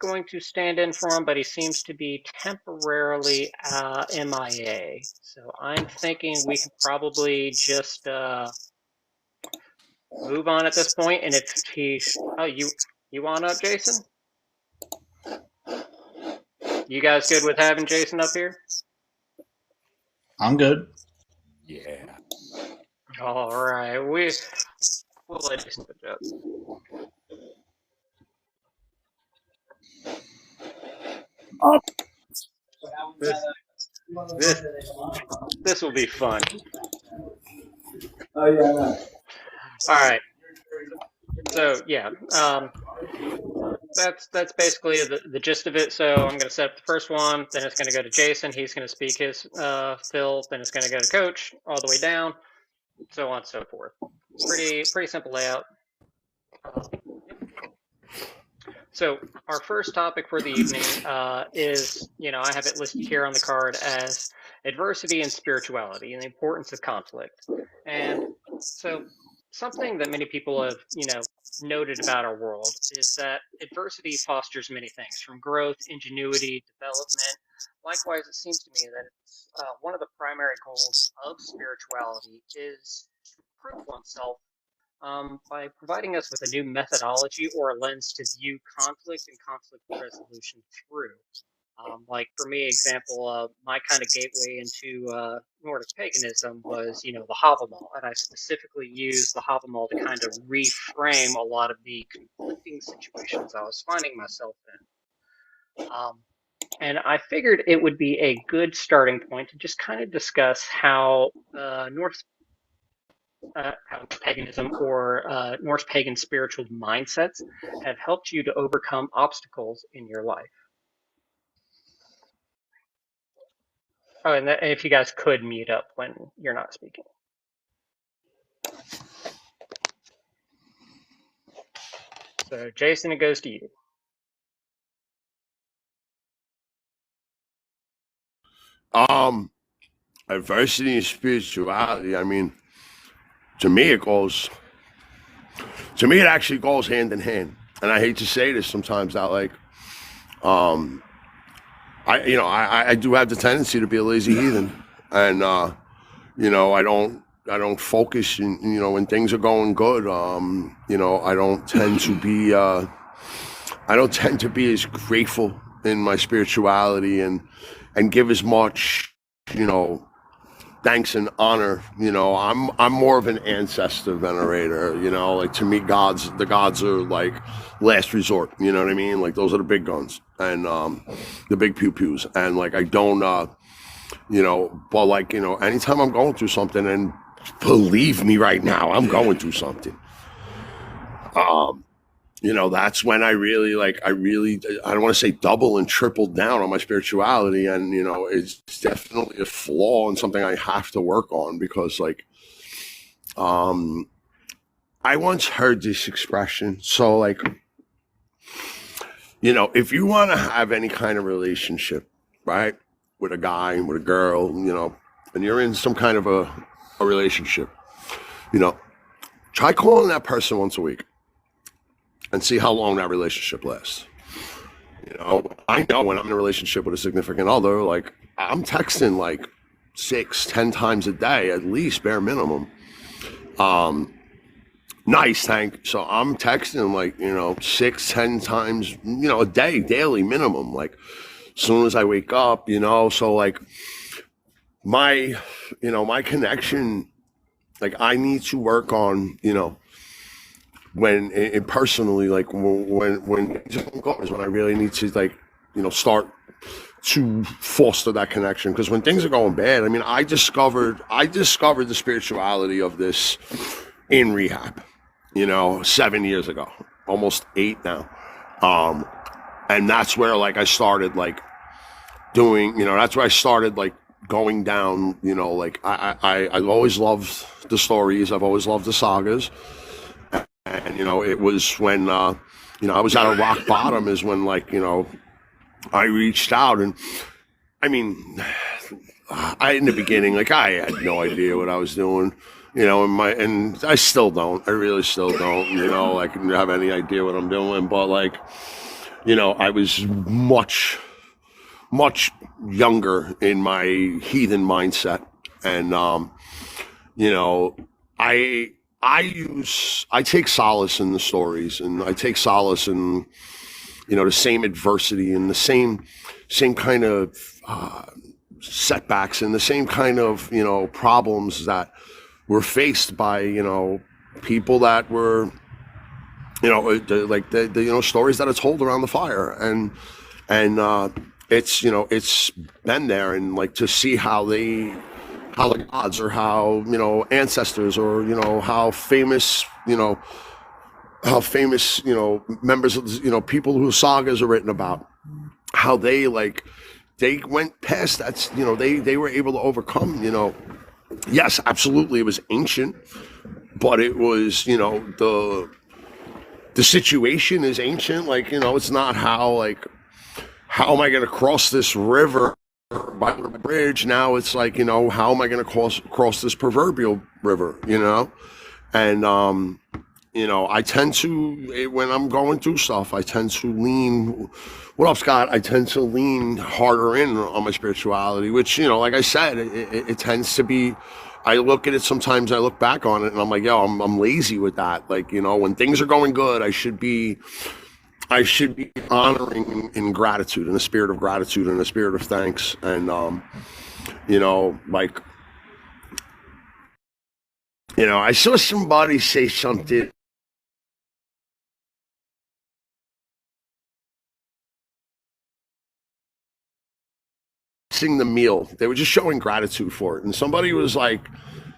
going to stand in for him, but he seems to be temporarily MIA. So I'm thinking we could probably just move on at this point. And if he's, oh, you on up, Jason? You guys good with having Jason up here? I'm good. Yeah. All right, we'll let Jason adjust. This will be fun. Oh yeah, I know. All right. So yeah, that's basically the gist of it. So I'm going to set up the first one, then it's going to go to Jason. He's going to speak his fill. Then it's going to go to Coach all the way down, so on and so forth. Pretty simple layout. So our first topic for the evening is, I have it listed here on the card as adversity and spirituality and the importance of conflict. And so something that many people have, noted about our world is that adversity fosters many things, from growth, ingenuity, development. Likewise, it seems to me that it's, one of the primary goals of spirituality is to prove oneself by providing us with a new methodology or a lens to view conflict and conflict resolution through. Like for me, example, my kind of gateway into Nordic paganism was, the Havamal, and I specifically used the Havamal to kind of reframe a lot of the conflicting situations I was finding myself in. And I figured it would be a good starting point to just kind of discuss how Norse paganism or Norse pagan spiritual mindsets have helped you to overcome obstacles in your life. Oh, and if you guys could mute up when you're not speaking. So, Jason, it goes to you. Adversity and spirituality. I mean, to me, it actually goes hand in hand. And I hate to say this sometimes, that like, I do have the tendency to be a lazy heathen, and I don't focus when things are going good. I don't tend to be as grateful in my spirituality and give as much, thanks and honor. I'm more of an ancestor venerator. Like to me, the gods are like last resort. You know what I mean? Like those are the big guns and the big pew pews. And like I don't, but like anytime I'm going through something, and believe me, right now I'm going through something. That's when I don't want to say double and triple down on my spirituality. And, it's definitely a flaw and something I have to work on because I once heard this expression. So like, if you want to have any kind of relationship, right, with a guy, with a girl, and you're in some kind of a relationship, try calling that person once a week and see how long that relationship lasts. I know when I'm in a relationship with a significant other, like I'm texting like 6-10 times a day, at least bare minimum. Nice, Hank. So I'm texting like, 6-10 times, a day, daily minimum, like as soon as I wake up, so like my connection, like I need to work on, when it personally, like when is when I really need to like, start to foster that connection. Because when things are going bad, I mean, I discovered the spirituality of this in rehab, 7 years ago, almost 8 now. And that's where like I started like doing, that's where I started like going down, like I've always loved the stories. I've always loved the sagas. And, it was when, I was at a rock bottom is when like, I reached out. And I mean, in the beginning, like I had no idea what I was doing, and I still don't, I really still don't, like have any idea what I'm doing. But like, I was much younger in my heathen mindset, and you know, I I take solace in the stories, and I take solace in the same adversity and the same kind of setbacks and the same kind of problems that were faced by people that were like the stories that are told around the fire, and it's been there, and like to see how the gods, or how ancestors, or how famous members of people whose sagas are written about, how they went past that, they were able to overcome. Yes, absolutely, it was ancient, but it was the situation is ancient. It's not how am I going to cross this river by the bridge. Now it's how am I going to cross this proverbial river, and I tend to, when I'm going through stuff, I tend to lean, what up, Scott? I tend to lean harder in on my spirituality, which, like I said, it tends to be, I look at it sometimes, I look back on it, and I'm like, yo, I'm lazy with that. When things are going good, I should be honoring in gratitude, in a spirit of gratitude, in a spirit of thanks. And, I saw somebody say something. The meal, they were just showing gratitude for it, and somebody was like,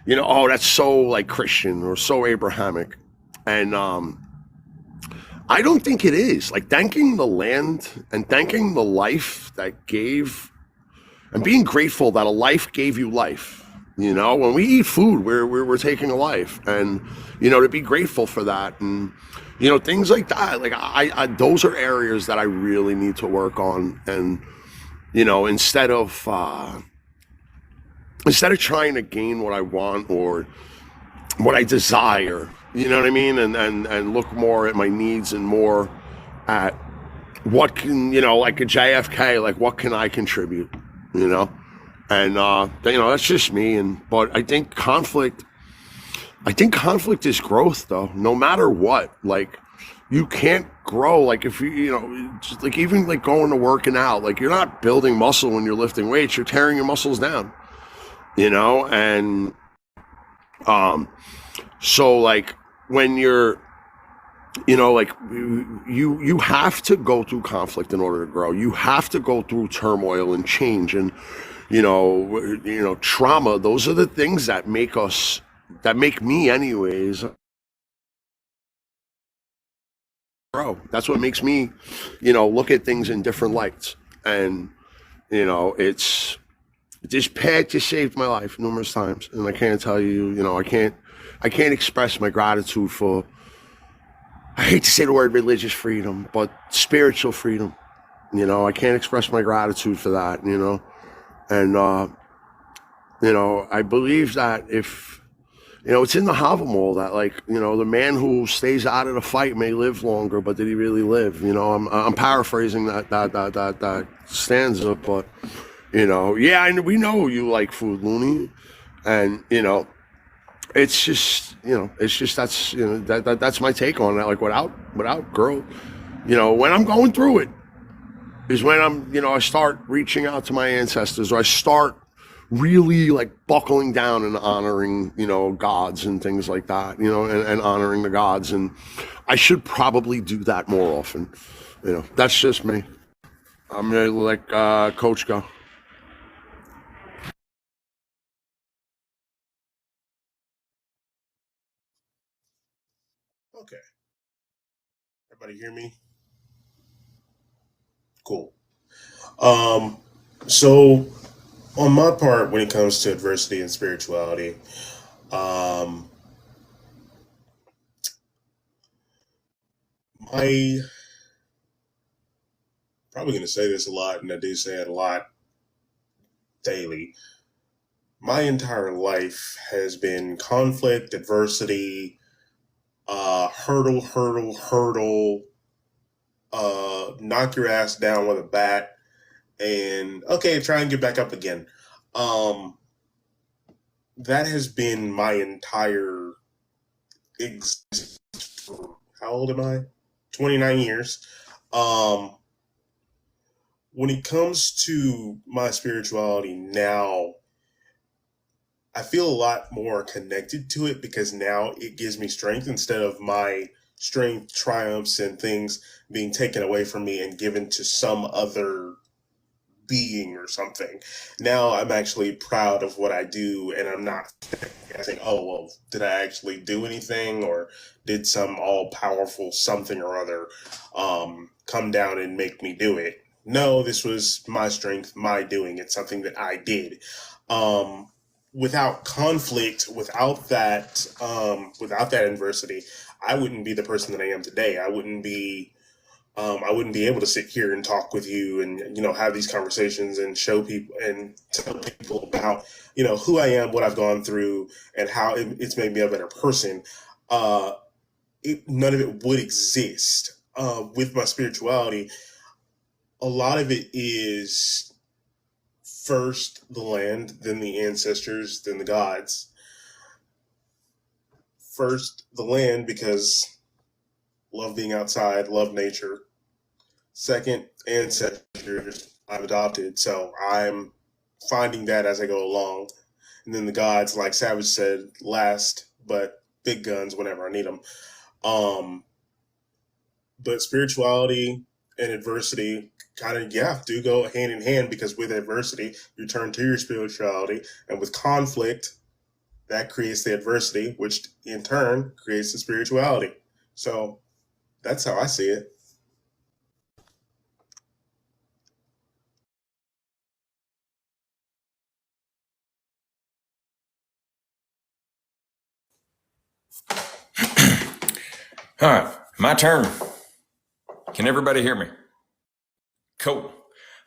oh, that's so Christian or so Abrahamic, and I don't think it is. Thanking the land and thanking the life that gave, and being grateful that a life gave you life. When we eat food, we're taking a life, and to be grateful for that, and things like that. I those are areas that I really need to work on, and instead of trying to gain what I want or what I desire, you know what I mean, and look more at my needs and more at what can, like a JFK, what can I contribute, and that's just me. But I think conflict is growth, though. No matter what, you can't grow if just even going to working out, you're not building muscle when you're lifting weights, you're tearing your muscles down, and so when you're you have to go through conflict in order to grow. You have to go through turmoil and change, and trauma. Those are the things that make me anyways grow. That's what makes me, look at things in different lights. And, it's this path just saved my life numerous times. And I can't tell you, I can't express my gratitude for, I hate to say the word religious freedom, but spiritual freedom. I can't express my gratitude for that, and, I believe that if, it's in the Havamal that the man who stays out of the fight may live longer, but did he really live? I'm paraphrasing that stanza, but yeah, we know you like food, Looney, and it's just that's that's my take on that. Without growth, when I'm going through it is when I start reaching out to my ancestors, or I start really buckling down and honoring gods and things like that, and honoring the gods. And I should probably do that more often. That's just me. I'm gonna let Coach go. Okay. Everybody hear me? Cool. So on my part, when it comes to adversity and spirituality, um, my probably going to say this a lot, and I do say it a lot daily. My entire life has been conflict, adversity, hurdle, knock your ass down with a bat, and okay, try and get back up again. That has been my entire existence. How old am I? 29 years. When it comes to my spirituality now, I feel a lot more connected to it because now it gives me strength instead of my strength, triumphs, and things being taken away from me and given to some other being or something. Now I'm actually proud of what I do, and I'm not guessing, oh, well, did I actually do anything, or did some all-powerful something or other come down and make me do it? No, this was my strength, my doing. It's something that I did. Without conflict, without that adversity, I wouldn't be the person that I am today. I wouldn't be able to sit here and talk with you and, have these conversations and show people and tell people about, who I am, what I've gone through, and how it's made me a better person. None of it would exist. With my spirituality, a lot of it is first the land, then the ancestors, then the gods. First the land, because love being outside, love nature. Second, ancestors I've adopted, so I'm finding that as I go along. And then the gods, like Savage said, last, but big guns whenever I need them. But spirituality and adversity kind of, do go hand in hand, because with adversity, you turn to your spirituality, and with conflict, that creates the adversity, which in turn creates the spirituality. So that's how I see it. All right, my turn. Can everybody hear me? Cool.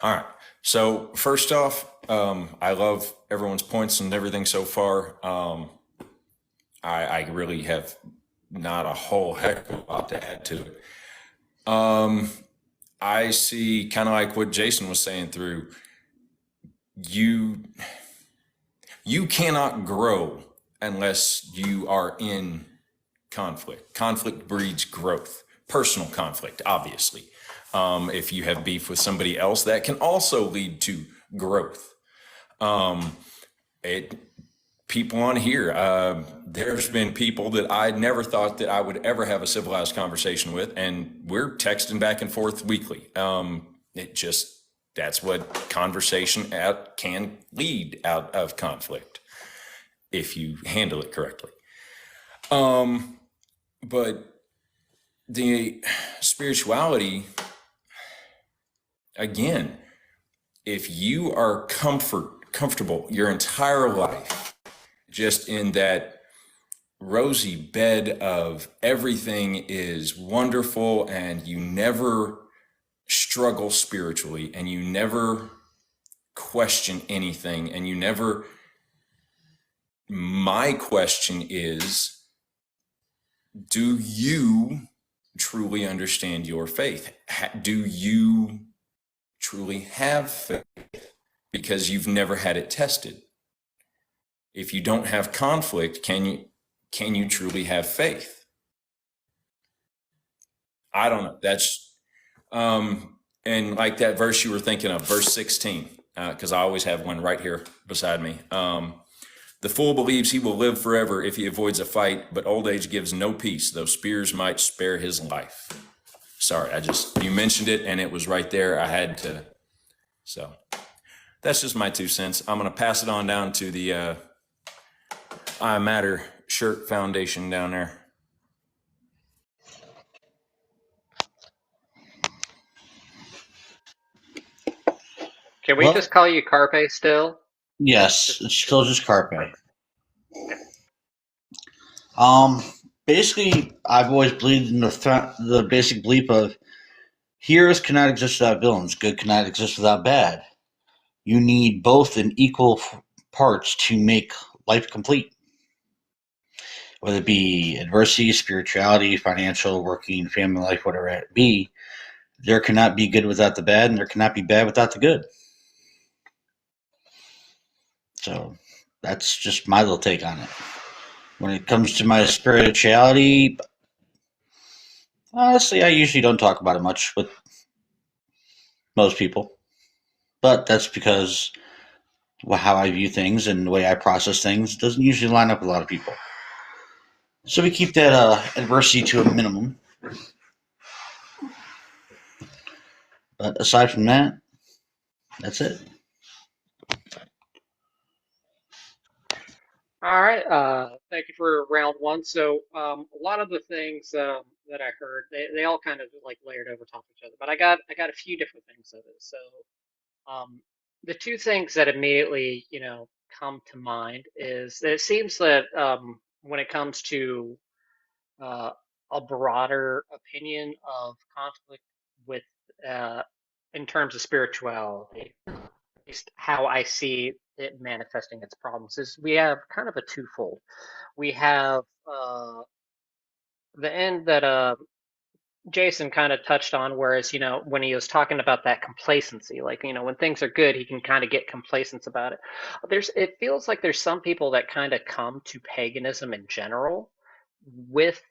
All right. So first off, I love everyone's points and everything so far. I really have not a whole heck of a lot to add to it. I see kind of like what Jason was saying through. You cannot grow unless you are in conflict. Conflict breeds growth. Personal conflict, obviously. If you have beef with somebody else, that can also lead to growth. People on here, there's been people that I never thought that I would ever have a civilized conversation with, and we're texting back and forth weekly. That's what conversation can lead out of conflict if you handle it correctly. But the spirituality, again, if you are comfortable your entire life just in that rosy bed of everything is wonderful, and you never struggle spiritually, and you never question anything, and you never, my question is, do you truly understand your faith? Do you truly have faith? Because you've never had it tested. If you don't have conflict, can you truly have faith? I don't know. That's and like that verse you were thinking of, verse 16, because I always have one right here beside me. The fool believes he will live forever if he avoids a fight, but old age gives no peace, though spears might spare his life. Sorry, you mentioned it and it was right there. I had to. So that's just my 2 cents. I'm going to pass it on down to the I Matter Shirt Foundation down there. Can we just call you Carpe still? Yes, it's still just Carpe. Basically, I've always believed in the basic belief of heroes cannot exist without villains, good cannot exist without bad. You need both in equal parts to make life complete. Whether it be adversity, spirituality, financial, working, family life, whatever it be, there cannot be good without the bad, and there cannot be bad without the good. So that's just my little take on it. When it comes to my spirituality, honestly, I usually don't talk about it much with most people. But that's because how I view things and the way I process things doesn't usually line up with a lot of people. So we keep that adversity to a minimum. But aside from that, that's it. All right. Thank you for round one. So, a lot of the things that I heard, they all kind of like layered over top of each other. But I got a few different things of it. So, the two things that immediately, come to mind is that it seems that when it comes to uh, a broader opinion of conflict with uh, in terms of spirituality, at least how I see it manifesting its problems is we have kind of a twofold. We have the end that Jason kind of touched on, whereas, when he was talking about that complacency, like, when things are good, he can kind of get complacent about it. It feels like there's some people that kind of come to paganism in general with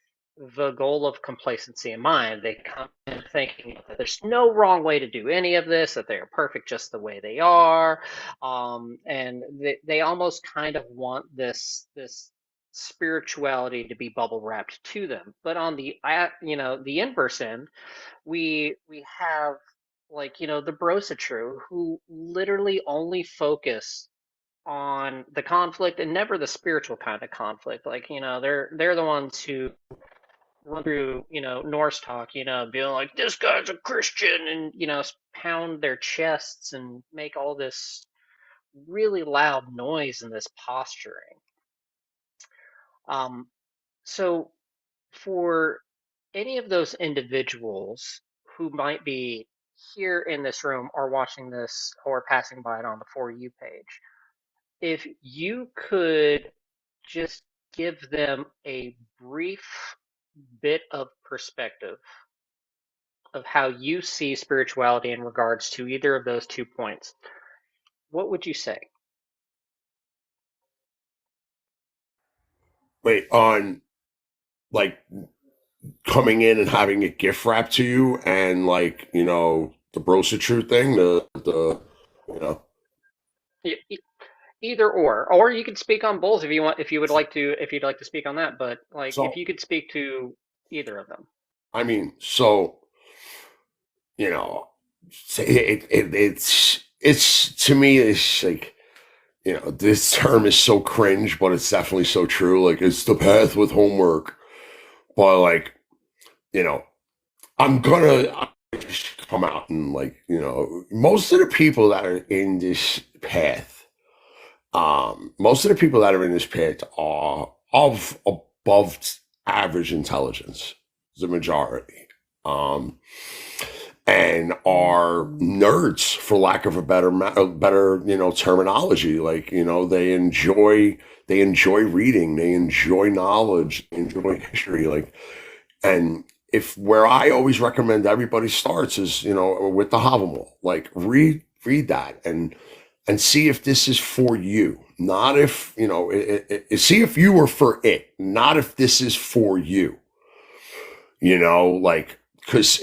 the goal of complacency in mind. They come in thinking that there's no wrong way to do any of this, that they're perfect just the way they are. And they almost kind of want this spirituality to be bubble wrapped to them. But on the inverse end, we have like the brosatru who literally only focus on the conflict and never the spiritual kind of conflict. Like they're the ones who run through Norse talk, being like, this guy's a Christian, and pound their chests and make all this really loud noise and this posturing. So for any of those individuals who might be here in this room or watching this or passing by it on the For You page, if you could just give them a brief bit of perspective of how you see spirituality in regards to either of those 2 points, what would you say? Wait, on like coming in and having it gift wrapped to you, and like the brosatru thing, the you know. Either or you could speak on both if you want, if you'd like to speak on that. But like, if So you could speak to either of them. I mean, so you know, it's to me, it's like this term is so cringe, but it's definitely so true. Like, it's the path with homework, but like I'm gonna just come out and like most of the people that are in this path, most of the people that are in this path are of above average intelligence, the majority. And are nerds, for lack of a better terminology. Like they enjoy reading, they enjoy knowledge, they enjoy history. Like, and if where I always recommend everybody starts is with the Havamal. Like, read that and see if this is for you. Not if see if you were for it, not if this is for you. Like, because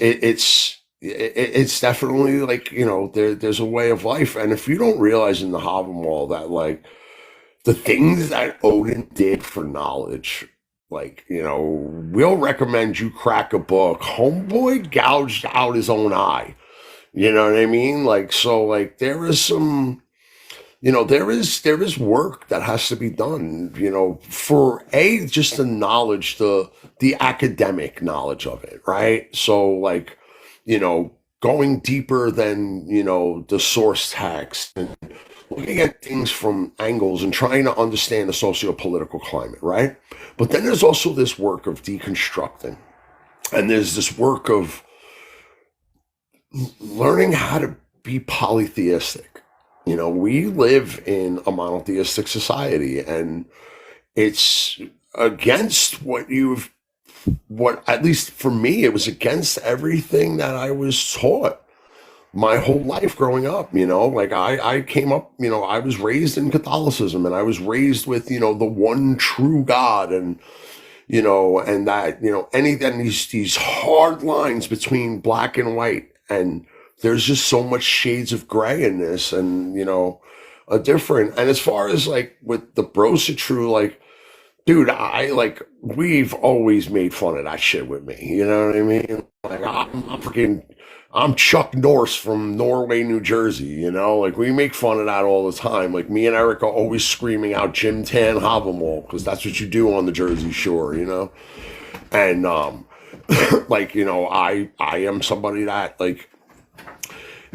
it's definitely like there's a way of life. And if you don't realize in the Havamal that like the things that Odin did for knowledge, like we'll recommend you crack a book. Homeboy gouged out his own eye. You know what I mean? Like, so like there is some there is work that has to be done, for just the knowledge, the academic knowledge of it, right? So like, going deeper than, the source text, and looking at things from angles and trying to understand the socio-political climate, right? But then there's also this work of deconstructing, and there's this work of learning how to be polytheistic. We live in a monotheistic society, and it's against what you've what, at least for me, it was against everything that I was taught my whole life growing up. Like I came up, I was raised in Catholicism, and I was raised with, the one true God, and that, and these hard lines between black and white. And there's just so much shades of gray in this, and, a different. And as far as like with the brositru, like, dude, we've always made fun of that shit with me. You know what I mean? Like, I'm Chuck Norris from Norway, New Jersey. Like, we make fun of that all the time. Like, me and Eric are always screaming out Jim Tan Havamal, because that's what you do on the Jersey Shore, And, like, I am somebody that, like,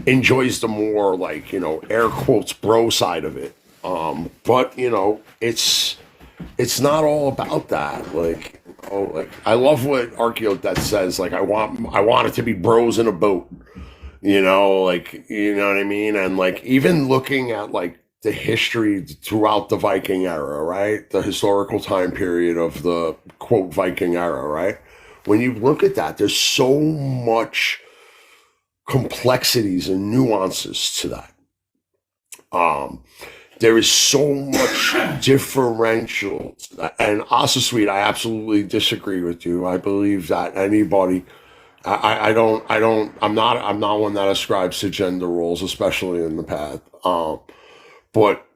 enjoys the more, like, air quotes, bro side of it. But, it's not all about that. Like, I love what Archaeodet says. Like, I want it to be bros in a boat. Like, you know what I mean? And like, even looking at like the history throughout the Viking era, right? The historical time period of the quote Viking era, right? When you look at that, there's so much complexities and nuances to that. There is so much differential to that. And also, sweet, I absolutely disagree with you. I believe that anybody, I'm not one that ascribes to gender roles, especially in the path. But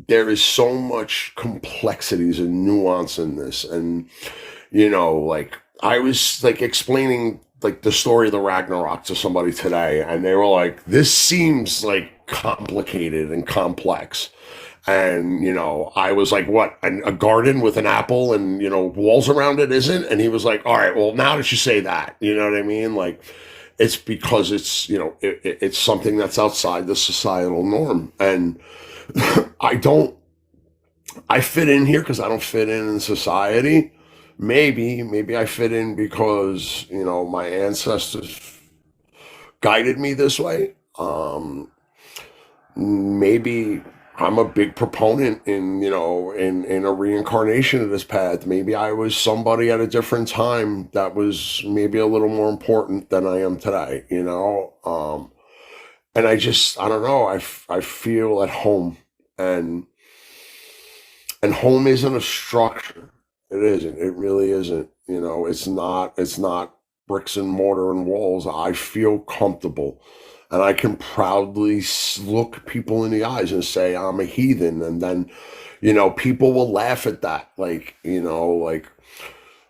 there is so much complexities and nuance in this. And, like, I was like explaining like the story of the Ragnarok to somebody today, and they were like, this seems like complicated and complex. And, I was like, what, a garden with an apple and, walls around it isn't? And he was like, all right, well, now that you say that, you know what I mean? Like, it's because it's, it's something that's outside the societal norm. And I fit in here because I don't fit in society. Maybe I fit in because, my ancestors guided me this way. Maybe I'm a big proponent in, in a reincarnation of this path. Maybe I was somebody at a different time that was maybe a little more important than I am today, and I don't know. I feel at home, and home isn't a structure. It isn't. It really isn't. It's not bricks and mortar and walls. I feel comfortable, and I can proudly look people in the eyes and say I'm a heathen. And then, people will laugh at that. Like, people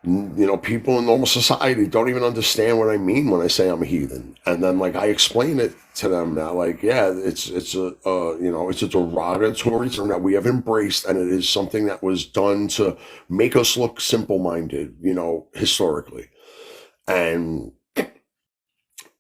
in normal society don't even understand what I mean when I say I'm a heathen. And then, like, I explain it to them that, like, yeah, it's a derogatory term that we have embraced, and it is something that was done to make us look simple-minded, historically. And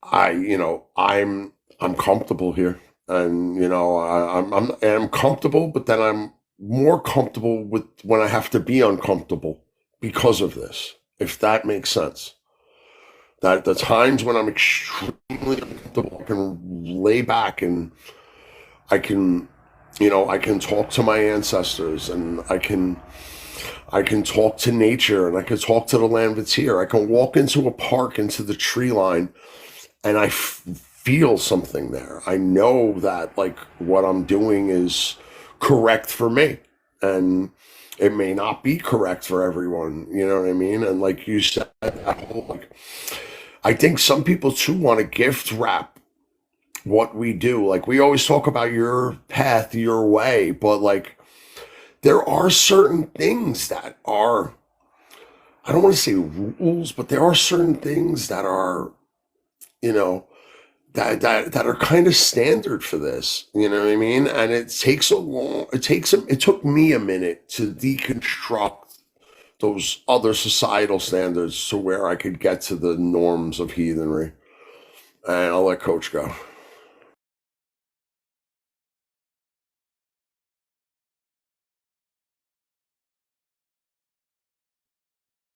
I'm comfortable here, and I'm comfortable, but then I'm more comfortable with when I have to be uncomfortable because of this, if that makes sense. That the times when I'm extremely uncomfortable, I can lay back, and I can, I can talk to my ancestors, and I can talk to nature, and I can talk to the land that's here. I can walk into a park, into the tree line, and I feel something there. I know that, like, what I'm doing is correct for me, and it may not be correct for everyone. You know what I mean? And like you said, that whole, like, I think some people too want to gift wrap what we do. Like, we always talk about your path, your way, but like, there are certain things that are, I don't want to say rules, but there are certain things that are, that are kind of standard for this. You know what I mean? And it took me a minute to deconstruct those other societal standards to where I could get to the norms of heathenry. And I'll let Coach go.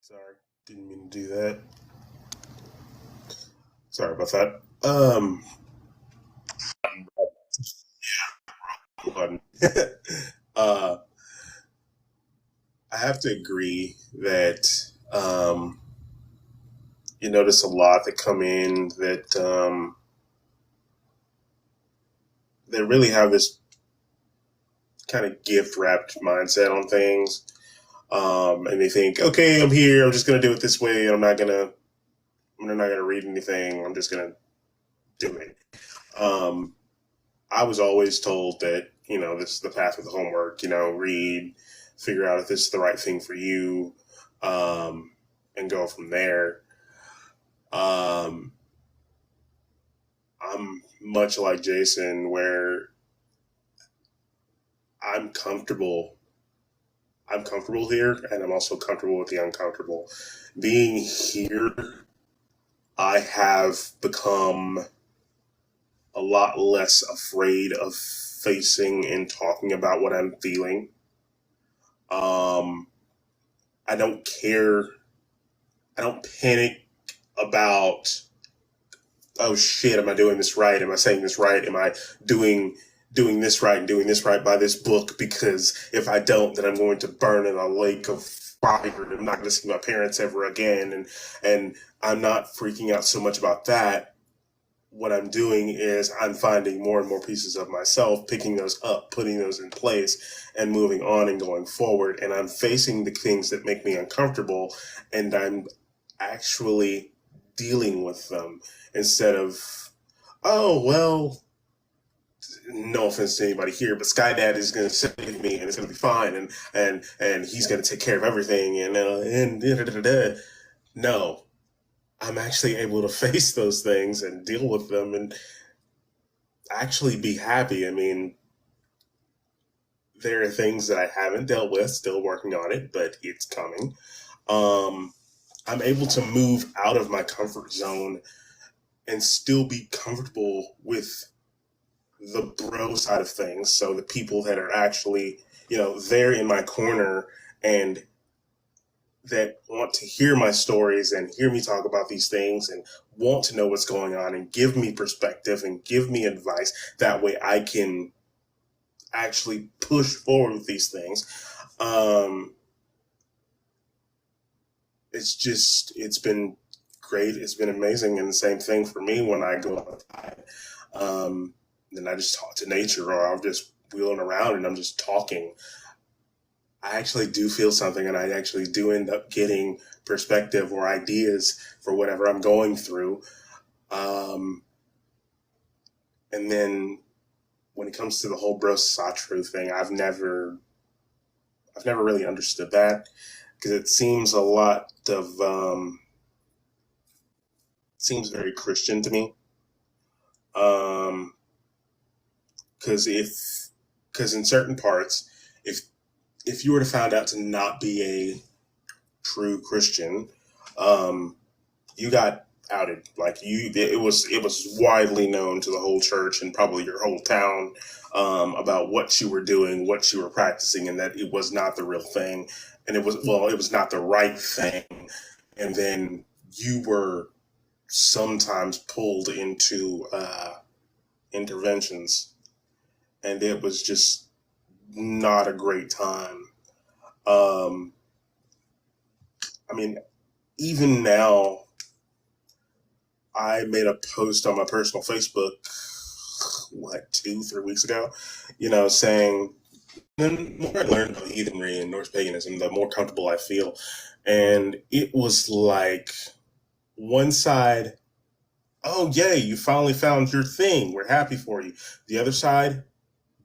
Sorry, didn't mean to do that. Sorry about that. Button. I have to agree that you notice a lot that come in that they really have this kind of gift wrapped mindset on things. And they think, okay, I'm here. I'm just going to do it this way. I'm not going to read anything. I'm just going to do it. I was always told that, this is the path of the homework, read, figure out if this is the right thing for you, and go from there. I'm much like Jason, where I'm comfortable here, and I'm also comfortable with the uncomfortable. Being here, I have become a lot less afraid of facing and talking about what I'm feeling. I don't care. I don't panic about, oh shit, am I doing this right? Am I saying this right? Am I doing this right and doing this right by this book? Because if I don't, then I'm going to burn in a lake of fire. I'm not going to see my parents ever again. And I'm not freaking out so much about that. What I'm doing is I'm finding more and more pieces of myself, picking those up, putting those in place, and moving on and going forward. And I'm facing the things that make me uncomfortable, and I'm actually dealing with them instead of, oh, well, no offense to anybody here, but Sky Dad is going to save me, and it's going to be fine, and he's going to take care of everything, and da-da-da-da. No. I'm actually able to face those things and deal with them and actually be happy. I mean, there are things that I haven't dealt with, still working on it, but it's coming. I'm able to move out of my comfort zone and still be comfortable with the bro side of things. So the people that are actually, there in my corner and that want to hear my stories and hear me talk about these things and want to know what's going on and give me perspective and give me advice. That way I can actually push forward with these things. It's been great. It's been amazing. And the same thing for me when I go outside. Then I just talk to nature, or I'm just wheeling around and I'm just talking. I actually do feel something, and I actually do end up getting perspective or ideas for whatever I'm going through. And then when it comes to the whole bro satru thing, I've never really understood that, because it seems a lot of seems very Christian to me. Because in certain parts, if you were to find out to not be a true Christian, you got outed. Like it was widely known to the whole church and probably your whole town about what you were doing, what you were practicing, and that it was not the real thing, and it was not the right thing. And then you were sometimes pulled into interventions, and it was just not a great time. I mean, even now, I made a post on my personal Facebook, 2-3 weeks ago, saying, the more I learn about heathenry and Norse paganism, the more comfortable I feel. And it was like, one side, oh, yay, you finally found your thing. We're happy for you. The other side,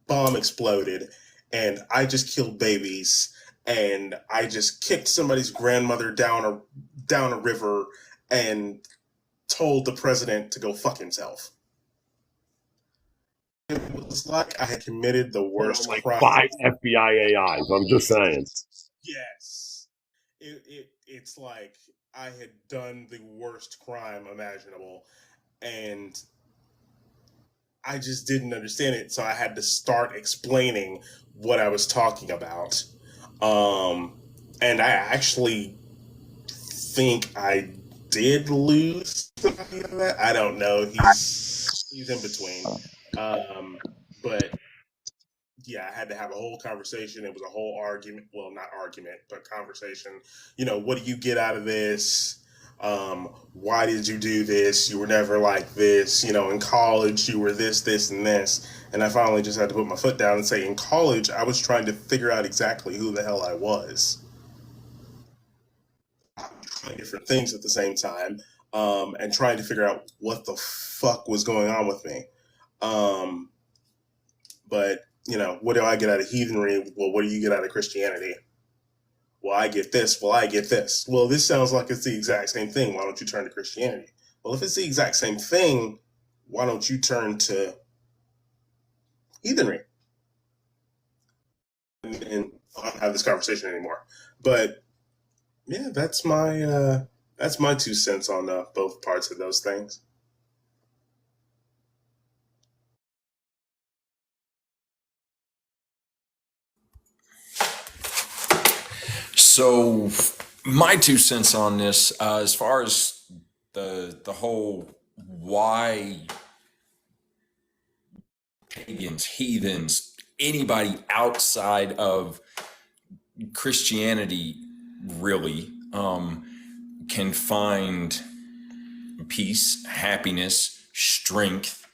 bomb exploded, and I just killed babies, and I just kicked somebody's grandmother down a river and told the president to go fuck himself. It was like I had committed the worst crime. 5 FBI AIs. I'm just saying. Yes. It's like I had done the worst crime imaginable, and I just didn't understand it, so I had to start explaining what I was talking about. And I actually think I did lose somebody on that. I don't know. He's in between. But yeah, I had to have a whole conversation. It was a whole argument. Well, not argument, but conversation. What do you get out of this? Why did you do this? You were never like this. You know, in college, you were this, this, and this. And I finally just had to put my foot down and say, in college, I was trying to figure out exactly who the hell I was. Trying different things at the same time, and trying to figure out what the fuck was going on with me. Um, but, you know, what do I get out of heathenry? Well, what do you get out of Christianity? Well, I get this. Well, I get this. Well, this sounds like it's the exact same thing. Why don't you turn to Christianity? Well, if it's the exact same thing, why don't you turn to heathenry? And I don't have this conversation anymore. But yeah, that's my 2 cents on both parts of those things. So my 2 cents on this, as far as the whole why pagans, heathens, anybody outside of Christianity really can find peace, happiness, strength.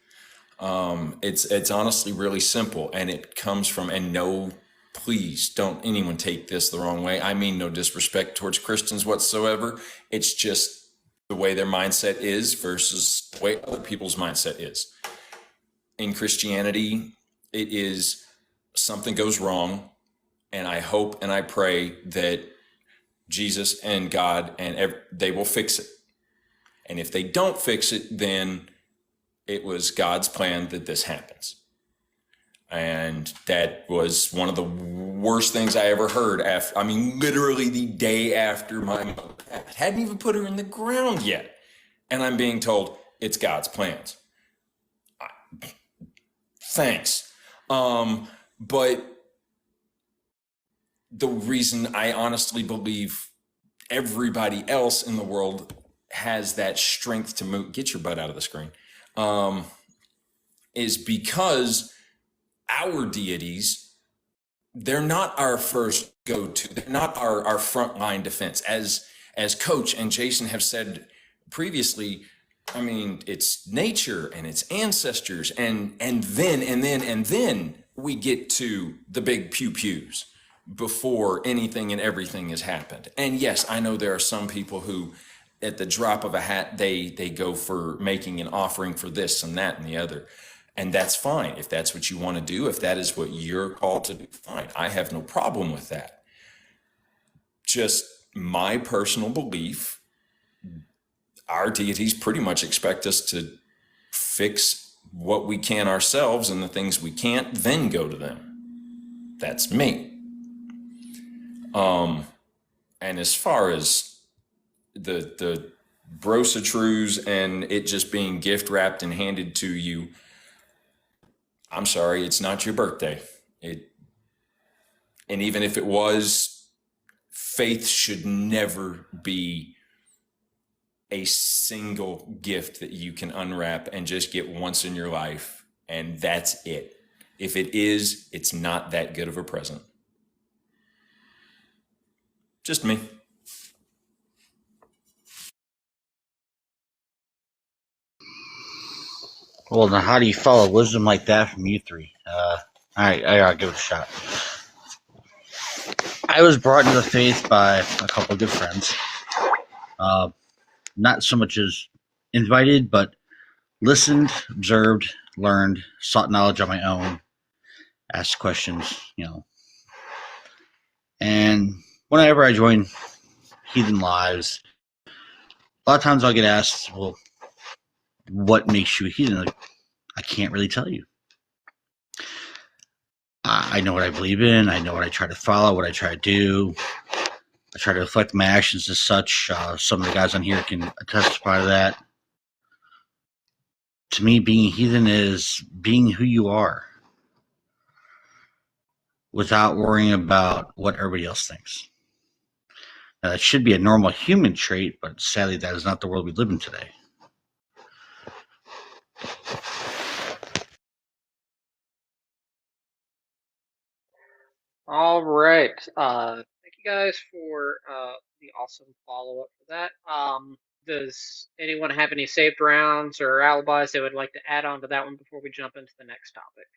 It's honestly really simple, and it comes from, and no, please don't anyone take this the wrong way. I mean no disrespect towards Christians whatsoever. It's just the way their mindset is versus the way other people's mindset is. In Christianity, it is something goes wrong, and I hope and I pray that Jesus and God and they will fix it. And if they don't fix it, then it was God's plan that this happens. And that was one of the worst things I ever heard after, I mean, literally the day after my mother passed. Hadn't even put her in the ground yet. And I'm being told it's God's plans. Thanks. But the reason I honestly believe everybody else in the world has that strength to move, get your butt out of the screen, is because our deities, they're not our first go-to. They're not our frontline defense. As Coach and Jason have said previously, I mean, it's nature and it's ancestors, and then we get to the big pew-pews before anything and everything has happened. And yes, I know there are some people who, at the drop of a hat, they go for making an offering for this and that and the other. And that's fine. If that's what you want to do, if that is what you're called to do, fine. I have no problem with that. Just my personal belief, our deities pretty much expect us to fix what we can ourselves, and the things we can't, then go to them. That's me. And as far as the brosatrues and it just being gift wrapped and handed to you, I'm sorry, it's not your birthday. And even if it was, faith should never be a single gift that you can unwrap and just get once in your life, and that's it. If it is, it's not that good of a present. Just me. Well, now how do you follow wisdom like that from you three? All right, I'll give it a shot. I was brought into the faith by a couple of good friends. Not so much as invited, but listened, observed, learned, sought knowledge on my own, asked questions, And whenever I join Heathen Lives, a lot of times I'll get asked, well, what makes you a heathen? Like, I can't really tell you. I know what I believe in. I know what I try to follow, what I try to do. I try to reflect my actions as such. Some of the guys on here can testify to that. To me, being a heathen is being who you are without worrying about what everybody else thinks. Now, that should be a normal human trait, but sadly, that is not the world we live in today. All right. Thank you guys for the awesome follow up for that. Does anyone have any saved rounds or alibis they would like to add on to that one before we jump into the next topic?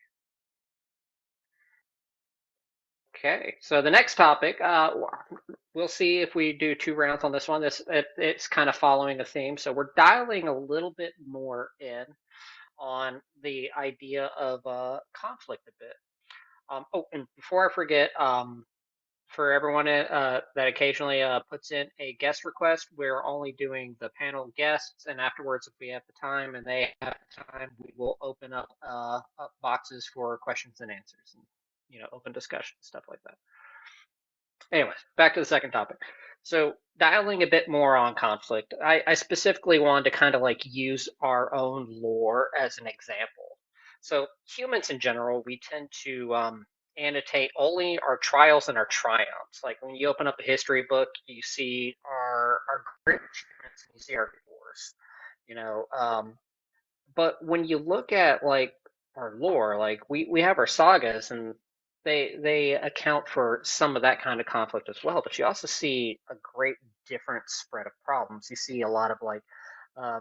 Okay, so the next topic, we'll see if we do 2 rounds on this one. It's kind of following a theme, so we're dialing a little bit more in on the idea of conflict a bit. Oh, and before I forget, for everyone that occasionally puts in a guest request, we're only doing the panel guests, and afterwards, if we have the time and they have the time, we will open up boxes for questions and answers, and open discussion, stuff like that. Anyways, back to the second topic. So dialing a bit more on conflict, I specifically wanted to kind of like use our own lore as an example. So humans in general, we tend to annotate only our trials and our triumphs. Like when you open up a history book, you see our great achievements and you see our wars. But when you look at like our lore, like we have our sagas and they account for some of that kind of conflict as well. But you also see a great different spread of problems. You see a lot of like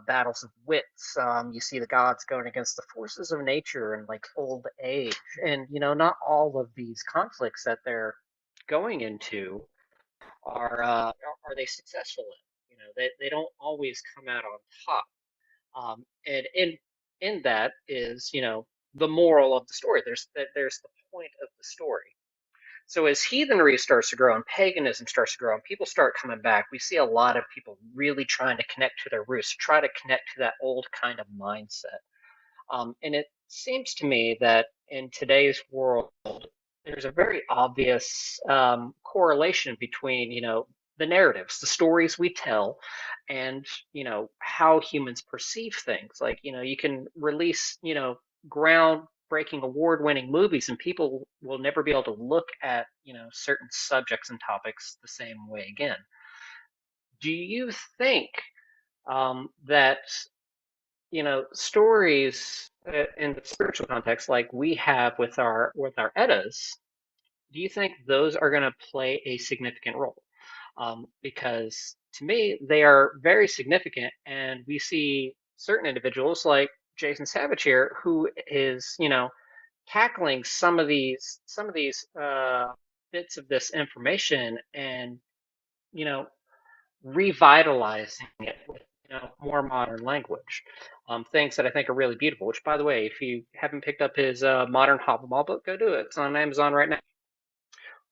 battles of wits. You see the gods going against the forces of nature and like old age. And not all of these conflicts that they're going into are they successful in. They don't always come out on top. And in that is the moral of the story. There's the point of the story. So as heathenry starts to grow and paganism starts to grow and people start coming back, we see a lot of people really trying to connect to their roots, try to connect to that old kind of mindset. And it seems to me that in today's world, there's a very obvious correlation between, the narratives, the stories we tell, and, how humans perceive things. Like, you can release, groundbreaking award-winning movies and people will never be able to look at, certain subjects and topics the same way again. Do you think that stories in the spiritual context, like we have with our Eddas, do you think those are going to play a significant role? Because to me, they are very significant, and we see certain individuals like Jason Savage here, who is tackling some of these bits of this information and revitalizing it with more modern language. Things that I think are really beautiful. Which, by the way, if you haven't picked up his modern Hobble book, go do it. It's on Amazon right now.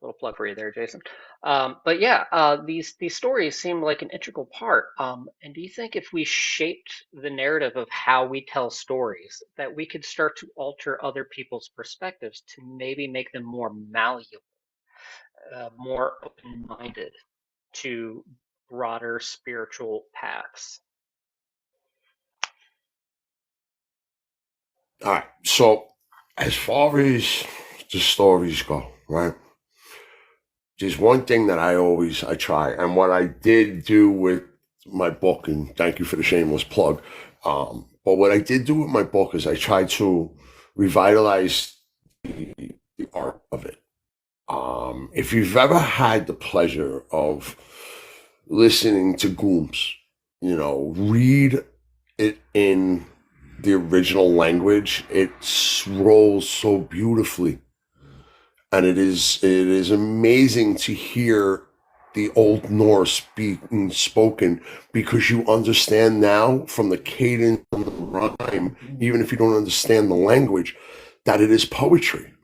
Little plug for you there, Jason. But yeah, these stories seem like an integral part. And do you think if we shaped the narrative of how we tell stories, that we could start to alter other people's perspectives to maybe make them more malleable, more open-minded to broader spiritual paths? All right. So as far as the stories go, right? There's one thing that I try, and what I did do with my book, and thank you for the shameless plug. But what I did do with my book is I tried to revitalize the art of it. If you've ever had the pleasure of listening to Gooms, read it in the original language, it rolls so beautifully. And it is amazing to hear the Old Norse being spoken, because you understand now from the cadence and the rhyme, even if you don't understand the language, that it is poetry.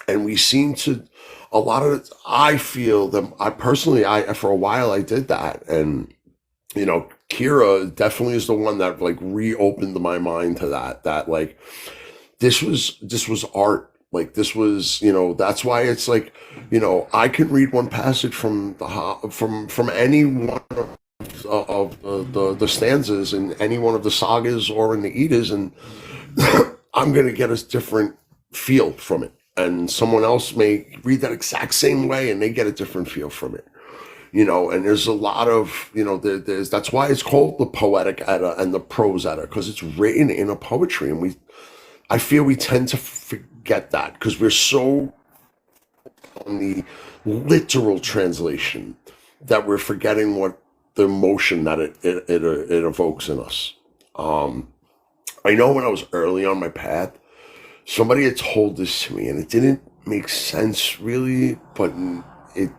And we seem to, a lot of it, I feel that for a while I did that. And, Kira definitely is the one that like reopened my mind to that like, this was art. Like this was, that's why it's like, I can read one passage from any one of the stanzas in any one of the sagas or in the Eddas, and I'm going to get a different feel from it. And someone else may read that exact same way and they get a different feel from it. And there's a lot of, that's why it's called the poetic Edda and the prose Edda, because it's written in a poetry. And I feel we tend to forget that because we're so on the literal translation that we're forgetting what the emotion that it evokes in us. I know when I was early on my path, somebody had told this to me, and it didn't make sense really, but it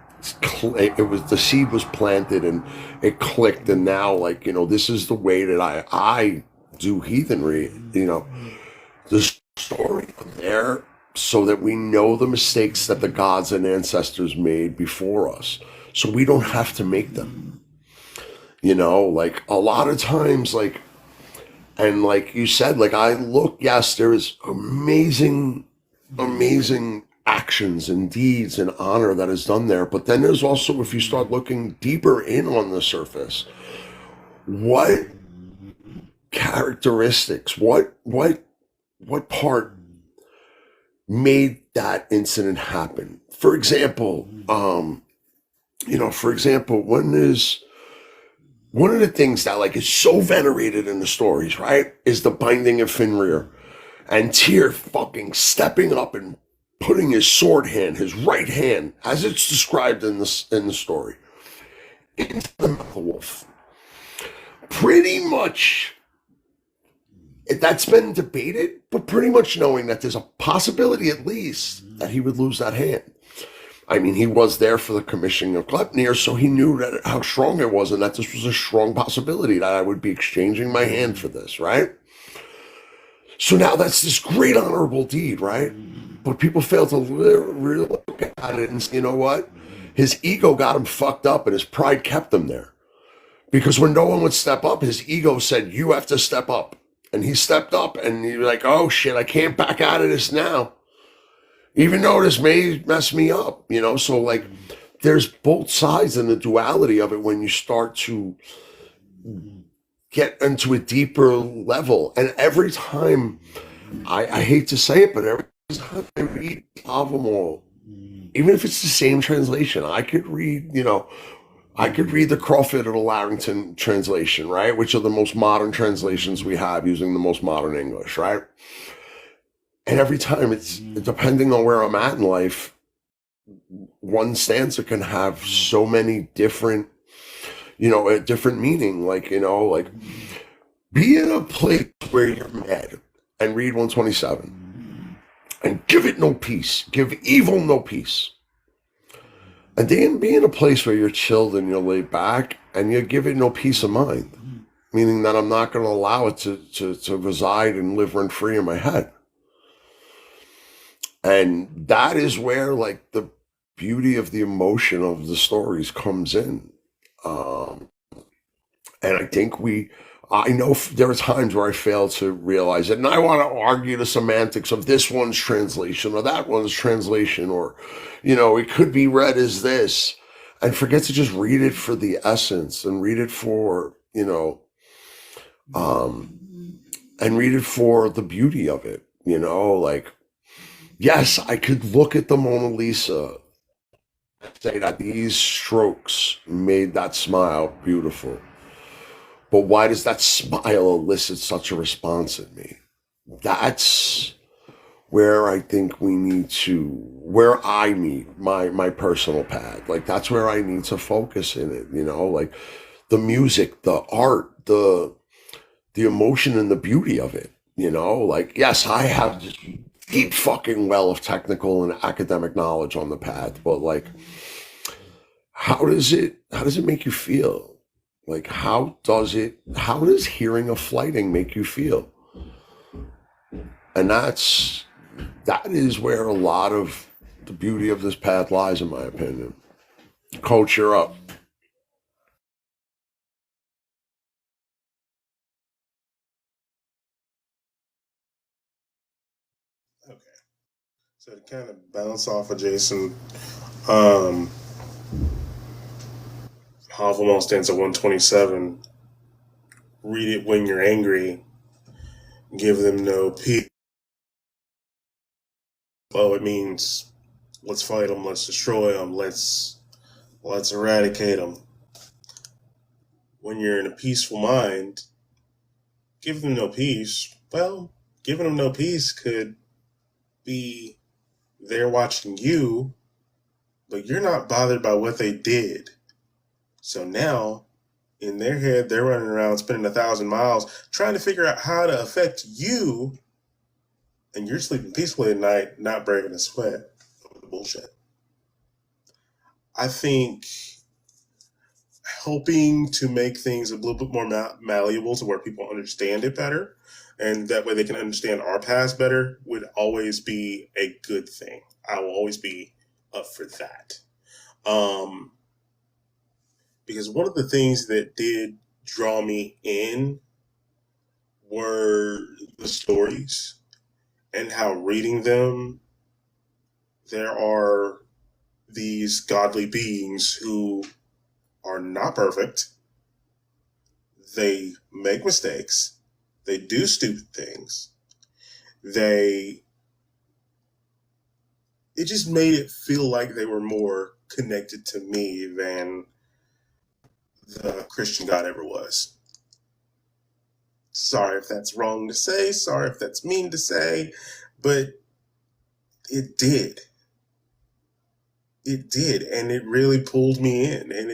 was, the seed was planted and it clicked, and now, like, this is the way that I do heathenry. The story there, so that we know the mistakes that the gods and ancestors made before us, so we don't have to make them. Like, a lot of times, like, and like you said, like, yes, there is amazing actions and deeds and honor that is done there. But then there's also, if you start looking deeper in on the surface, what characteristics, what part made that incident happen? For example, one of the things that, like, is so venerated in the stories, right, is the binding of Fenrir, and Tyr fucking stepping up and putting his sword hand, his right hand, as it's described in the story, into the mouth of the wolf. Pretty much, that's been debated, but pretty much knowing that there's a possibility, at least, that he would lose that hand. I mean, he was there for the commissioning of Gleipnir, so he knew that how strong it was, and that this was a strong possibility that I would be exchanging my hand for this, right? So now that's this great honorable deed, right? But people fail to really look at it and say, you know what? His ego got him fucked up, and his pride kept him there. Because when no one would step up, his ego said, you have to step up. And he stepped up, and you're like, oh shit, I can't back out of this now. Even though this may mess me up, So, like, there's both sides in the duality of it when you start to get into a deeper level. And every time, I hate to say it, but every time I read Avamol, even if it's the same translation, I could read the Crawford or the Larrington translation, right? Which are the most modern translations we have using the most modern English, right? And every time, it's depending on where I'm at in life, one stanza can have so many different, a different meaning. Like, be in a place where you're mad and read 127 and give it no peace. Give evil no peace. And then be in a place where you're chilled and you're laid back and you give it no peace of mind. Meaning that I'm not going to allow it to reside and live rent free in my head. And that is where, like, the beauty of the emotion of the stories comes in. And I think I know there are times where I fail to realize it, and I want to argue the semantics of this one's translation or that one's translation, or, it could be read as this, and forget to just read it for the essence and read it for, and read it for the beauty of it, like, yes, I could look at the Mona Lisa and say that these strokes made that smile beautiful. But why does that smile elicit such a response in me? That's where I think where I meet my personal path. Like, that's where I need to focus in it, like the music, the art, the emotion and the beauty of it, like, yes, I have this deep fucking well of technical and academic knowledge on the path, but, like, how does it make you feel? Like, how does hearing a flighting make you feel? And that is where a lot of the beauty of this path lies, in my opinion. Coach, you're up. Okay. So to kind of bounce off of Jason, Havamal stands at 127. Read it when you're angry. Give them no peace. Oh, it means let's fight them, let's destroy them, let's eradicate them. When you're in a peaceful mind, give them no peace. Well, giving them no peace could be they're watching you, but you're not bothered by what they did. So now In their head, they're running around spending 1,000 miles trying to figure out how to affect you, and you're sleeping peacefully at night, not breaking a sweat over the bullshit. I think helping to make things a little bit more malleable to where people understand it better, and that way they can understand our past better, would always be a good thing. I will always be up for that. Because one of the things that did draw me in were the stories, and how reading them, there are these godly beings who are not perfect. They make mistakes. They do stupid things. It just made it feel like they were more connected to me than the Christian God ever was. Sorry if that's wrong to say. Sorry if that's mean to say. But it did. It did. And it really pulled me in. And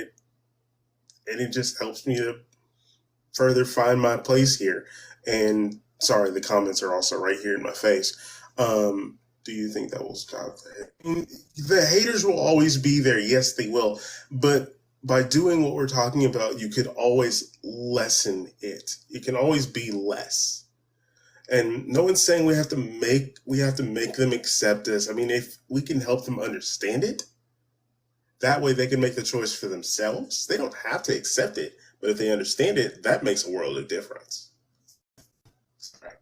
it just helps me to further find my place here. And sorry, the comments are also right here in my face. Do you think that will stop that? The haters will always be there. Yes, they will. But by doing what we're talking about, you could always lessen it. It can always be less. And no one's saying we have to make them accept us. I mean, if we can help them understand it, that way they can make the choice for themselves. They don't have to accept it, but if they understand it, that makes a world of difference. Sorry.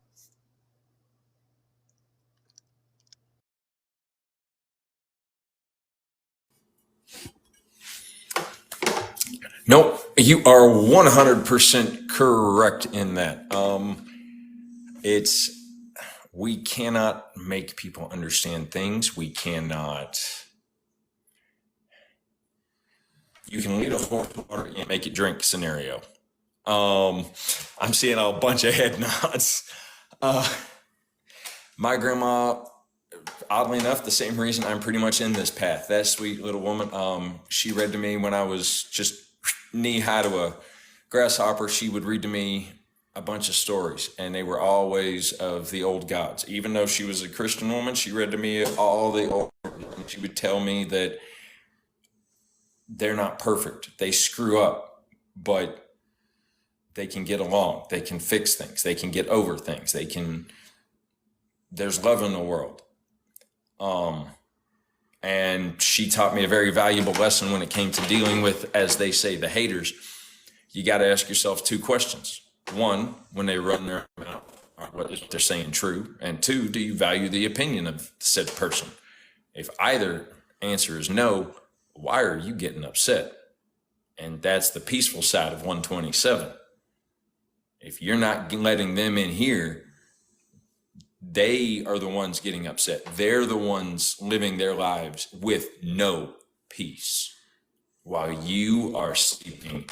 Nope, you are 100% correct in that. We cannot make people understand things. We cannot. You can lead a horse to water and make it drink scenario. I'm seeing a bunch of head nods. My grandma, oddly enough, the same reason I'm pretty much in this path. That sweet little woman, she read to me when I was just knee high to a grasshopper. She would read to me a bunch of stories, and they were always of the old gods. Even though she was a Christian woman, she read to me all the old. And she would tell me that they're not perfect. They screw up, but they can get along. They can fix things. They can get over things. There's love in the world. And she taught me a very valuable lesson when it came to dealing with, as they say, the haters. You got to ask yourself two questions. One, when they run their mouth, what is they're saying true? And two, do you value the opinion of said person? If either answer is no, why are you getting upset? And that's the peaceful side of 127. If you're not letting them in here, they are the ones getting upset. They're the ones living their lives with no peace, while you are sleeping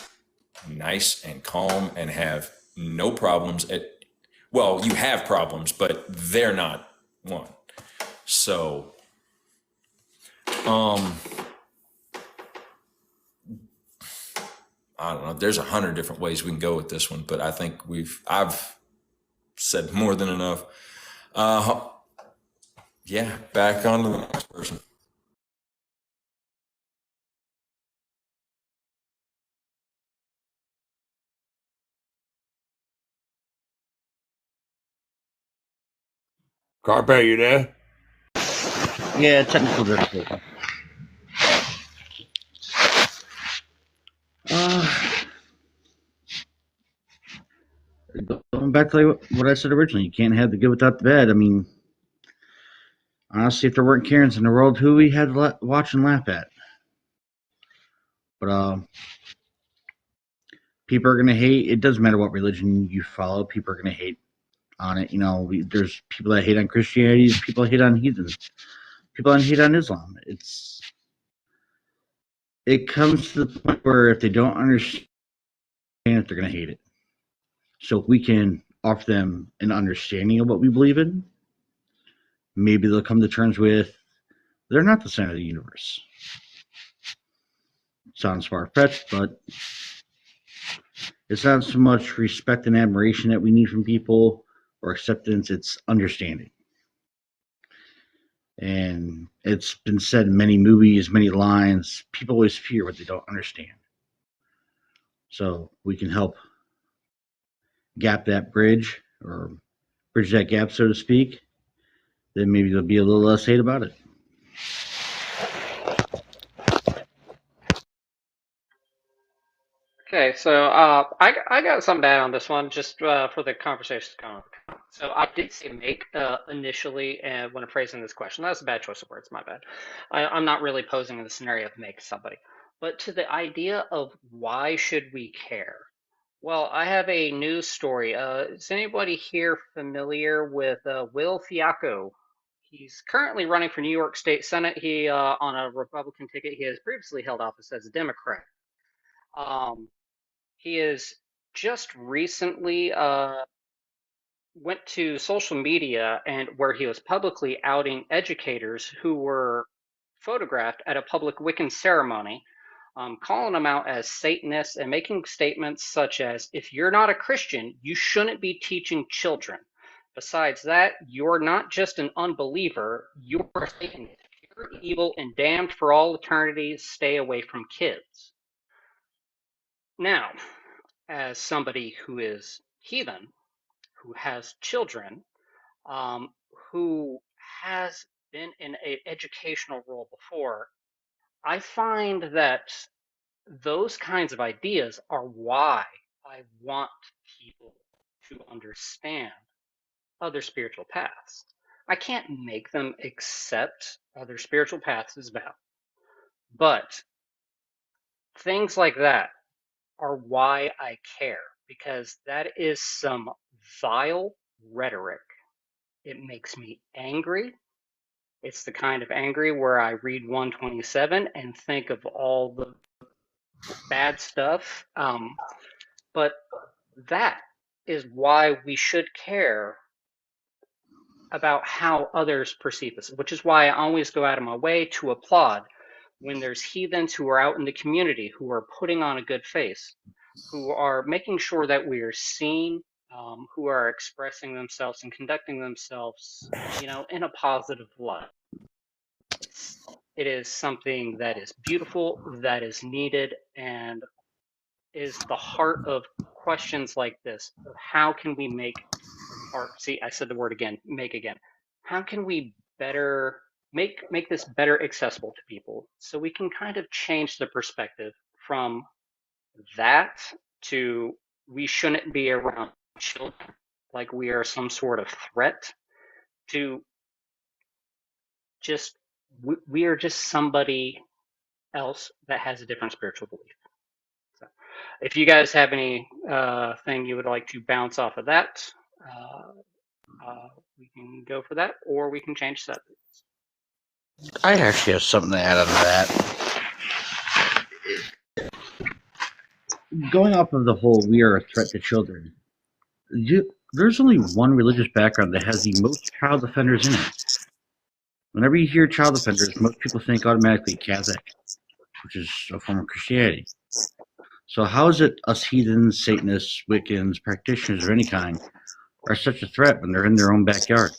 nice and calm and have no problems. You have problems, but they're not one. So, I don't know. There's 100 different ways we can go with this one, but I think I've said more than enough. Back on to the next person. Carpe, you there? Yeah, technical difficulty. Going back to what I said originally, you can't have the good without the bad. I mean, honestly, if there weren't Karens in the world, who we had to watch and laugh at? But people are going to hate. It doesn't matter what religion you follow. People are going to hate on it. There's people that hate on Christianity. There's people that hate on heathens. People that hate on Islam. It comes to the point where if they don't understand it, they're going to hate it. So if we can offer them an understanding of what we believe in, maybe they'll come to terms with they're not the center of the universe. Sounds far-fetched, but It's not so much respect and admiration that we need from people or acceptance, it's understanding. And it's been said in many movies, many lines, people always fear what they don't understand. So we can help gap that bridge or bridge that gap, so to speak, then maybe there'll be a little less hate about it. Okay, so I got something to add on this one just for the conversation to come. So I did say make initially when phrasing this question. That's a bad choice of words, my bad. I'm not really posing the scenario of make somebody. But to the idea of why should we care? Well, I have a news story. Is anybody here familiar with Will Fiacco? He's currently running for New York State Senate. He on a Republican ticket. He has previously held office as a Democrat. Um, he is just recently went to social media and where he was publicly outing educators who were photographed at a public Wiccan ceremony, calling them out as Satanists and making statements such as, if you're not a Christian, you shouldn't be teaching children. Besides that, you're not just an unbeliever, you're a Satanist. You're evil and damned for all eternity. Stay away from kids. Now, as somebody who is heathen, who has children, who has been in an educational role before, I find that those kinds of ideas are why I want people to understand other spiritual paths. I can't make them accept other spiritual paths as valid, but things like that are why I care, because that is some vile rhetoric. It makes me angry. It's the kind of angry where I read 127 and think of all the bad stuff. But that is why we should care about how others perceive us, which is why I always go out of my way to applaud when there's heathens who are out in the community who are putting on a good face, who are making sure that we are seen, who are expressing themselves and conducting themselves, in a positive light. It is something that is beautiful, that is needed, and is the heart of questions like this. Of how can we make art? See, I said the word again, make again. How can we better make this better accessible to people so we can kind of change the perspective from that to we shouldn't be around children like we are some sort of threat to just we are just somebody else that has a different spiritual belief. So if you guys have any thing you would like to bounce off of that, we can go for that, or we can change subjects. I actually have something to add on to that. Going off of the whole we are a threat to children, there's only one religious background that has the most child offenders in it. Whenever you hear child offenders, most people think automatically Catholic, which is a form of Christianity. So how is it us heathens, Satanists, Wiccans, practitioners of any kind are such a threat when they're in their own backyard?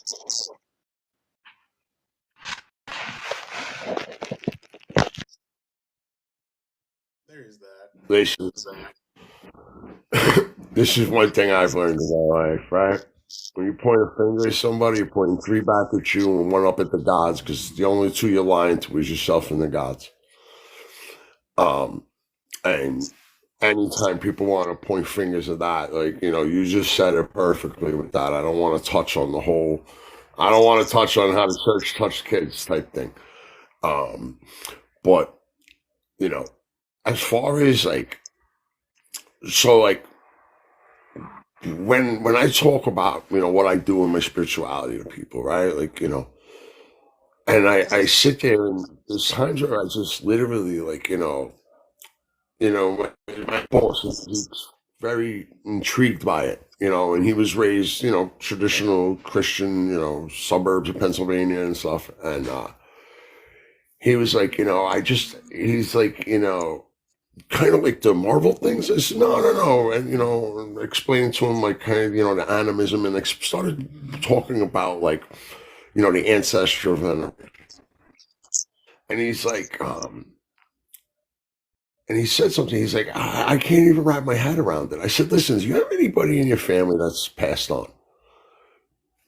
There is that. This is one thing I've learned in my life, right? When you point a finger at somebody, you're pointing three back at you and one up at the gods, because the only two you're lying to is yourself and the gods. And anytime people want to point fingers at that, you just said it perfectly with that. I don't want to touch on how the church touched kids type thing. But, as far as when I talk about, what I do in my spirituality to people, right? And I sit there and there's times where I just literally my boss, he's very intrigued by it, and he was raised, traditional Christian, suburbs of Pennsylvania and stuff. And he was like, he's like, kind of like the Marvel things. I said, no. And, explaining to him like kind of, the animism, and started talking about like, the ancestral venom. And he's like, and he said something. He's like, I can't even wrap my head around it. I said, listen, do you have anybody in your family that's passed on?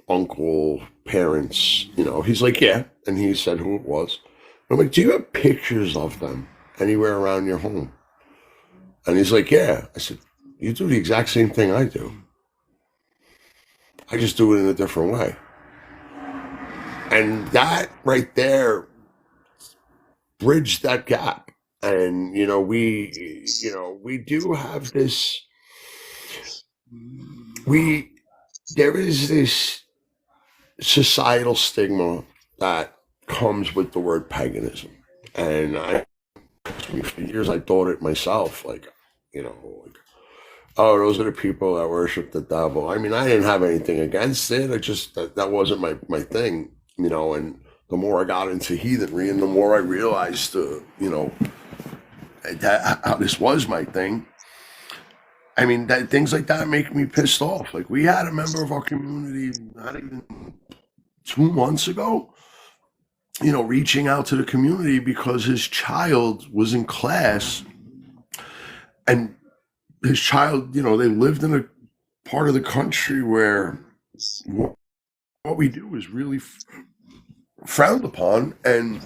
Uncle, parents, He's like, yeah. And he said who it was. I'm like, do you have pictures of them anywhere around your home? And he's like, yeah. I said, you do the exact same thing I do. I just do it in a different way. And that right there bridged that gap. And, we do have this, there is this societal stigma that comes with the word paganism. And for years I thought it myself, like, oh, those are the people that worship the devil. I mean, I didn't have anything against it. I just, that wasn't my thing, and the more I got into heathenry and the more I realized, how this was my thing. I mean, things like that make me pissed off. Like, we had a member of our community, not even 2 months ago, reaching out to the community because his child was in class, and his child, they lived in a part of the country where what we do is really frowned upon, and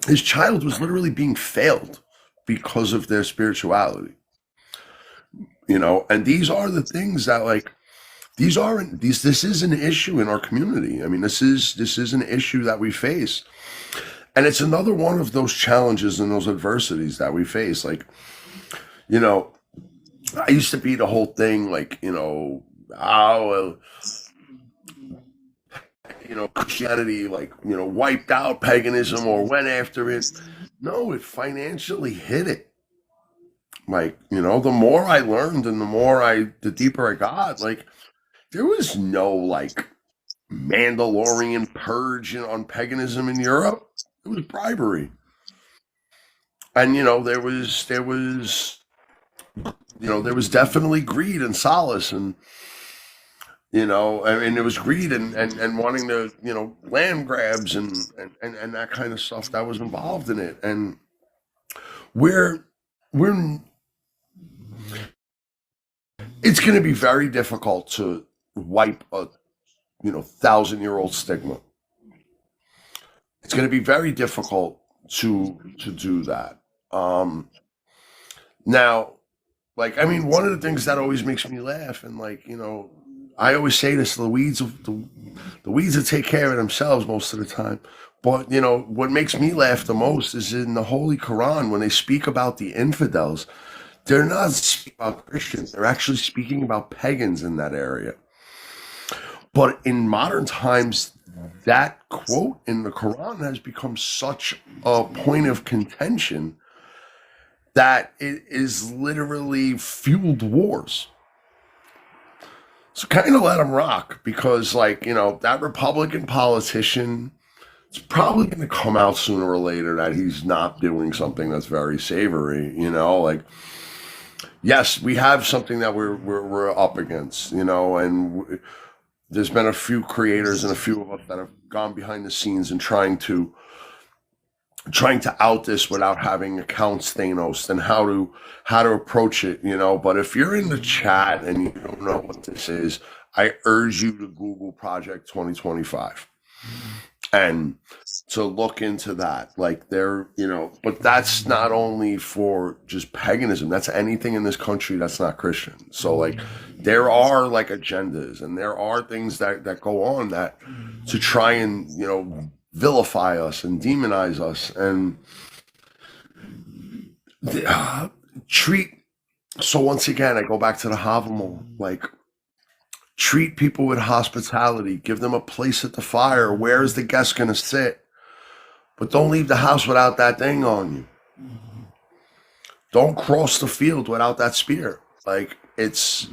his child was literally being failed because of their spirituality. And these are the things that, like, this is an issue in our community. I mean, this is an issue that we face. And it's another one of those challenges and those adversities that we face. Like, I used to be the whole thing, like, Christianity, like, wiped out paganism or went after it. No, it financially hit it. Like, the more I learned and the deeper I got, like, there was no, like, Mandalorian purge on paganism in Europe. It was bribery. And, there was definitely greed and solace, and, I mean, there was greed and wanting to, land grabs and that kind of stuff that was involved in it. And it's going to be very difficult to wipe a 1,000-year-old stigma. It's going to be very difficult to do that. Now, like, I mean, one of the things that always makes me laugh, and, like, I always say this: the weeds will take care of themselves most of the time. But what makes me laugh the most is in the Holy Quran, when they speak about the infidels, they're not speaking about Christians. They're actually speaking about pagans in that area. But in modern times, that quote in the Quran has become such a point of contention that it is literally fueled wars. So kind of let them rock, because, like, that Republican politician, it's probably going to come out sooner or later that he's not doing something that's very savory, like, yes, we have something that we're up against, and there's been a few creators and a few of us that have gone behind the scenes and trying to out this without having accounts Thanos, and how to approach it, But if you're in the chat and you don't know what this is, I urge you to Google Project 2025 and to look into that. Like, but that's not only for just paganism, that's anything in this country that's not Christian. So, like, there are, like, agendas, and there are things that go on that to try and, vilify us and demonize us and treat. So once again, I go back to the Havamol, like, treat people with hospitality, give them a place at the fire. Where is the guest going to sit? But don't leave the house without that thing on you. Don't cross the field without that spear. Like, it's,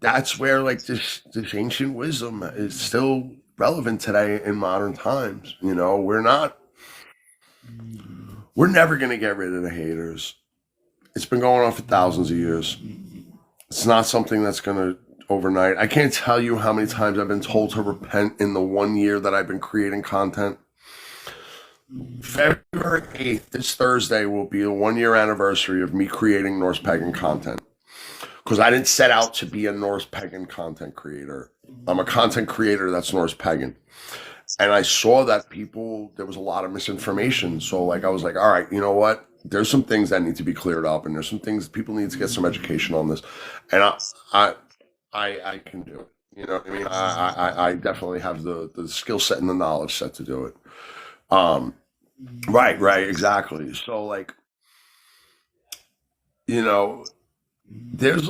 that's where, like, this ancient wisdom is still relevant today in modern times. We're We're never going to get rid of the haters. It's been going on for thousands of years. It's not something that's going to overnight. I can't tell you how many times I've been told to repent in the 1 year that I've been creating content. February 8th, this Thursday, will be a 1 year anniversary of me creating Norse Pagan content. Because I didn't set out to be a Norse Pagan content creator. I'm a content creator that's Norse Pagan. And I saw that there was a lot of misinformation. So like, I was like, all right, you know what? There's some things that need to be cleared up, and there's some things people need to get some education on this. And I can do it. You know what I mean? I definitely have the skill set and the knowledge set to do it. Right, exactly. So like, you know, there's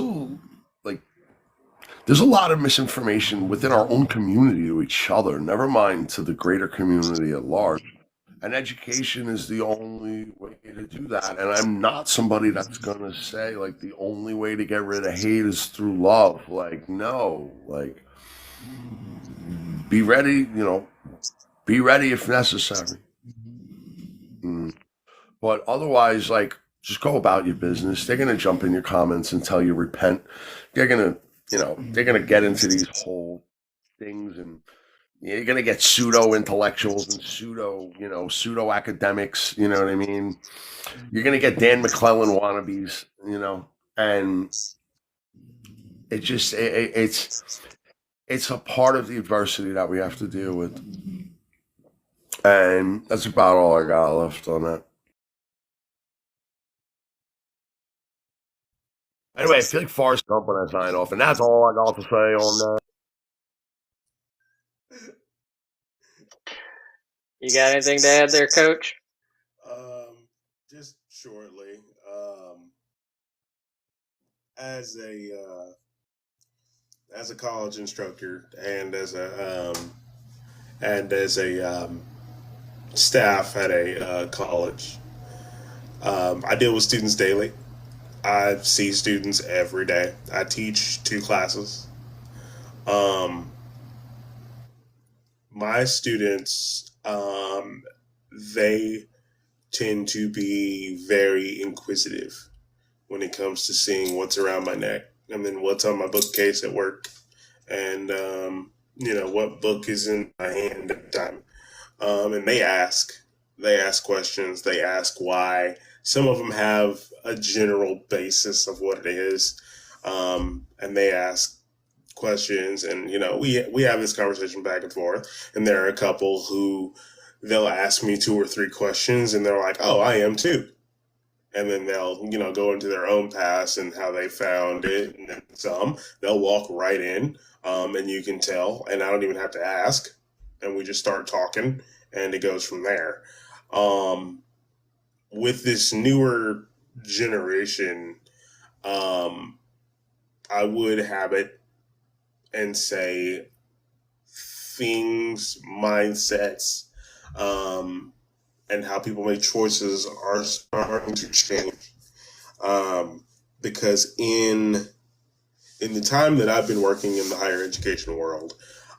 a lot of misinformation within our own community to each other, never mind to the greater community at large. And education is the only way to do that. And I'm not somebody that's going to say, like, the only way to get rid of hate is through love. Like, no. Like, be ready, be ready if necessary. But otherwise, like, just go about your business. They're going to jump in your comments and tell you repent. They're going to get into these whole things, and you're going to get pseudo intellectuals and pseudo academics. You know what I mean? You're going to get Dan McClellan wannabes, and it's a part of the adversity that we have to deal with. And that's about all I got left on that. Anyway, I feel like Forrest Gump when I sign off, and that's all I got to say on that. You got anything to add there, Coach? Just shortly, as a college instructor and as a staff at a college, I deal with students daily. I see students every day. I teach 2 classes. My students, they tend to be very inquisitive when it comes to seeing what's around my neck and then what's on my bookcase at work, and what book is in my hand at the time. And they ask questions, they ask why. Some of them have a general basis of what it is, and they ask questions, and we have this conversation back and forth. And there are a couple who they'll ask me 2 or 3 questions, and they're like, "Oh, I am too." And then they'll go into their own past and how they found it, and then some they'll walk right in, and you can tell, and I don't even have to ask, and we just start talking, and it goes from there. With this newer generation, I would have it and say things, mindsets, and how people make choices are starting to change. Because in the time that I've been working in the higher education world,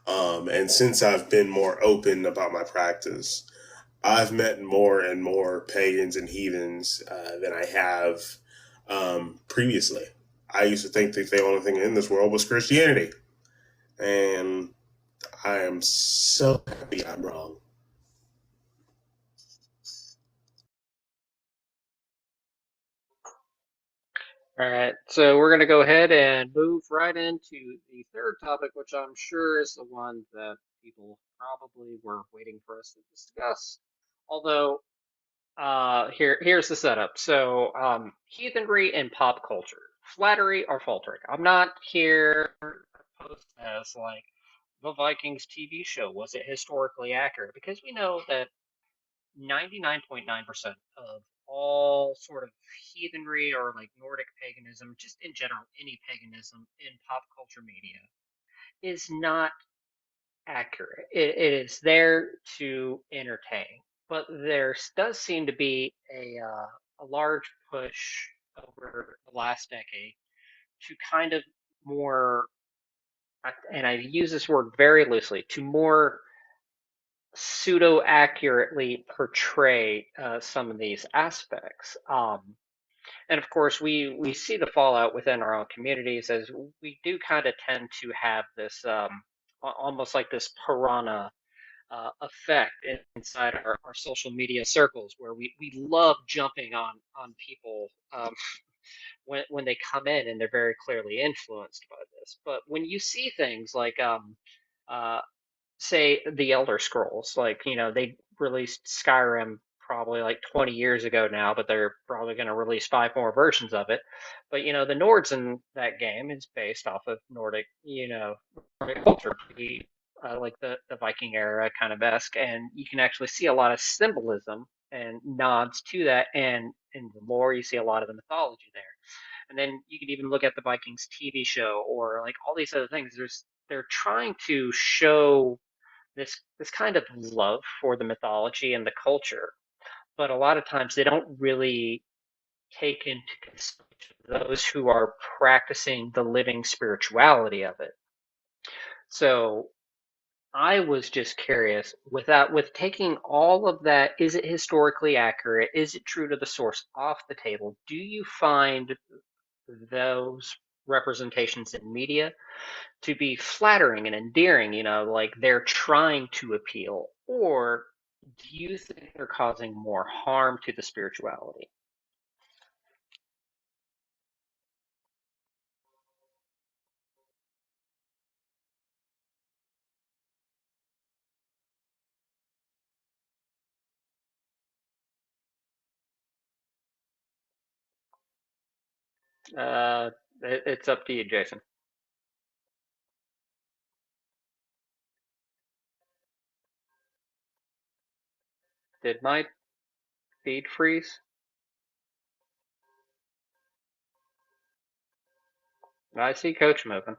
and since I've been more open about my practice, I've met more and more pagans and heathens than I have previously. I used to think that the only thing in this world was Christianity. And I am so happy I'm wrong. All right, so we're going to go ahead and move right into the third topic, which I'm sure is the one that people probably were waiting for us to discuss. Although, here's the setup. So, heathenry and pop culture, flattery or faltering. I'm not here to post as like the Vikings TV show. Was it historically accurate? Because we know that 99.9% of all sort of heathenry or like Nordic paganism, just in general, any paganism in pop culture media, is not accurate. It is there to entertain, but there does seem to be a large push over the last decade to kind of more, and I use this word very loosely, to more pseudo accurately portray some of these aspects. And of course, we see the fallout within our own communities as we do kind of tend to have this almost like this piranha effect inside our social media circles, where we love jumping on people when they come in and they're very clearly influenced by this. But when you see things like uh, say the Elder Scrolls, like they released Skyrim probably like 20 years ago now, but they're probably going to release 5 more versions of it. But the Nords in that game is based off of Nordic, Nordic culture, like the Viking era kind of esque, and you can actually see a lot of symbolism and nods to that, and in the lore you see a lot of the mythology there. And then you could even look at the Vikings TV show or like all these other things. They're trying to show this kind of love for the mythology and the culture, but a lot of times they don't really take into consideration those who are practicing the living spirituality of it. So I was just curious, with taking all of that, is it historically accurate? Is it true to the source off the table? Do you find those representations in media to be flattering and endearing, like they're trying to appeal? Or do you think they're causing more harm to the spirituality? Uh, it's up to you, Jason. Did my feed freeze? I see Coach moving.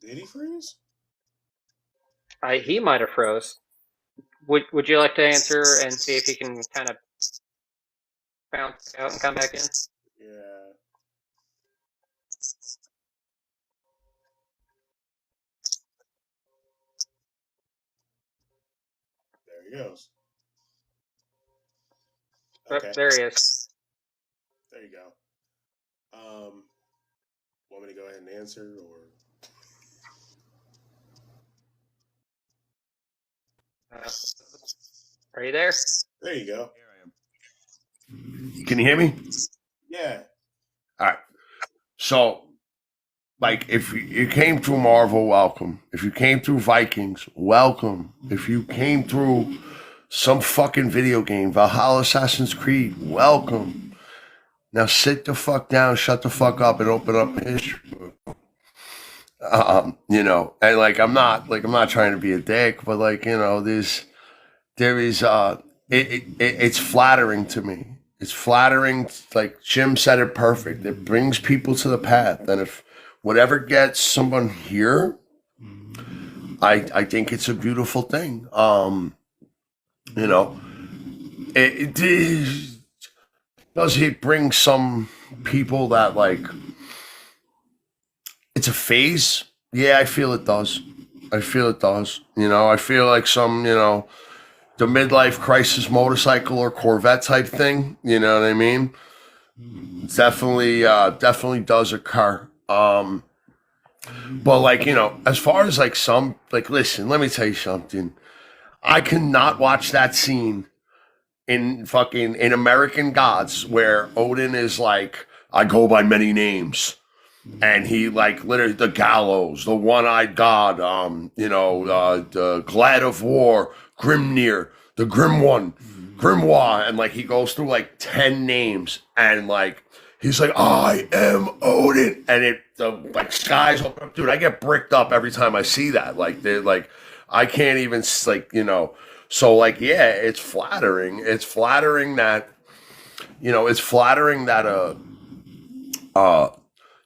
Did he freeze? He might have froze. Would you like to answer and see if he can kind of bounce out and come back in? Yeah. There he goes. Okay. Oh, there he is. There you go. Want me to go ahead and answer, or? Are you there? There you go. Can you hear me? Yeah. All right. So, like, if you came through Marvel, welcome. If you came through Vikings, welcome. If you came through some fucking video game, Valhalla, Assassin's Creed, welcome. Now sit the fuck down, shut the fuck up, and open up a history book. And like I'm not trying to be a dick, but like it's flattering to me. It's flattering, like Jim said it perfect. It brings people to the path, and if whatever gets someone here, I think it's a beautiful thing. Does it bring some people that like it's a phase? Yeah, I feel it does. I feel like some, the midlife crisis motorcycle or Corvette type thing. You know what I mean? Definitely does occur. But like, as far as like some, like, listen, let me tell you something. I cannot watch that scene in American Gods where Odin is like, I go by many names. And he like literally the gallows, the one-eyed god, the glad of war, Grimnir, the grim one, Grimoire, and like he goes through like 10 names, and like he's like, I am Odin, and the like skies open up, dude. I get bricked up every time I see that. Like they like I can't even like So like yeah, it's flattering. It's flattering that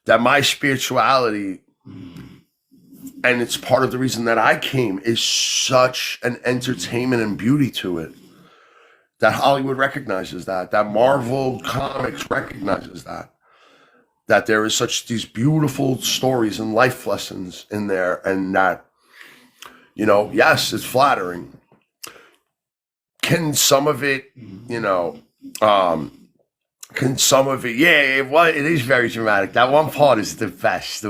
that my spirituality, and it's part of the reason that I came, is such an entertainment and beauty to it. That Hollywood recognizes that Marvel Comics recognizes that there is such these beautiful stories and life lessons in there, and that, yes, it's flattering. Can some of it, well, it is very dramatic. That one part is the best.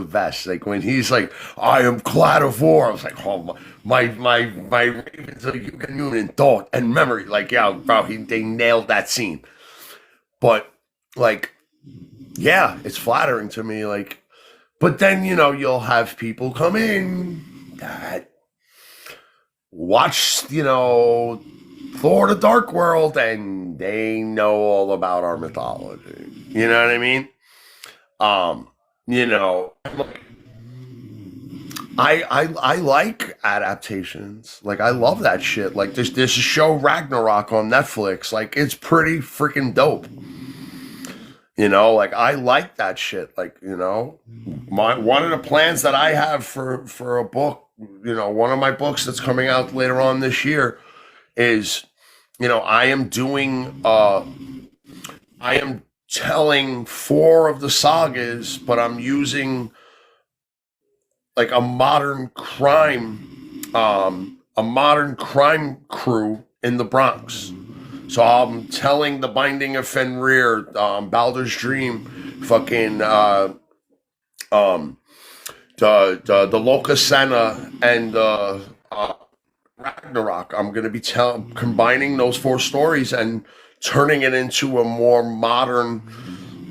Like when he's like, I am glad of war. I was like, oh, my ravens are in thought and memory. Like, yeah, bro, they nailed that scene. But, like, yeah, it's flattering to me. Like, but then, you'll have people come in that watch, Thor the Dark World, and they know all about our mythology. You know what I mean? I like adaptations. Like, I love that shit. Like, there's a show Ragnarok on Netflix. Like, it's pretty freaking dope. Like, I like that shit. Like, one of the plans that I have for a book, one of my books that's coming out later on this year is, I am telling 4 of the sagas, but I'm using like a modern crime crew in the Bronx. So I'm telling the Binding of Fenrir, Baldur's Dream, fucking the Locusena, and Ragnarok. I'm going to be combining those 4 stories and turning it into a more modern,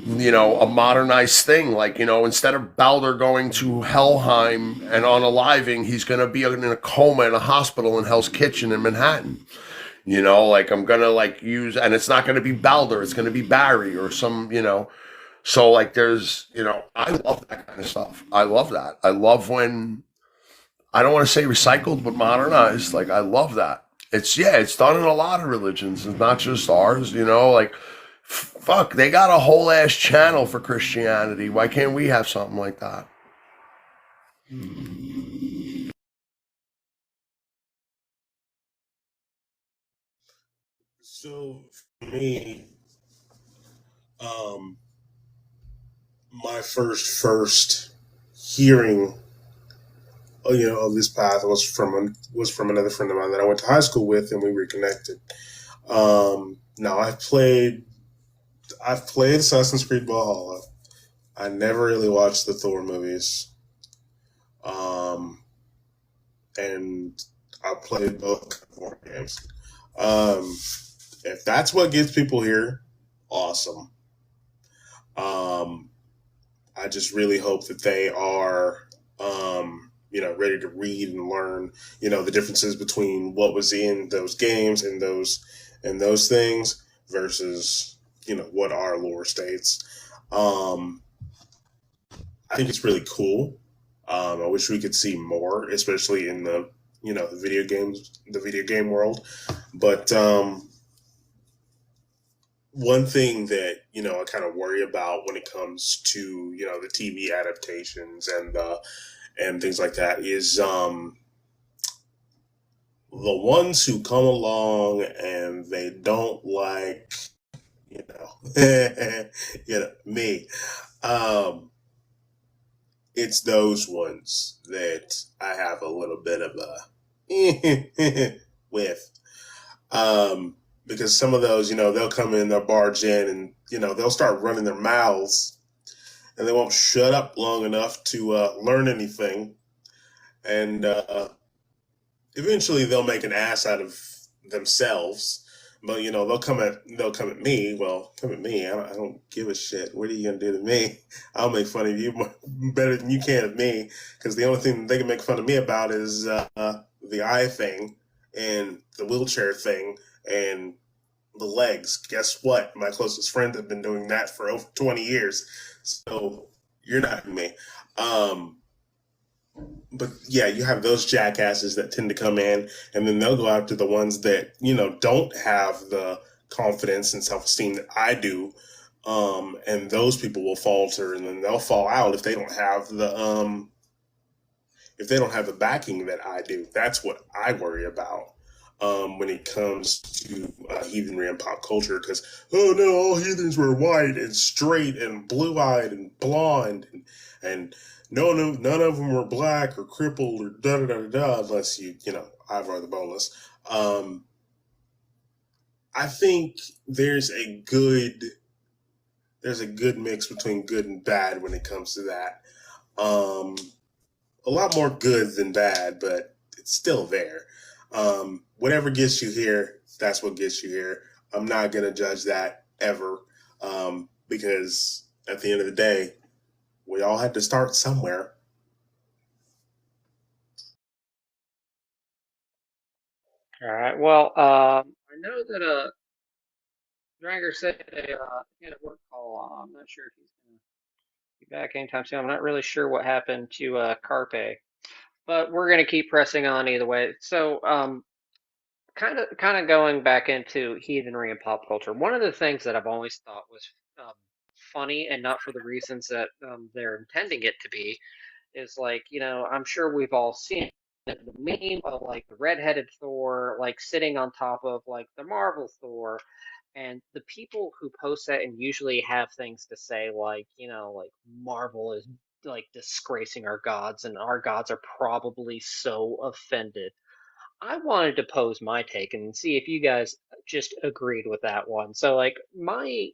a modernized thing. Like, instead of Balder going to Helheim and unaliving, he's going to be in a coma in a hospital in Hell's Kitchen in Manhattan. Like, I'm going to use, and it's not going to be Balder, it's going to be Barry or some, so like there's, I love that kind of stuff. I love that. I love when, I don't want to say recycled, but modernized. Like, I love that. It's done in a lot of religions. It's not just ours, like, fuck, they got a whole ass channel for Christianity. Why can't we have something like that? So for me, my first hearing, of this path was from another friend of mine that I went to high school with, and we reconnected. Now I've played Assassin's Creed Valhalla. I never really watched the Thor movies, and I played both Thor games. If that's what gets people here, awesome. I just really hope that they are, ready to read and learn, the differences between what was in those games and those things versus, what our lore states. I think it's really cool. I wish we could see more, especially in the the video game world. But one thing that I kind of worry about when it comes to the TV adaptations and things like that is the ones who come along and they don't like me. It's those ones that I have a little bit of a with. Because some of those, they'll come in, they'll barge in, and they'll start running their mouths, and they won't shut up long enough to learn anything, and eventually they'll make an ass out of themselves. But they'll come at me. Well, come at me. I don't give a shit. What are you gonna do to me? I'll make fun of you better than you can of me, because the only thing they can make fun of me about is the eye thing and the wheelchair thing and the legs. Guess what? My closest friends have been doing that for over 20 years. So you're not me. But yeah, you have those jackasses that tend to come in, and then they'll go after the ones that, don't have the confidence and self-esteem that I do. And those people will falter, and then they'll fall out if they don't have the backing that I do. That's what I worry about. When it comes to heathenry and pop culture, because oh no, all heathens were white and straight and blue-eyed and blonde and none of them were black or crippled or da da da da da, unless Ivar the Boneless. I think there's a good mix between good and bad when it comes to that. A lot more good than bad, but it's still there. Whatever gets you here, that's what gets you here. I'm not going to judge that ever, because at the end of the day, we all had to start somewhere. All right. Well, I know that Drengr said he had a work call. I'm not sure if he's going to be back anytime soon. I'm not really sure what happened to Carpe, but we're going to keep pressing on either way. So, kind of going back into heathenry and pop culture. One of the things that I've always thought was funny, and not for the reasons that they're intending it to be, is like, I'm sure we've all seen it, the meme of like the redheaded Thor, like sitting on top of like the Marvel Thor, and the people who post that and usually have things to say like, like Marvel is like disgracing our gods, and our gods are probably so offended. I wanted to pose my take and see if you guys just agreed with that one. So, like, my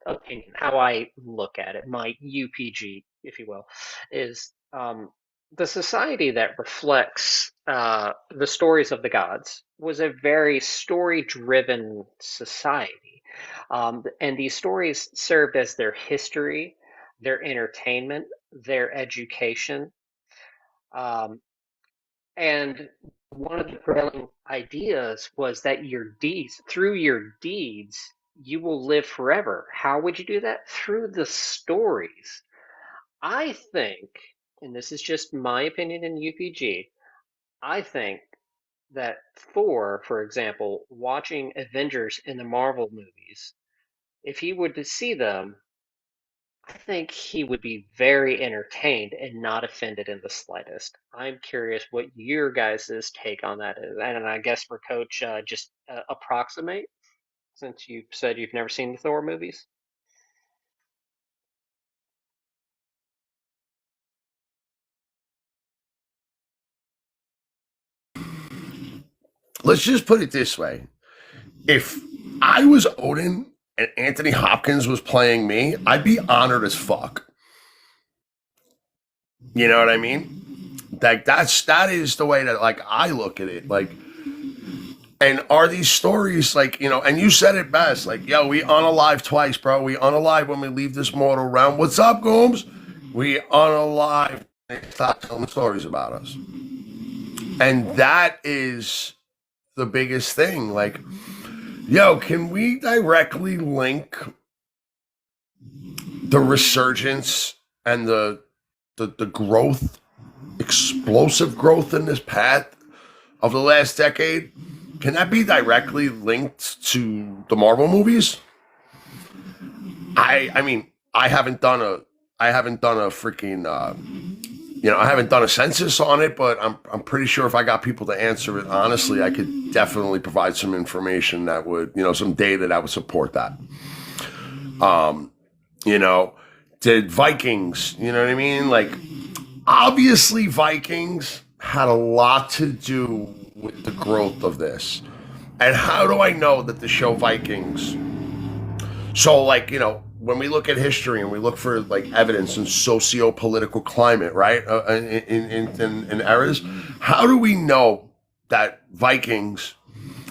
opinion, how I look at it, my UPG, if you will, is the society that reflects the stories of the gods was a very story-driven society, and these stories served as their history, their entertainment, their education. Um, And one of the prevailing ideas was that through your deeds, you will live forever. How would you do that? Through the stories. I think, and this is just my opinion in UPG, I think that Thor, for example, watching Avengers in the Marvel movies, if he would to see them, I think he would be very entertained and not offended in the slightest. I'm curious what your guys' take on that is. And I guess for Coach, just approximate, since you said you've never seen the Thor movies. Let's just put it this way. If I was Odin and Anthony Hopkins was playing me, I'd be honored as fuck. You know what I mean? Like that is the way that like I look at it. Like, and are these stories like, and you said it best, like, yo, we unalive twice, bro. We unalive when we leave this mortal realm. What's up, Gooms? We unalive when they stop telling stories about us. And that is the biggest thing. Like, yo, can we directly link the resurgence and the growth, explosive growth in this path of the last decade? Can that be directly linked to the Marvel movies? I mean, I haven't done a freaking I haven't done a census on it, but I'm pretty sure if I got people to answer it honestly, I could definitely provide some information that would, some data that would support that. Did Vikings, you know what I mean? Like, obviously Vikings had a lot to do with the growth of this. And how do I know that the show Vikings? So, like, when we look at history and we look for like evidence in socio-political climate, right, in eras, how do we know that Vikings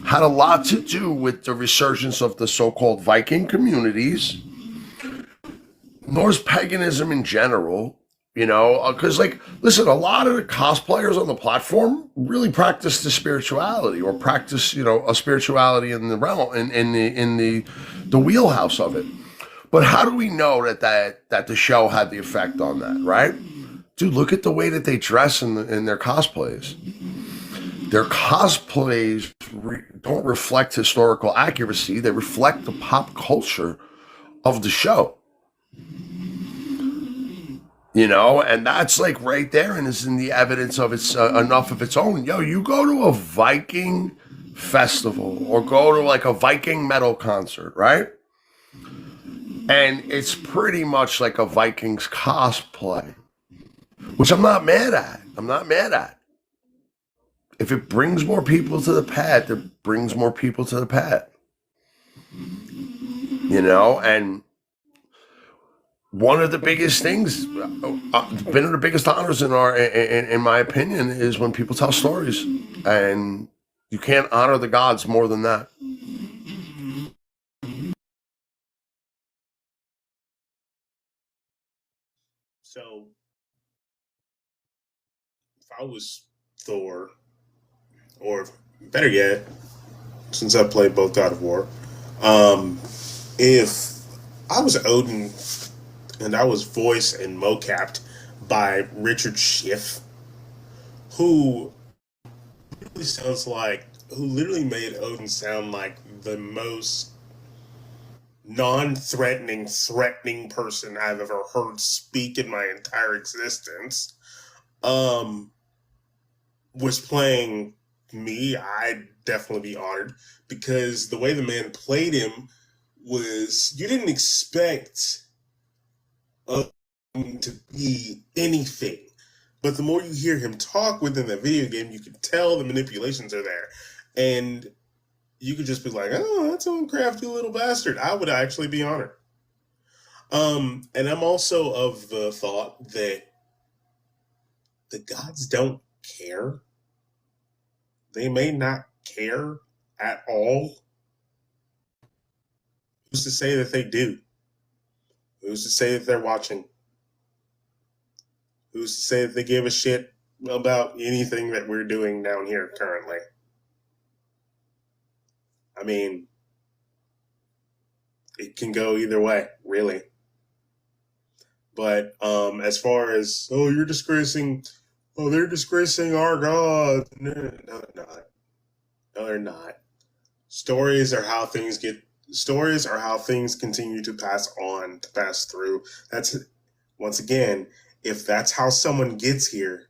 had a lot to do with the resurgence of the so-called Viking communities, Norse paganism in general? Because like, listen, a lot of the cosplayers on the platform really practice the spirituality or practice, a spirituality in the realm, in the wheelhouse of it. But how do we know that the show had the effect on that, right? Dude, look at the way that they dress in their cosplays. Their cosplays don't reflect historical accuracy. They reflect the pop culture of the show. And that's like right there and is in the evidence of its enough of its own. Yo, you go to a Viking festival or go to like a Viking metal concert, right? And it's pretty much like a Vikings cosplay, which I'm not mad at. I'm not mad at. If it brings more people to the pad, it brings more people to the pad. You know, and one of the biggest things, one of the biggest honors in my opinion, is when people tell stories, and you can't honor the gods more than that. So, if I was Thor, or better yet, since I played both God of War, um, if I was Odin and I was voiced and mocapped by Richard Schiff, who really sounds like, who literally made Odin sound like the most non-threatening, threatening person I've ever heard speak in my entire existence, um, was playing me, I'd definitely be honored, because the way the man played him was, you didn't expect him to be anything. But the more you hear him talk within the video game, you can tell the manipulations are there. And you could just be like, oh, that's a crafty little bastard. I would actually be honored. And I'm also of the thought that the gods don't care. They may not care at all. Who's to say that they do? Who's to say that they're watching? Who's to say that they give a shit about anything that we're doing down here currently? I mean, it can go either way, really. But as far as, oh, you're disgracing, oh, they're disgracing our God. No, they're not. No, they're not. Stories are how things get. Stories are how things continue to pass on, to pass through. That's, once again, if that's how someone gets here,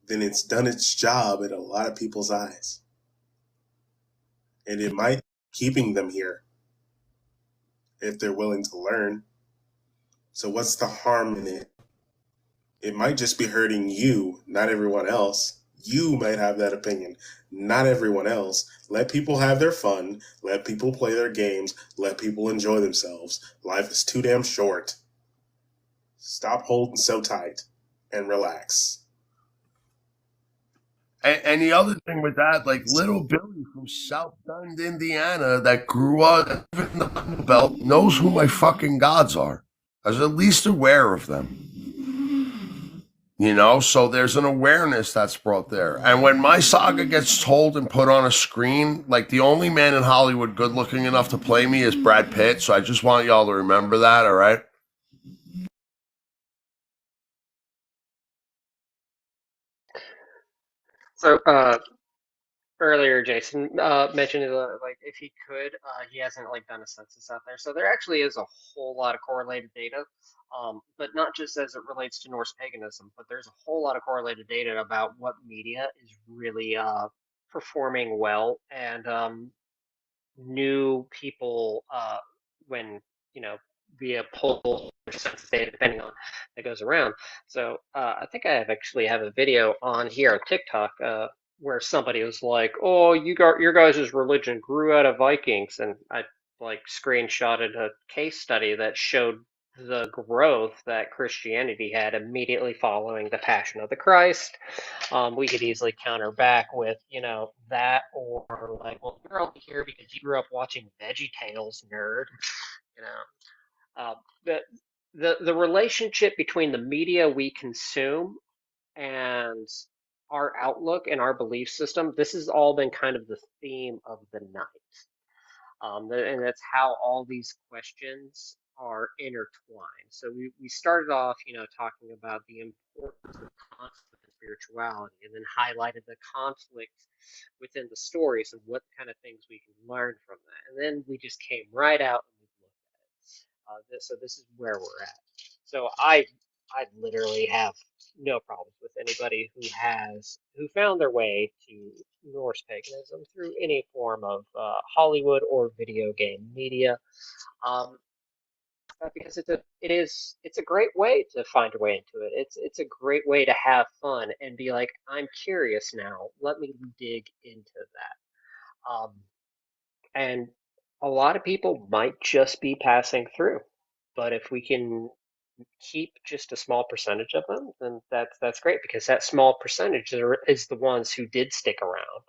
then it's done its job in a lot of people's eyes, and it might be keeping them here if they're willing to learn. So what's the harm in it? It might just be hurting you, not everyone else. You might have that opinion, not everyone else. Let people have their fun. Let people play their games. Let people enjoy themselves. Life is too damn short. Stop holding so tight and relax. And the other thing with that, like little Billy from South Bend, Indiana, that grew up in the Bible Belt, knows who my fucking gods are. I was at least aware of them. You know, so there's an awareness that's brought there. And when my saga gets told and put on a screen, like the only man in Hollywood good looking enough to play me is Brad Pitt. So I just want y'all to remember that, all right? So earlier, Jason mentioned like if he could, he hasn't like done a census out there. So there actually is a whole lot of correlated data, but not just as it relates to Norse paganism, but there's a whole lot of correlated data about what media is really performing well, and new people when you know via poll or census data, depending on that goes around. So I think I actually have a video on here on TikTok where somebody was like, "Oh, you got your guys' religion grew out of Vikings," and I like screenshotted a case study that showed the growth that Christianity had immediately following the Passion of the Christ. We could easily counter back with, that, or like, well, you're only here because you grew up watching Veggie Tales, nerd. You know, the the relationship between the media we consume and our outlook and our belief system. This has all been kind of the theme of the night. And that's how all these questions are intertwined. So we started off, talking about the importance of conflict and spirituality, and then highlighted the conflict within the stories and what kind of things we can learn from that. And then we just came right out and we looked at it. So this is where we're at. So I literally have no problems with anybody who found their way to Norse paganism through any form of Hollywood or video game media. Um, because it's a great way to find your way into it. It's a great way to have fun and be like, I'm curious now. Let me dig into that. And a lot of people might just be passing through, but if we can keep just a small percentage of them, then that's great because that small percentage is the ones who did stick around.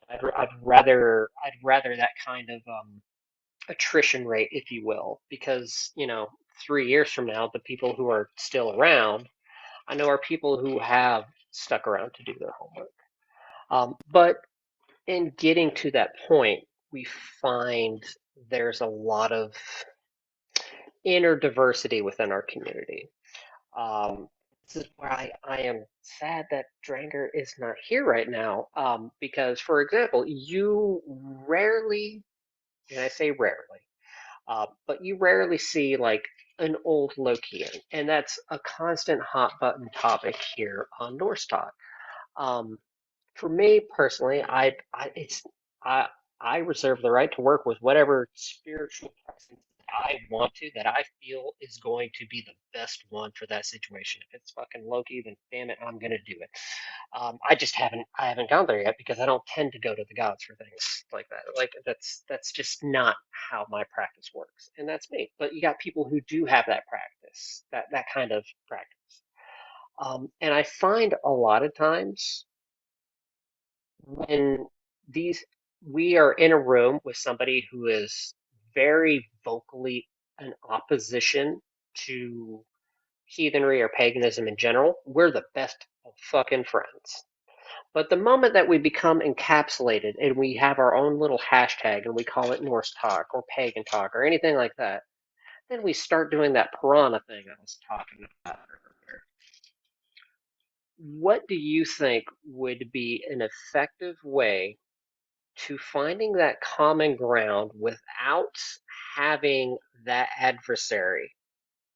I'd rather that kind of attrition rate, if you will, because 3 years from now, the people who are still around, I know are people who have stuck around to do their homework. But in getting to that point, we find there's a lot of inner diversity within our community. Um, this is where I am sad that Drengr is not here right now, because, for example, you rarely, and I say rarely, but you rarely see like an old Lokian, and that's a constant hot button topic here on Norse Talk. Um, for me personally, I I reserve the right to work with whatever spiritual presence I want to, that I feel is going to be the best one for that situation. If it's fucking Loki, then damn it, I'm gonna do it. I haven't gone there yet because I don't tend to go to the gods for things like that. Like that's just not how my practice works, and that's me. But you got people who do have that practice, that kind of practice. And I find a lot of times when these we are in a room with somebody who is very vocally an opposition to heathenry or paganism in general, we're the best of fucking friends. But the moment that we become encapsulated and we have our own little hashtag and we call it Norse talk or pagan talk or anything like that, then we start doing that piranha thing I was talking about earlier. What do you think would be an effective way to finding that common ground without having that adversary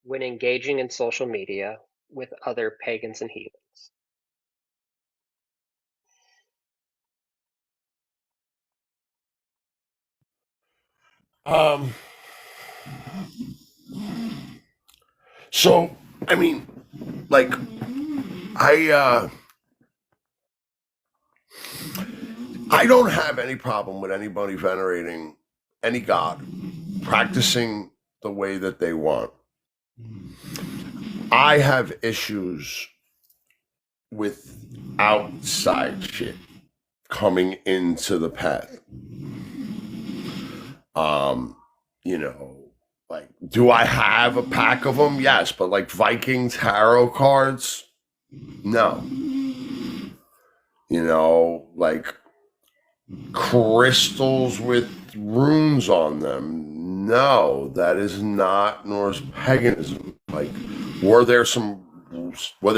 when engaging in social media with other pagans and heathens? Um, so I mean, like, I I don't have any problem with anybody venerating any god, practicing the way that they want. I have issues with outside shit coming into the path. Um, you know, like, do I have a pack of them? Yes, but like Viking tarot cards, no. Like crystals with runes on them, no. That is not Norse paganism. Like, were there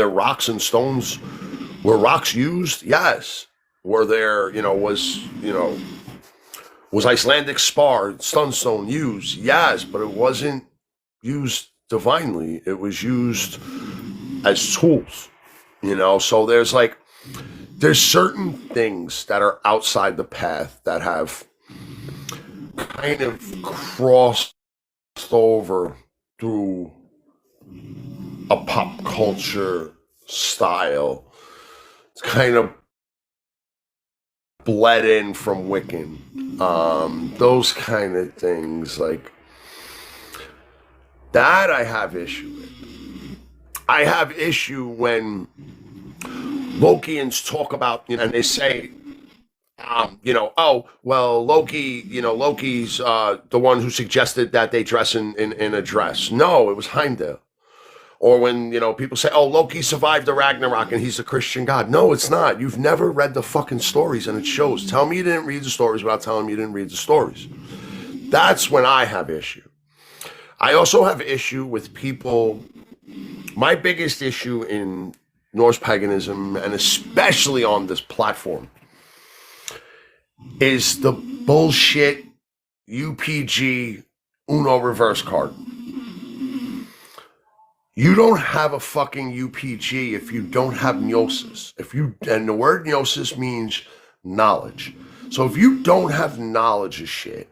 rocks and stones? Were rocks used? Yes. Were there, was Icelandic sunstone used? Yes, but it wasn't used divinely. It was used as tools, So there's certain things that are outside the path that have kind of crossed over through a pop culture style. It's kind of bled in from Wiccan. Those kind of things, like that, I have issue with. I have issue when Lokians talk about, and they say, oh, well, Loki's the one who suggested that they dress in a dress. No, it was Heimdall. Or when, people say, oh, Loki survived the Ragnarok and he's a Christian god. No, it's not. You've never read the fucking stories, and it shows. Tell me you didn't read the stories without telling me you didn't read the stories. That's when I have issue. I also have issue with people. My biggest issue in Norse paganism, and especially on this platform, is the bullshit UPG Uno reverse card. You don't have a fucking UPG if you don't have gnosis. And the word gnosis means knowledge. So if you don't have knowledge of shit,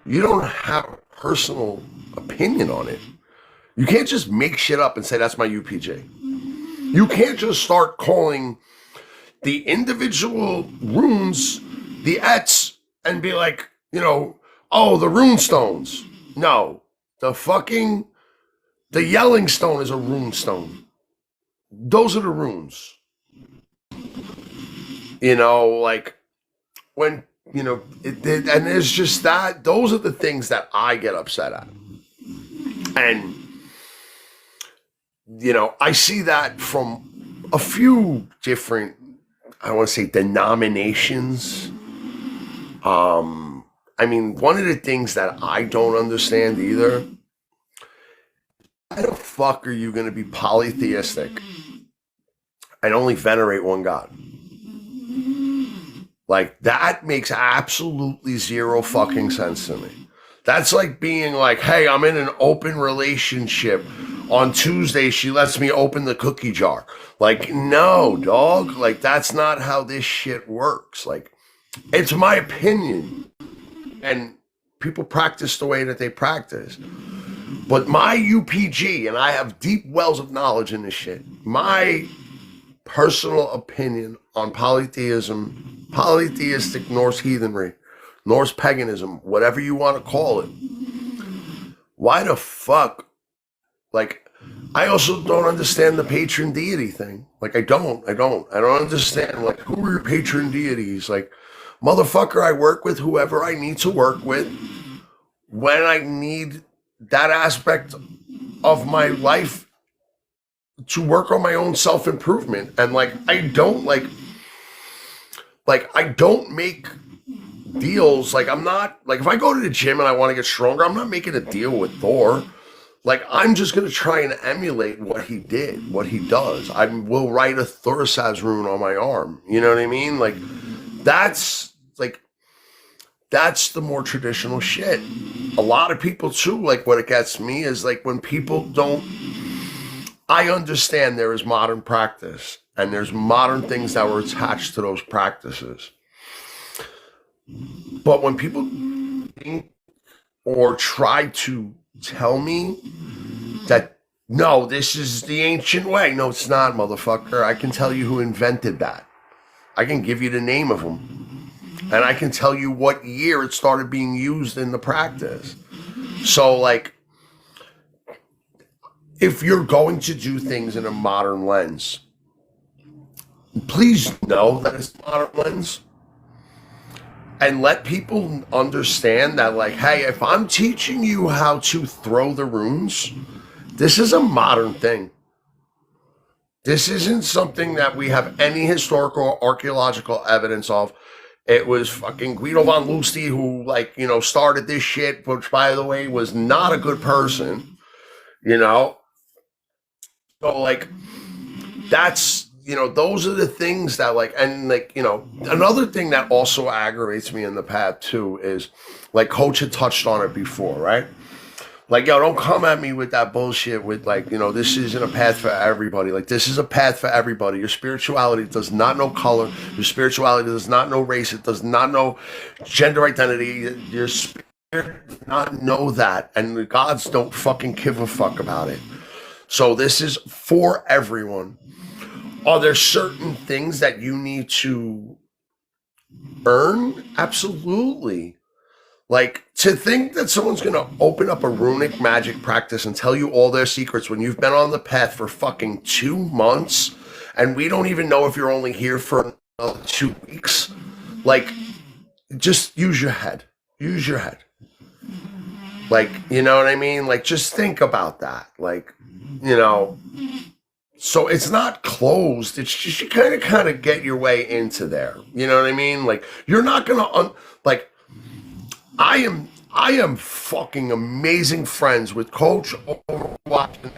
You don't have a personal opinion on it. You can't just make shit up and say that's my UPG. You can't just start calling the individual runes the Ets and be like, you know, oh, the rune stones. No, the yelling stone is a rune stone. Those are the runes. You know, like when, you know, and there's just that, those are the things that I get upset at. And, you know, I see that from a few different, I want to say, denominations. I mean, one of the things that I don't understand either, why the fuck are you going to be polytheistic and only venerate one God? Like, that makes absolutely zero fucking sense to me. That's like being like, hey, I'm in an open relationship. On Tuesday, she lets me open the cookie jar. Like, no, dog. Like, that's not how this shit works. Like, it's my opinion. And people practice the way that they practice. But my UPG, and I have deep wells of knowledge in this shit, my personal opinion on polytheism, polytheistic Norse heathenry, Norse paganism, whatever you want to call it. Why the fuck? Like, I also don't understand the patron deity thing. Like, I don't understand, like, who are your patron deities? Like, motherfucker, I work with whoever I need to work with when I need that aspect of my life to work on my own self-improvement. And like, I don't make deals. Like, I'm not, like, if I go to the gym and I want to get stronger, I'm not making a deal with Thor. Like, I'm just going to try and emulate what he did, what he does. I will write a Thorisaz rune on my arm. You know what I mean? Like, that's the more traditional shit. A lot of people too, like, what it gets me is like when people don't, I understand there is modern practice and there's modern things that were attached to those practices. But when people think or try to tell me that, no, this is the ancient way. No, it's not, motherfucker. I can tell you who invented that. I can give you the name of them. And I can tell you what year it started being used in the practice. So, like, if you're going to do things in a modern lens, please know that it's a modern lens. And let people understand that, like, hey, if I'm teaching you how to throw the runes, this is a modern thing. This isn't something that we have any historical or archaeological evidence of. It was fucking Guido von Lusty who, like, you know, started this shit, which, by the way, was not a good person, you know? So, like, that's, you know, those are the things that, like, and, like, you know, another thing that also aggravates me in the path, too, is, like, Coach had touched on it before, right? Like, yo, don't come at me with that bullshit with, like, you know, this isn't a path for everybody. Like, this is a path for everybody. Your spirituality does not know color. Your spirituality does not know race. It does not know gender identity. Your spirit does not know that. And the gods don't fucking give a fuck about it. So this is for everyone. Are there certain things that you need to earn? Absolutely. Like, to think that someone's going to open up a runic magic practice and tell you all their secrets when you've been on the path for fucking 2 months and we don't even know if you're only here for another 2 weeks. Like, just use your head. Use your head. Like, you know what I mean? Like, just think about that. Like, you know, so it's not closed. It's just you kind of get your way into there. You know what I mean? Like, you're not going to, like, I am fucking amazing friends with Coach Overwatch and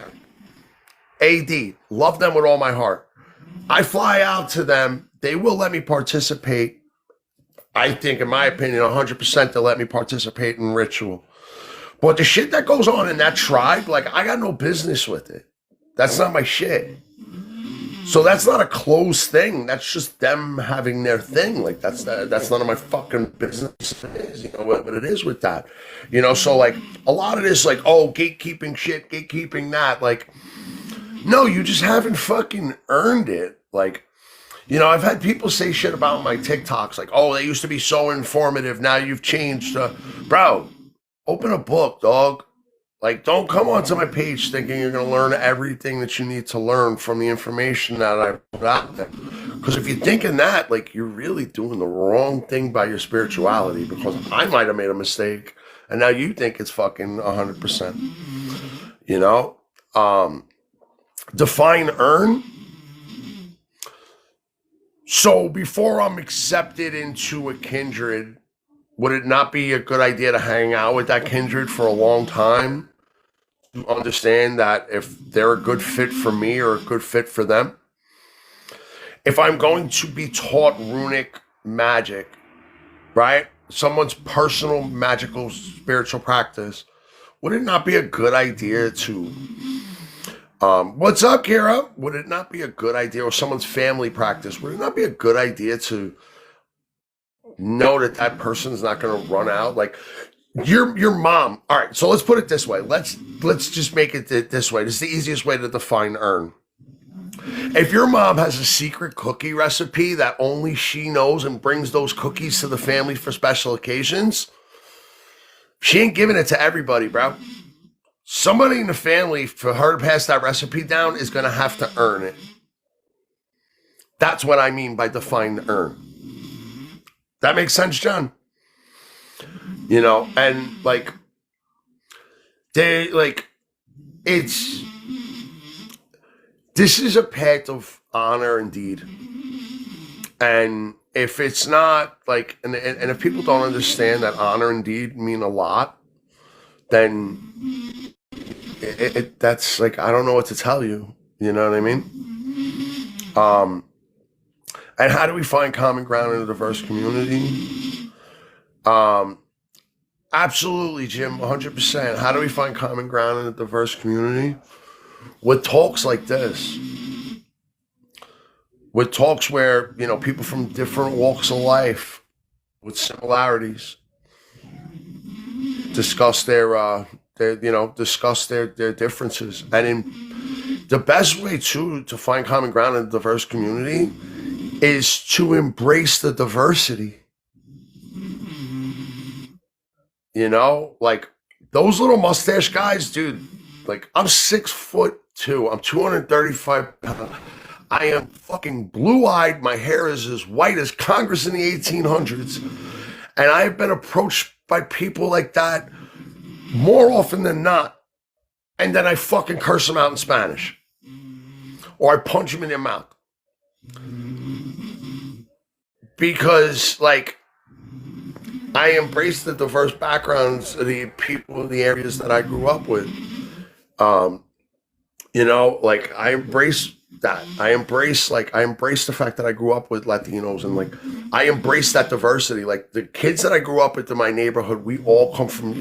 AD. Love them with all my heart. I fly out to them. They will let me participate. I think, in my opinion, 100% they'll let me participate in ritual. But the shit that goes on in that tribe, like, I got no business with it. That's not my shit. So that's not a closed thing. That's just them having their thing. Like that's none of my fucking business. You know what it is with that. You know, so like a lot of this, like, oh, gatekeeping shit, gatekeeping that. Like, no, you just haven't fucking earned it. Like, you know, I've had people say shit about my TikToks, like, oh, they used to be so informative. Now you've changed. Bro, open a book, dog. Like, don't come onto my page thinking you're going to learn everything that you need to learn from the information that I put out there. Because if you're thinking that, like, you're really doing the wrong thing by your spirituality, because I might have made a mistake and now you think it's fucking 100%. You know? Define earn. So before I'm accepted into a kindred, would it not be a good idea to hang out with that kindred for a long time to understand that if they're a good fit for me or a good fit for them? If I'm going to be taught runic magic, right? Someone's personal magical spiritual practice, would it not be a good idea to, what's up, Kira? Would it not be a good idea, or someone's family practice, would it not be a good idea to know that that person's not going to run out? Like your mom. All right, so let's put it this way. Let's just make it this way. This is the easiest way to define earn. If your mom has a secret cookie recipe that only she knows and brings those cookies to the family for special occasions, she ain't giving it to everybody, bro. Somebody in the family, for her to pass that recipe down, is going to have to earn it. That's what I mean by define earn. That makes sense, John? You know, and like, this is a path of honor indeed. And if it's not like, and if people don't understand that honor indeed mean a lot, then that's like, I don't know what to tell you. You know what I mean? And how do we find common ground in a diverse community? Absolutely, Jim, 100%. How do we find common ground in a diverse community? With talks like this. With talks where, you know, people from different walks of life with similarities discuss their differences. And in the best way to find common ground in a diverse community is to embrace the diversity. You know, like those little mustache guys, dude, like I'm 6'2", I'm 235 pounds. I am fucking blue-eyed. My hair is as white as Congress in the 1800s. And I've been approached by people like that more often than not. And then I fucking curse them out in Spanish. Or I punch them in their mouth. Because, like, I embrace the diverse backgrounds of the people in the areas that I grew up with. You know, like, I embrace that. I embrace the fact that I grew up with Latinos, and, like, I embrace that diversity. Like, the kids that I grew up with in my neighborhood, we all come from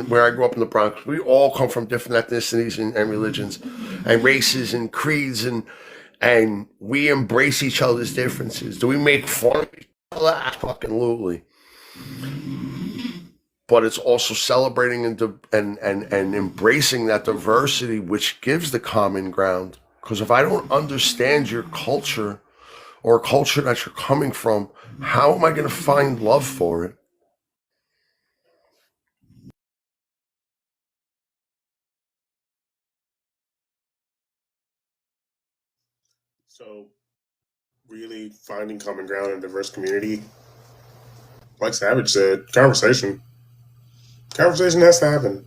where I grew up in the Bronx. We all come from different ethnicities and religions and races and creeds, and we embrace each other's differences. Do we make fun of each other? Absolutely. But it's also celebrating and embracing that diversity, which gives the common ground. Because if I don't understand your culture or culture that you're coming from, how am I going to find love for it? So, really finding common ground in a diverse community, like Savage said, conversation. Conversation has to happen.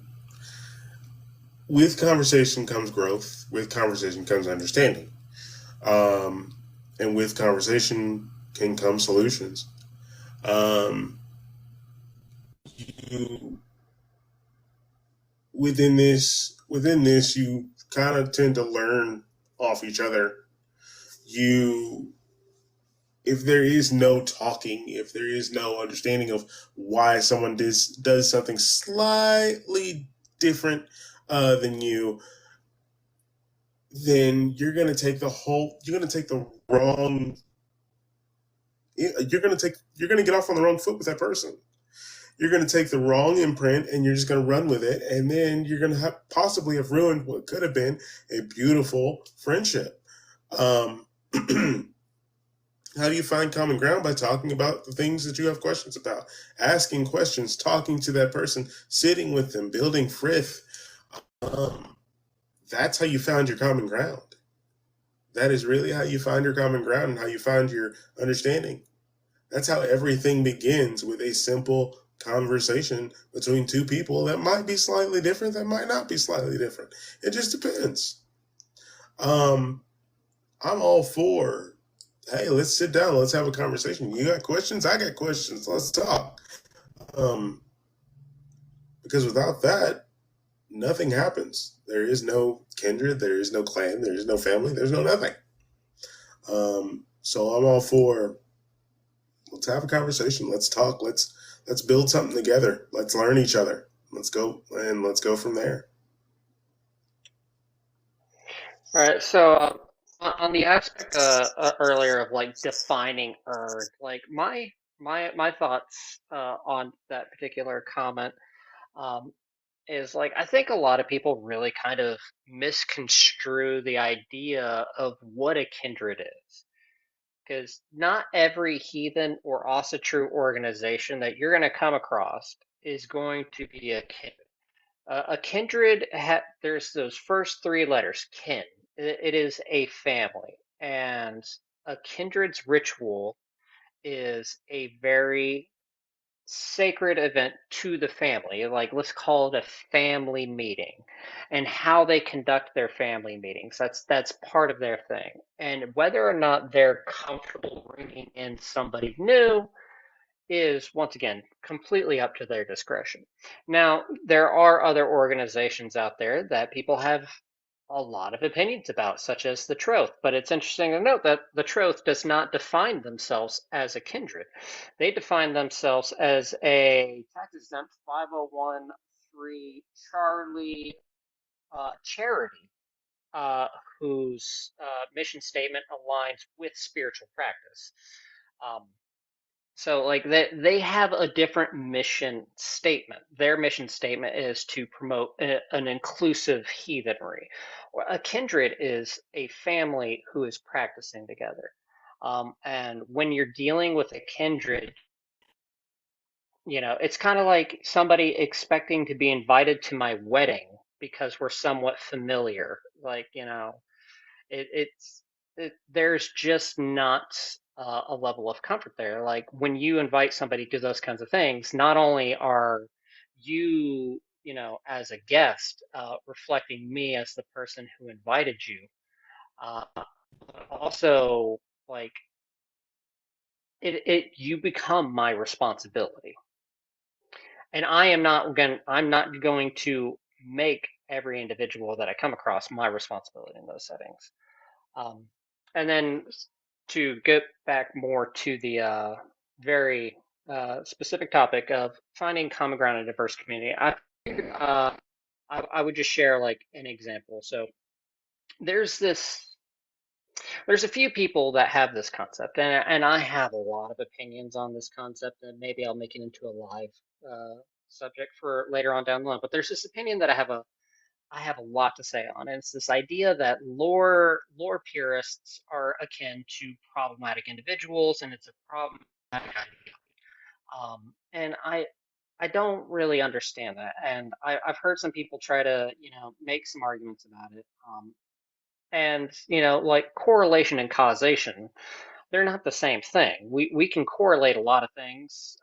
With conversation comes growth. With conversation comes understanding. And with conversation can come solutions. Within this, you kind of tend to learn off each other. If there is no talking, if there is no understanding of why someone does something slightly different than you, then you're going to take the wrong, you're going to get off on the wrong foot with that person. You're going to take the wrong imprint and you're just going to run with it. And then you're going to possibly have ruined what could have been a beautiful friendship. Um, How do you find common ground? By talking about the things that you have questions about, asking questions, talking to that person, sitting with them, building frith. Um, that's how you found your common ground. That is really how you find your common ground and how you find your understanding. That's how everything begins, with a simple conversation between two people that might be slightly different, that might not be slightly different. It just depends. I'm all for, hey, let's sit down, let's have a conversation. You got questions? I got questions. Let's talk. Um, because without that, nothing happens. There is no kindred, there is no clan, there is no family, there's no nothing. So I'm all for, let's have a conversation. Let's talk. Let's build something together. Let's learn each other. Let's go from there. All right. So on the aspect earlier of like defining Erd, like my thoughts on that particular comment um, is like I think a lot of people really kind of misconstrue the idea of what a kindred is. Because not every heathen or also true organization that you're going to come across is going to be a kindred. A kindred, there's those first three letters, kin. It is a family. And a kindred's ritual is a very sacred event to the family. Like, let's call it a family meeting, and how they conduct their family meetings. That's part of their thing. And whether or not they're comfortable bringing in somebody new is once again completely up to their discretion. Now, there are other organizations out there that people have a lot of opinions about, such as the Troth. But it's interesting to note that the Troth does not define themselves as a kindred. They define themselves as a tax exempt 501(c)(3) Charlie charity, whose mission statement aligns with spiritual practice. Um, so like they have a different mission statement. Their mission statement is to promote an inclusive heathenry. A kindred is a family who is practicing together. And when you're dealing with a kindred, it's kind of like somebody expecting to be invited to my wedding because we're somewhat familiar. Like, it's there's just not a level of comfort there. Like when you invite somebody to those kinds of things, not only are you, as a guest, reflecting me as the person who invited you, but also like you become my responsibility, and I'm not going to make every individual that I come across my responsibility in those settings. Um, and then to get back more to the very specific topic of finding common ground in a diverse community, I would just share like an example. So there's this, there's a few people that have this concept, and I have a lot of opinions on this concept, and maybe I'll make it into a live subject for later on down the line. But there's this opinion that I have a lot to say on. And it's this idea that lore purists are akin to problematic individuals, and it's a problematic idea. And I don't really understand that. And I've heard some people try to make some arguments about it. And like correlation and causation, they're not the same thing. We can correlate a lot of things,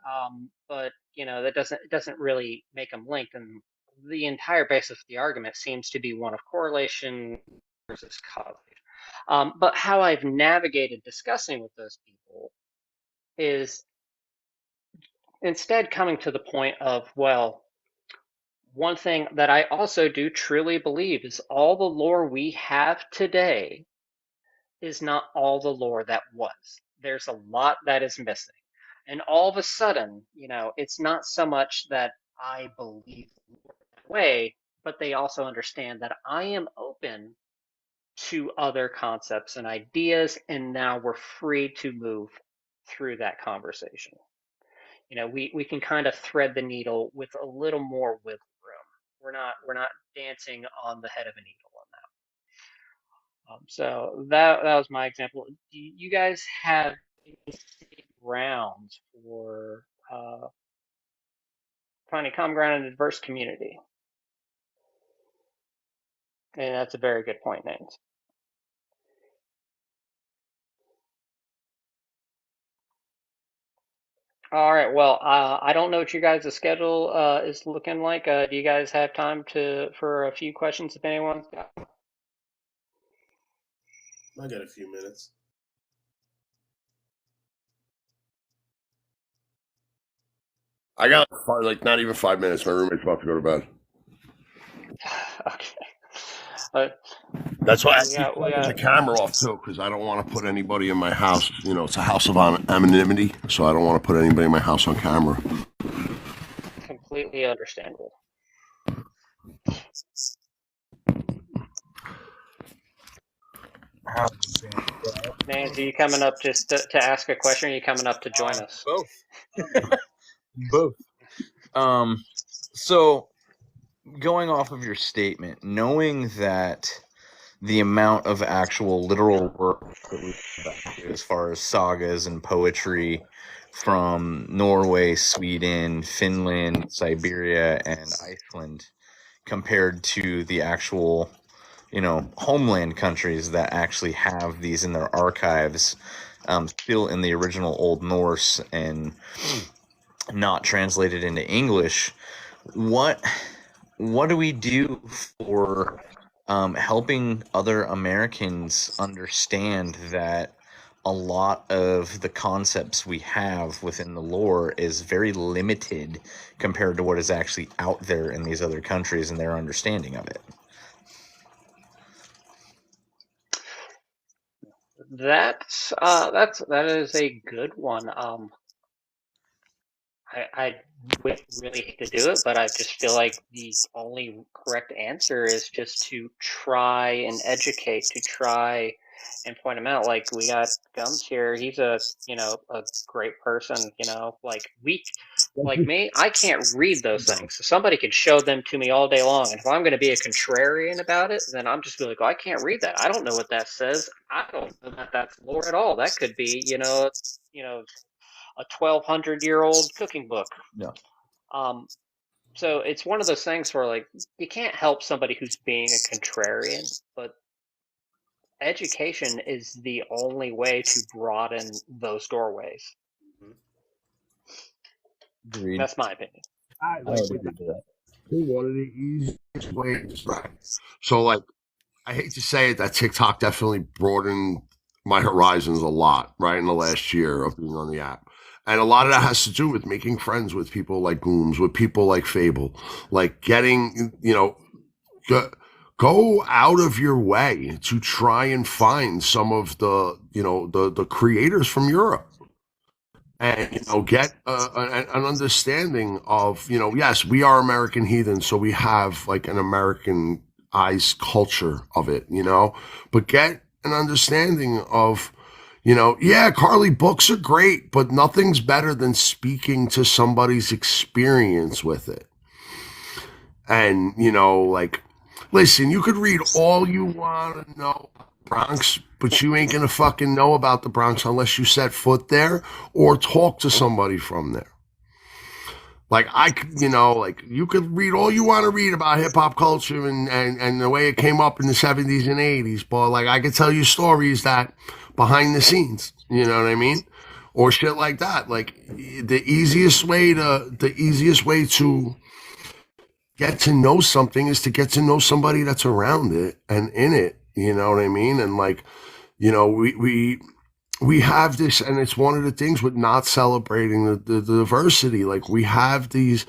but that doesn't really make them linked. And the entire basis of the argument seems to be one of correlation versus causation. But how I've navigated discussing with those people is instead coming to the point of, well, one thing that I also do truly believe is all the lore we have today is not all the lore that was. There's a lot that is missing. And all of a sudden, it's not so much that I believe the lore that way, but they also understand that I am open to other concepts and ideas, and now we're free to move through that conversation. We can kind of thread the needle with a little more wiggle room. We're not dancing on the head of a needle on that. So that was my example. Do you guys have any grounds for finding common ground in a diverse community? And that's a very good point, Nate. All right. Well, I don't know what your guys' schedule is looking like. Do you guys have time for a few questions if anyone's got? I got a few minutes. I got like not even 5 minutes. My roommate's about to go to bed. Okay. That's why I We keep got- we the got- camera off too, because I don't want to put anybody in my house. It's a house of anonymity, so I don't want to put anybody in my house on camera. Completely understandable. Nancy, you coming up just to ask a question, or are you coming up to join us? Both. So going off of your statement, knowing that the amount of actual literal work that we have as far as sagas and poetry from Norway, Sweden, Finland, Siberia, and Iceland compared to the actual, homeland countries that actually have these in their archives, still in the original Old Norse and not translated into English. What do we do for helping other Americans understand that a lot of the concepts we have within the lore is very limited compared to what is actually out there in these other countries and their understanding of it? That is a good one. I would really hate to do it, but I just feel like the only correct answer is just to try and educate, to try and point him out. Like, we got Gums here. He's a great person. Like me, I can't read those things. So somebody could show them to me all day long, and if I'm going to be a contrarian about it, then I'm just like, oh, I can't read that. I don't know what that says. I don't know that that's lore at all. That could be, a 1,200-year-old cooking book. Yeah. So it's one of those things where, like, you can't help somebody who's being a contrarian, but education is the only way to broaden those doorways. Agreed. That's my opinion. I would agree to that. One of the easiest ways, right? So, like, I hate to say it, that TikTok definitely broadened my horizons a lot, right, in the last year of being on the app. And a lot of that has to do with making friends with people like Gooms, with people like Fable, like getting, go out of your way to try and find some of the creators from Europe. And get an understanding of, yes, we are American heathens, so we have like an Americanized culture of it, but get an understanding of, yeah, Carly, books are great, but nothing's better than speaking to somebody's experience with it. And, like, listen, you could read all you want to know about the Bronx, but you ain't going to fucking know about the Bronx unless you set foot there or talk to somebody from there. Like, you could read all you want to read about hip hop culture and the way it came up in the 70s and 80s, but like, I could tell you stories that behind the scenes, you know what I mean? Or shit like that. Like, the easiest way to get to know something is to get to know somebody that's around it and in it, you know what I mean? And like, we have this, and it's one of the things with not celebrating the diversity. Like, we have these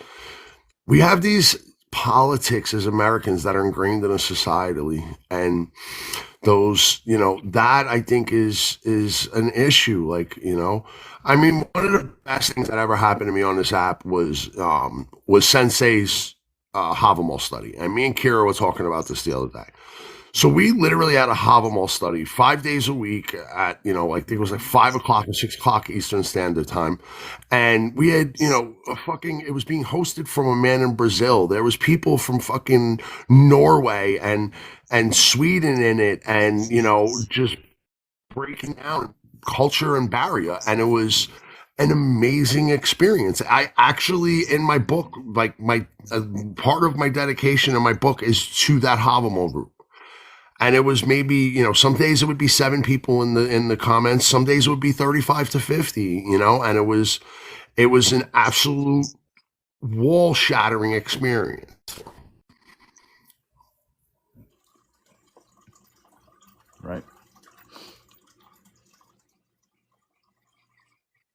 politics as Americans that are ingrained in us societally, and those, that I think is an issue. Like, I mean, one of the best things that ever happened to me on this app was Sensei's Havamal study, and me and Kira were talking about this the other day. So we literally had a Havamal study 5 days a week at, I think it was like 5 o'clock and 6 o'clock Eastern Standard Time. And we had, it was being hosted from a man in Brazil. There was people from fucking Norway and Sweden in it, and, just breaking down culture and barrier. And it was an amazing experience. I actually, in my book, like my part of my dedication in my book is to that Havamal group. And it was maybe, some days it would be 7 people in the comments. Some days it would be 35 to 50, and it was an absolute wall shattering experience. Right.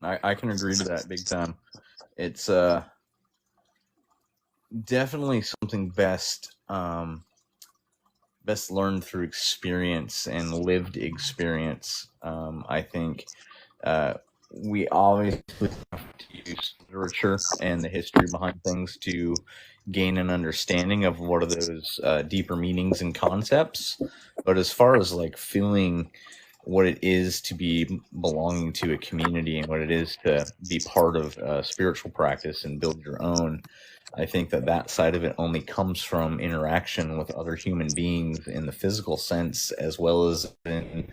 I can agree to that big time. It's definitely something best learned through experience and lived experience. I think we always have to use literature and the history behind things to gain an understanding of what are those deeper meanings and concepts. But as far as like feeling what it is to be belonging to a community and what it is to be part of a spiritual practice and build your own, I think that side of it only comes from interaction with other human beings in the physical sense, as well as in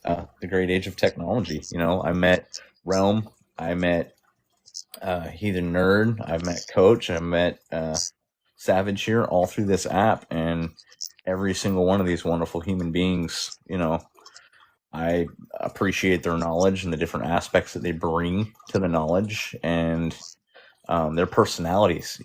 the great age of technology. I met Realm, I met Heathen Nerd, I met Coach, I met Savage here, all through this app, and every single one of these wonderful human beings, I appreciate their knowledge and the different aspects that they bring to the knowledge, and their personalities,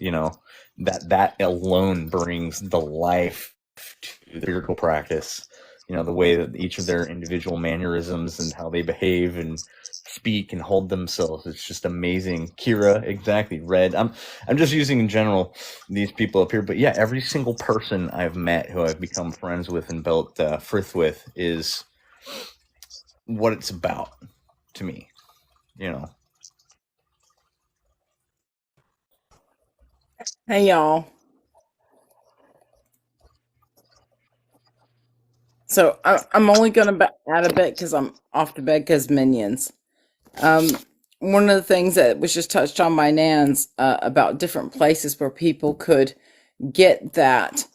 that alone brings the life to the spiritual practice. The way that each of their individual mannerisms and how they behave and speak and hold themselves, it's just amazing. Kira, exactly. Red. I'm just using in general these people up here, but yeah, every single person I've met who I've become friends with and built frith with is what it's about to me. Hey y'all. So I'm only going to add a bit because I'm off to bed because minions. One of the things that was just touched on by Nans about different places where people could get that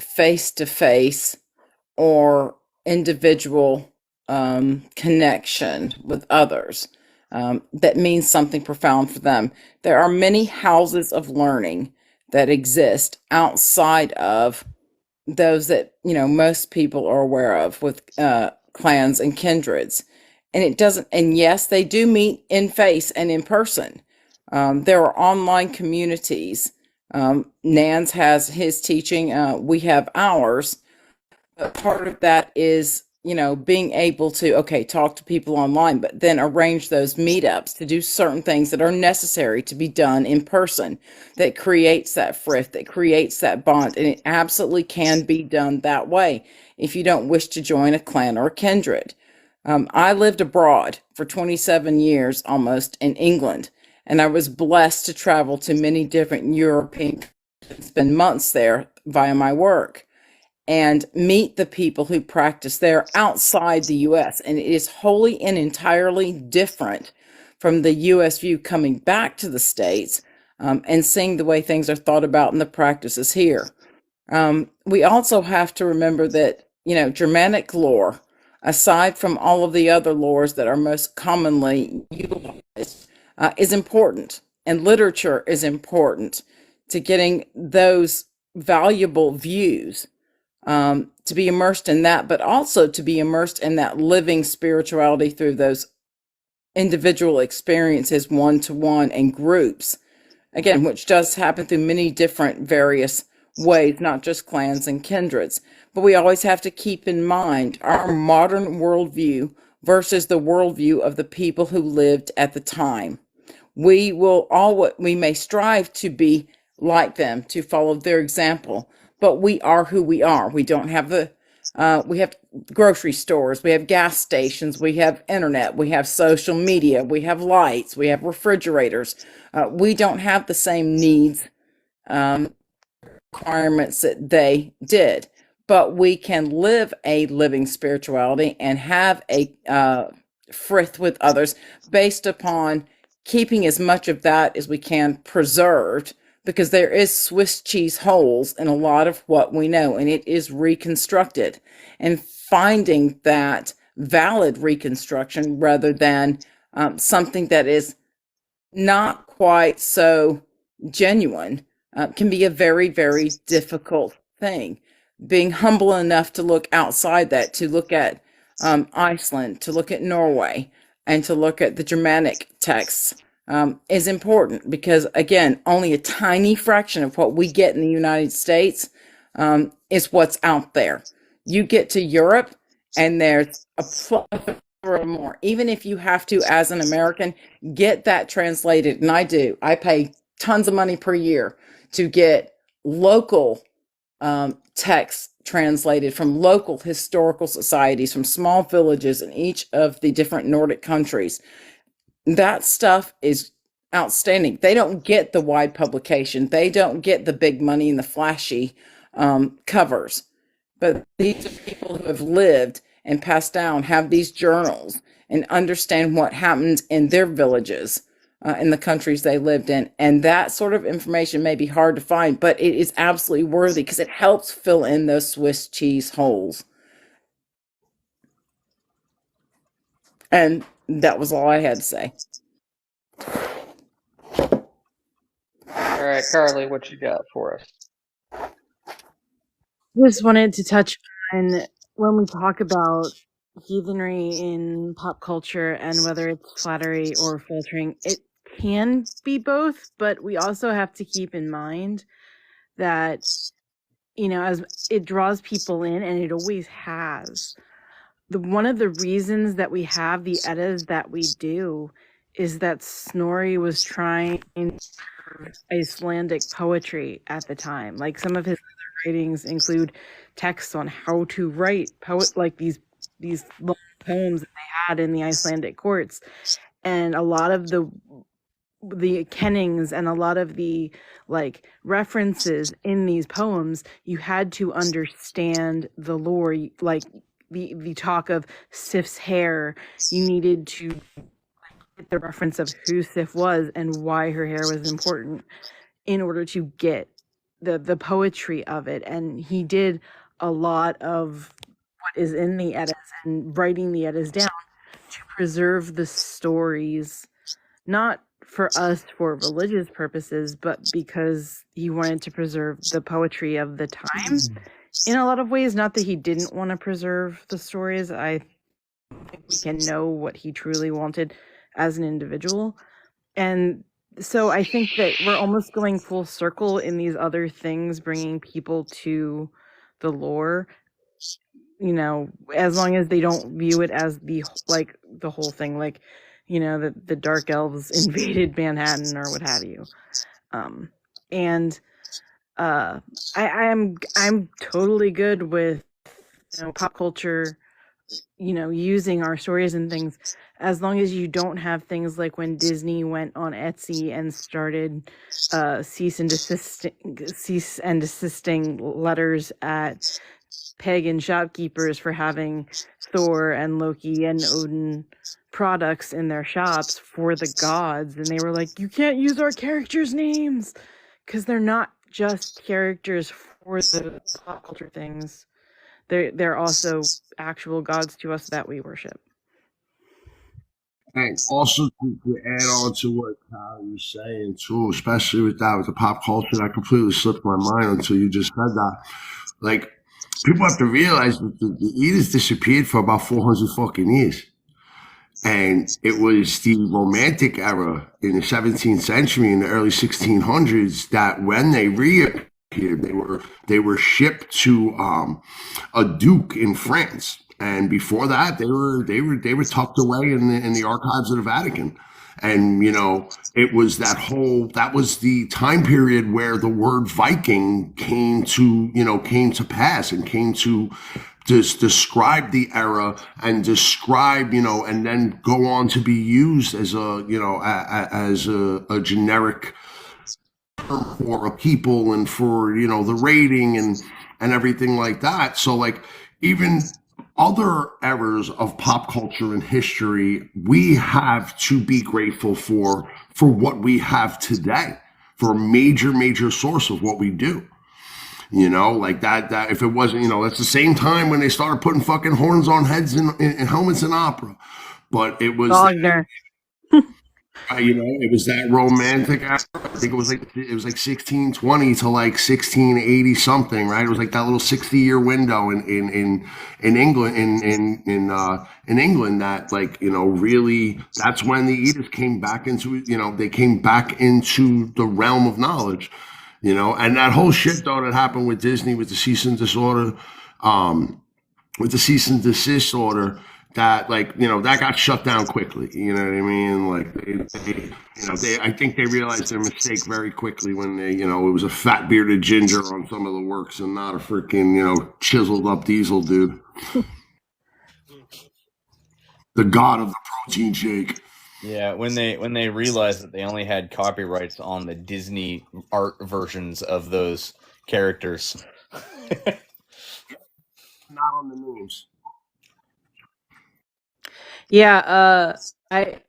face-to-face or individual connection with others that means something profound for them. There are many houses of learning that exist outside of those that most people are aware of, with clans and kindreds. And it doesn't, and yes, they do meet in face and in person. There are online communities. Nans has his teaching, we have ours, but part of that is being able to talk to people online, but then arrange those meetups to do certain things that are necessary to be done in person, that creates that frith, that creates that bond. And it absolutely can be done that way if you don't wish to join a clan or a kindred. I lived abroad for 27 years almost in England, and I was blessed to travel to many different European countries, spend months there via my work, and meet the people who practice there outside the U.S. And it is wholly and entirely different from the U.S. view coming back to the States and seeing the way things are thought about and the practices here. We also have to remember that, Germanic lore, aside from all of the other lores that are most commonly utilized, is important. And literature is important to getting those valuable views, to be immersed in that, but also to be immersed in that living spirituality through those individual experiences, one-to-one, and groups, again, which does happen through many different various ways, not just clans and kindreds. But we always have to keep in mind our modern worldview versus the worldview of the people who lived at the time. We may strive to be like them, to follow their example, but we are who we are. We don't have we have grocery stores, we have gas stations, we have internet, we have social media, we have lights, we have refrigerators. We don't have the same needs, requirements that they did, but we can live a living spirituality and have a frith with others based upon keeping as much of that as we can preserved, because there is Swiss cheese holes in a lot of what we know, and it is reconstructed, and finding that valid reconstruction rather than something that is not quite so genuine can be a very, very difficult thing. Being humble enough to look outside that, to look at Iceland, to look at Norway, and to look at the Germanic texts is important, because, again, only a tiny fraction of what we get in the United States is what's out there. You get to Europe, and there's a plethora more. Even if you have to, as an American, get that translated, and I do. I pay tons of money per year to get local texts translated from local historical societies, from small villages in each of the different Nordic countries. That stuff is outstanding. They don't get the wide publication. They don't get the big money and the flashy covers. But these are people who have lived and passed down, have these journals, and understand what happens in their villages, in the countries they lived in. And that sort of information may be hard to find, but it is absolutely worthy, because it helps fill in those Swiss cheese holes. And that was all I had to say. All right, Carly, what you got for us? Just wanted to touch on, when we talk about heathenry in pop culture and whether it's flattery or filtering, it can be both, but we also have to keep in mind that, as it draws people in, and it always has. One of the reasons that we have the eddas that we do is that Snorri was trying Icelandic poetry at the time. Like, some of his other writings include texts on how to write like these long poems that they had in the Icelandic courts, and a lot of the kennings and a lot of the references in these poems, you had to understand the lore, like the talk of Sif's hair. You needed to get the reference of who Sif was and why her hair was important in order to get the poetry of it. And he did a lot of what is in the Eddas and writing the Eddas down to preserve the stories, not for us for religious purposes, but because he wanted to preserve the poetry of the time. In a lot of ways, not that he didn't want to preserve the stories. I think we can know what he truly wanted as an individual. And so I think that we're almost going full circle in these other things, bringing people to the lore, as long as they don't view it as the whole thing, the dark elves invaded Manhattan or what have you. I'm totally good with pop culture, using our stories and things, as long as you don't have things like when Disney went on Etsy and started cease and desisting letters at pagan shopkeepers for having Thor and Loki and Odin products in their shops for the gods, and they were like, you can't use our characters' names, because they're not just characters for the pop culture things. They're also actual gods to us that we worship. And also to add on to what Kyle was saying too, especially with the pop culture, that completely slipped my mind until you just said that. Like, people have to realize that the Eddas disappeared for about 400 fucking years. And it was the Romantic era in the 17th century, in the early 1600s, that when they reappeared, they were shipped to a duke in France. And before that, they were tucked away in the archives of the Vatican. And it was that was the time period where the word Viking came to pass and came to describe the era and describe, and then go on to be used as a generic term for a people and for, the rating and everything like that. So like even other eras of pop culture and history, we have to be grateful for what we have today, for a major source of what we do. You know, like that if it wasn't, you know, that's the same time when they started putting fucking horns on heads in helmets in opera. But it was Wagner. you know, it was that romantic aspect. I think it was like 1620 to like 1680 something, right? It was like that little 60-year window in England in England that, like, you know, really that's when the Eddas came back into, you know, they came back into the realm of knowledge, you know. And that whole shit though that happened with Disney with the cease and desist order, that, like, you know, that got shut down quickly. You know what I mean? Like I think they realized their mistake very quickly when they, you know, it was a fat bearded ginger on some of the works and not a freaking, you know, chiseled up diesel dude. The god of the protein shake. Yeah, when they realized that they only had copyrights on the Disney art versions of those characters. Not on the names. Yeah, I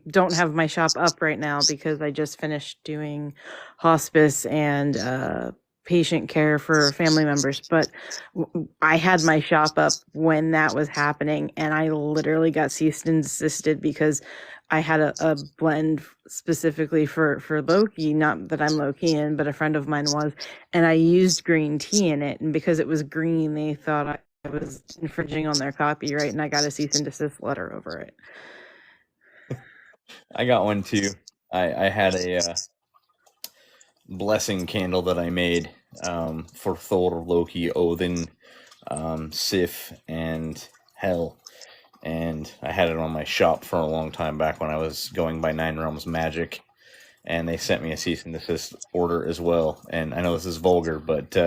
don't have my shop up right now because I just finished doing hospice and patient care for family members, but I had my shop up when that was happening, and I literally got ceased and desisted because I had a blend specifically for Loki, not that I'm Lokian, but a friend of mine was, and I used green tea in it, and because it was green, they thought I was infringing on their copyright, and I got a cease and desist letter over it. I got one too. I had a blessing candle that I made for Thor, Loki, Odin, Sif, and Hel. And I had it on my shop for a long time back when I was going by Nine Realms Magic. And they sent me a cease and desist order as well. And I know this is vulgar, but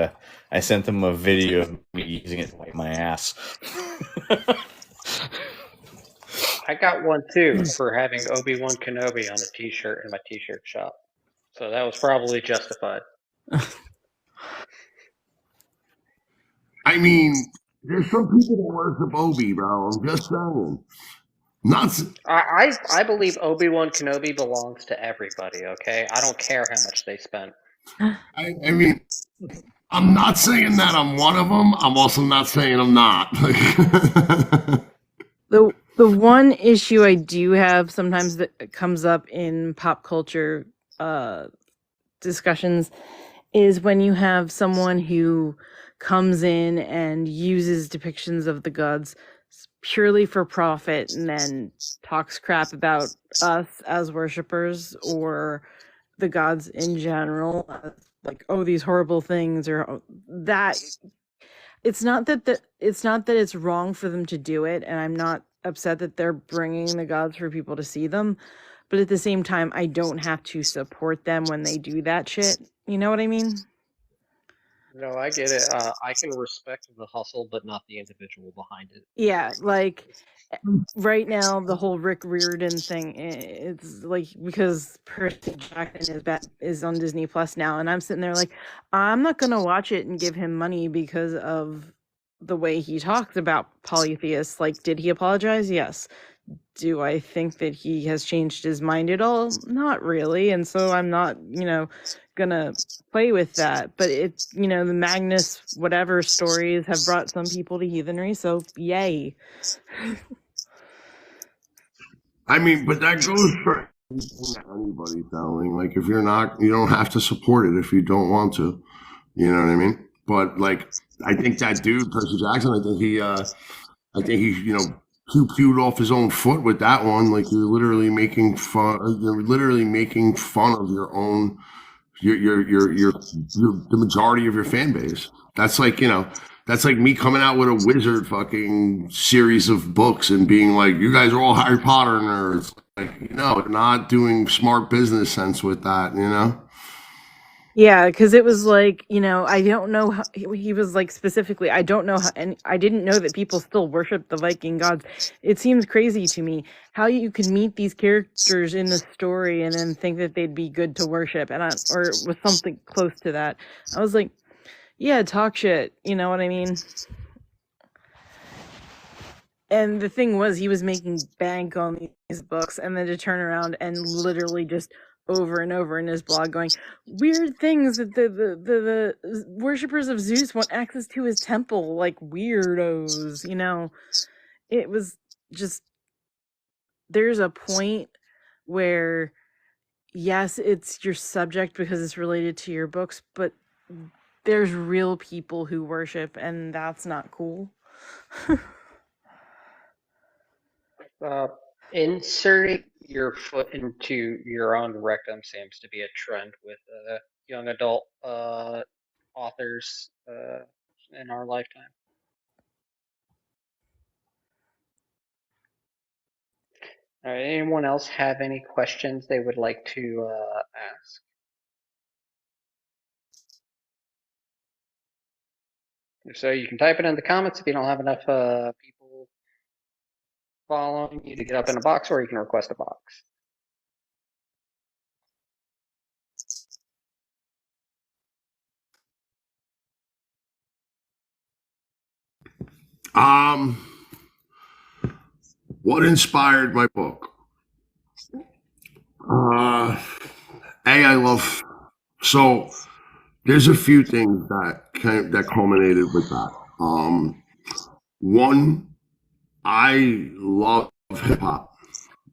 I sent them a video of me using it to wipe my ass. I got one too for having Obi-Wan Kenobi on a t-shirt in my t-shirt shop. So that was probably justified. I mean, there's some people that worship Obi, bro. I'm just saying. I believe Obi-Wan Kenobi belongs to everybody, okay? I don't care how much they spent. I mean, I'm not saying that I'm one of them. I'm also not saying I'm not. The one issue I do have sometimes that comes up in pop culture discussions is when you have someone who comes in and uses depictions of the gods purely for profit and then talks crap about us as worshipers or the gods in general, like, oh, these horrible things, or that. It's not that it's wrong for them to do it, and I'm not upset that they're bringing the gods for people to see them, but at the same time, I don't have to support them when they do that shit. You know what I mean? No, I get it. I can respect the hustle, but not the individual behind it. Yeah, like right now, the whole Rick Riordan thing, it's like, because Percy Jackson is on Disney Plus now, and I'm sitting there like, I'm not gonna watch it and give him money because of the way he talks about polytheists. Like, did he apologize? Yes. Do I think that he has changed his mind at all? Not really. And so I'm not, gonna play with that. But it's, the Magnus whatever stories have brought some people to heathenry, so yay. I mean, but that goes for anybody, darling. Like, if you're not, you don't have to support it if you don't want to. You know what I mean? But, like, I think that dude, Percy Jackson, I think he, pew-pewed off his own foot with that one. Like, you're literally making fun of your own, the majority of your fan base. That's like, that's like me coming out with a Wizard fucking series of books and being like, you guys are all Harry Potter nerds. Like, not doing smart business sense with that, Yeah, because it was like, I don't know how he was like specifically, I don't know how, and I didn't know that people still worship the Viking gods. It seems crazy to me how you could meet these characters in the story and then think that they'd be good to worship, or with something close to that. I was like, Yeah, talk shit. You know what I mean? And the thing was, he was making bank on these books, and then to turn around and literally just over and over in his blog going, weird things that the worshippers of Zeus want access to his temple, like weirdos, you know. It was just, there's a point where, yes, it's your subject because it's related to your books, but there's real people who worship, and that's not cool. Inserting your foot into your own rectum seems to be a trend with young adult authors in our lifetime. All right, anyone else have any questions they would like to ask? If so, you can type it in the comments if you don't have enough people following you to get up in a box, or you can request a box. What inspired my book? I love, so there's a few things that culminated with that. One, I love hip hop.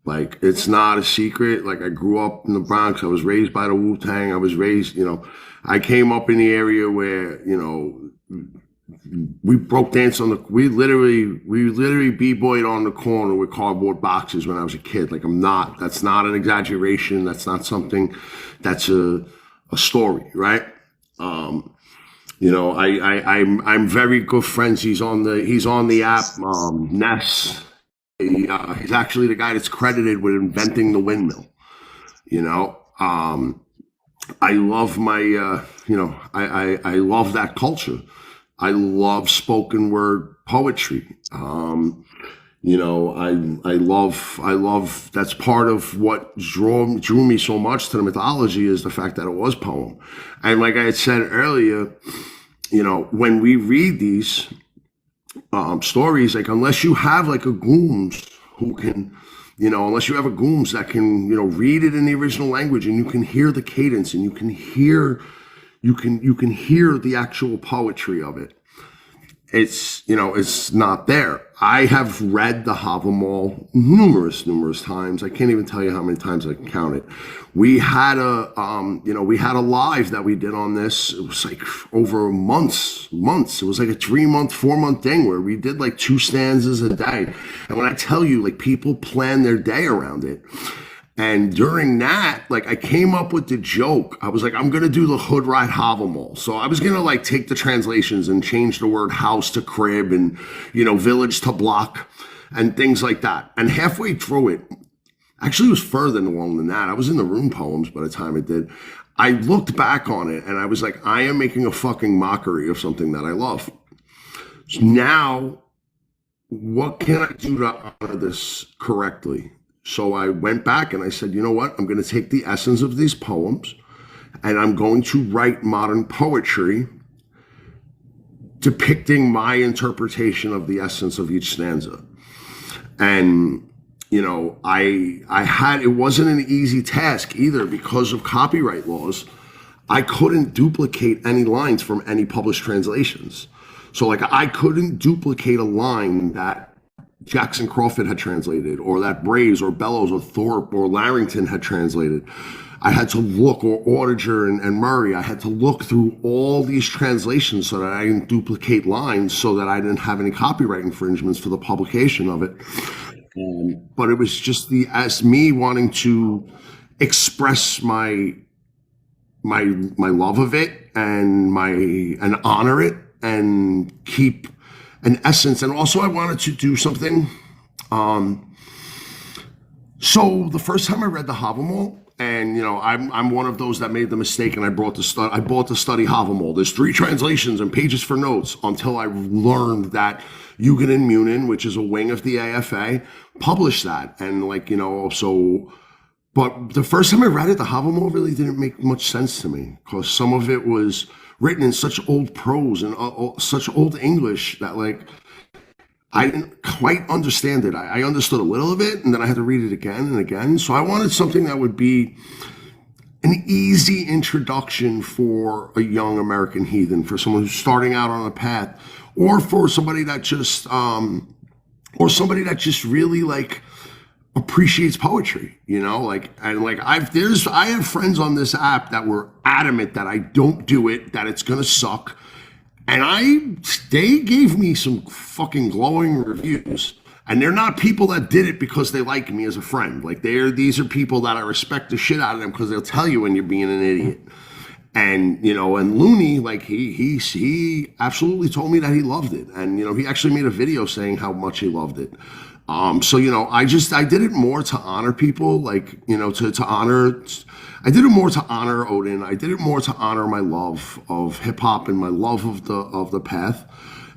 Like, it's not a secret. Like, I grew up in the Bronx. I was raised by the Wu-Tang. I was raised, I came up in the area where, we broke dance we literally b-boyed on the corner with cardboard boxes when I was a kid. Like, that's not an exaggeration. That's not something, that's a story, right? I'm very good friends. He's on the app, Ness. He's actually the guy that's credited with inventing the windmill. I love I love that culture. I love spoken word poetry. I love, that's part of what drew me so much to the mythology, is the fact that it was poem. And like I had said earlier, when we read these stories, like, unless you have like a Gooms who can, unless you have a Gooms that can, read it in the original language, and you can hear the cadence, and you can hear the actual poetry of it, it's not there. I have read the Havamal numerous times. I can't even tell you how many times I can count it. We had a live that we did on this. It was like over months. It was like a 4-month thing where we did like 2 stanzas a day. And when I tell you, like, people plan their day around it. And during that, like, I came up with the joke. I was like, I'm going to do the Hood Rat Havamal. So I was going to like take the translations and change the word house to crib, and, village to block, and things like that. And halfway through it, actually it was further along than that. I was in the room poems by the time it did. I looked back on it and I was like, I am making a fucking mockery of something that I love. So now, what can I do to honor this correctly? So I went back and I said, you know what? I'm going to take the essence of these poems and I'm going to write modern poetry depicting my interpretation of the essence of each stanza. And, it wasn't an easy task either, because of copyright laws. I couldn't duplicate any lines from any published translations. So like, I couldn't duplicate a line that Jackson Crawford had translated, or that Braze or Bellows or Thorpe or Larrington had translated. I had to look, or Audiger and Murray, I had to look through all these translations so that I didn't duplicate lines, so that I didn't have any copyright infringements for the publication of it. But it was just as me wanting to express my love of it, and honor it, and keep an essence. And also I wanted to do something. So the first time I read the Havamal, and I'm one of those that made the mistake, and I bought the study Havamal. There's 3 translations and pages for notes, until I learned that Yugen and Munin, which is a wing of the AFA, published that. And but the first time I read it, the Havamal really didn't make much sense to me, because some of it was written in such old prose and such old English that like I didn't quite understand it. I understood a little of it, and then I had to read it again and again. So I wanted something that would be an easy introduction for a young American heathen, for someone who's starting out on a path, or for somebody that just really like appreciates poetry, you know, like, and like I have friends on this app that were adamant that I don't do it, that it's gonna suck. And they gave me some fucking glowing reviews. And they're not people that did it because they like me as a friend. Like these are people that I respect the shit out of them because they'll tell you when you're being an idiot. And, you know, and Looney, like he absolutely told me that he loved it. And, you know, he actually made a video saying how much he loved it. So, you know, I did it more to honor people, like, you know, I did it more to honor Odin. I did it more to honor my love of hip hop and my love of the path,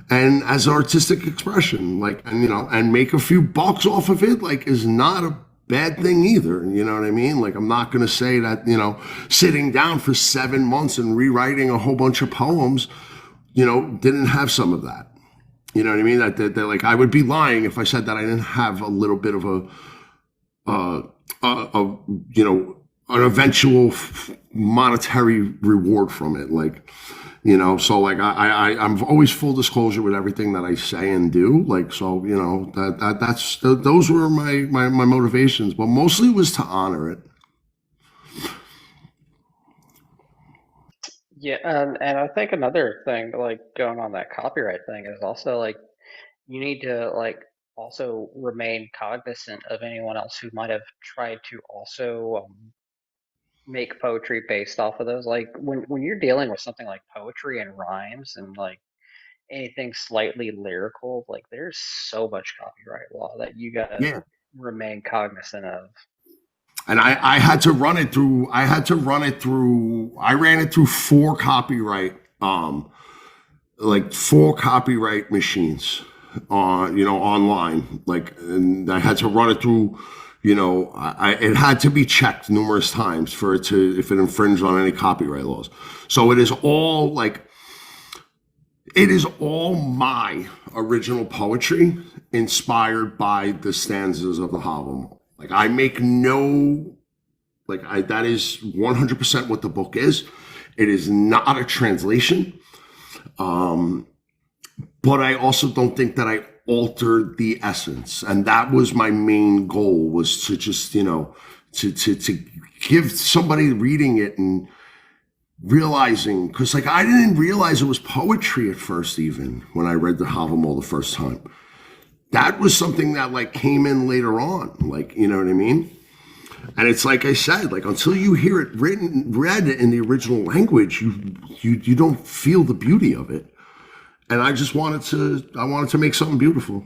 and as artistic expression, like, and, you know, and make a few bucks off of it, like, is not a bad thing either. You know what I mean? Like, I'm not going to say that, you know, sitting down for 7 months and rewriting a whole bunch of poems, you know, didn't have some of that. You know what I mean? That like, I would be lying if I said that I didn't have a little bit of you know, an eventual monetary reward from it. Like, you know, so like I'm always full disclosure with everything that I say and do. Like, so, you know, those were my motivations, but mostly was to honor it. Yeah, and I think another thing, like going on that copyright thing, is also like you need to like also remain cognizant of anyone else who might have tried to also make poetry based off of those. Like when you're dealing with something like poetry and rhymes and like anything slightly lyrical, like there's so much copyright law that you gotta remain cognizant of. And I had to run it through. I ran it through four copyright machines on, you know, online. Like, and I had to run it through, you know, it had to be checked numerous times for it to, if it infringed on any copyright laws. So it is all my original poetry inspired by the stanzas of the Havamal. Like, I make no, like, that is 100% what the book is. It is not a translation. But I also don't think that I altered the essence. And that was my main goal, was to just, you know, to give somebody reading it and realizing, because like I didn't realize it was poetry at first, even when I read the Havamal the first time. That was something that like came in later on, like, you know what I mean? And it's like I said, like, until you hear it read in the original language, you don't feel the beauty of it. And I just wanted to make something beautiful.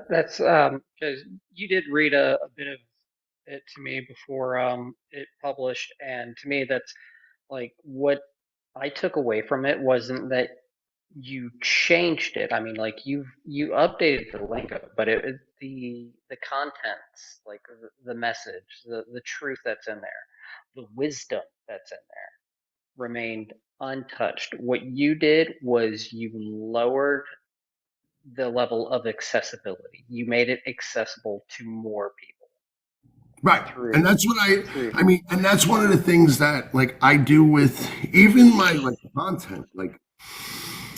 That's because you did read a bit of it to me before it published, and to me that's like what I took away from it wasn't that you changed it. I mean, like you updated the lingo, but the contents, like the message, the truth that's in there, the wisdom that's in there, remained untouched. What you did was you lowered the level of accessibility. You made it accessible to more people. Right. And that's what I mean, and that's one of the things that like I do with even my like content. Like,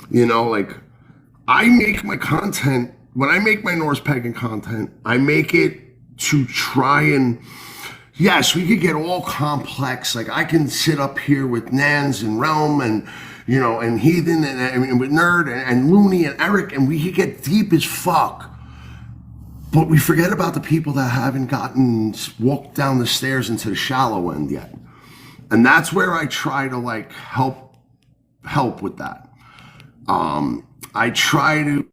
you know, like I make my content, when I make my Norse pagan content, I make it to try and, yes, we could get all complex. Like I can sit up here with Nans and Realm and, you know, and Heathen and with Nerd and Looney and Eric, and we could get deep as fuck. But we forget about the people that haven't walked down the stairs into the shallow end yet. And that's where I try to like help with that. I try to,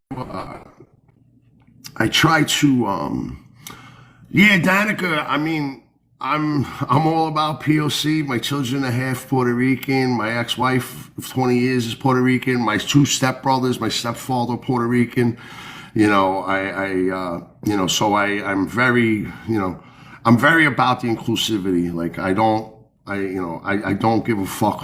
yeah, Danica, I mean, I'm all about POC. My children are half Puerto Rican. My ex-wife of 20 years is Puerto Rican. My two stepbrothers, my stepfather, Puerto Rican. You know, I'm very, you know, I'm very about the inclusivity. Like I don't I don't give a fuck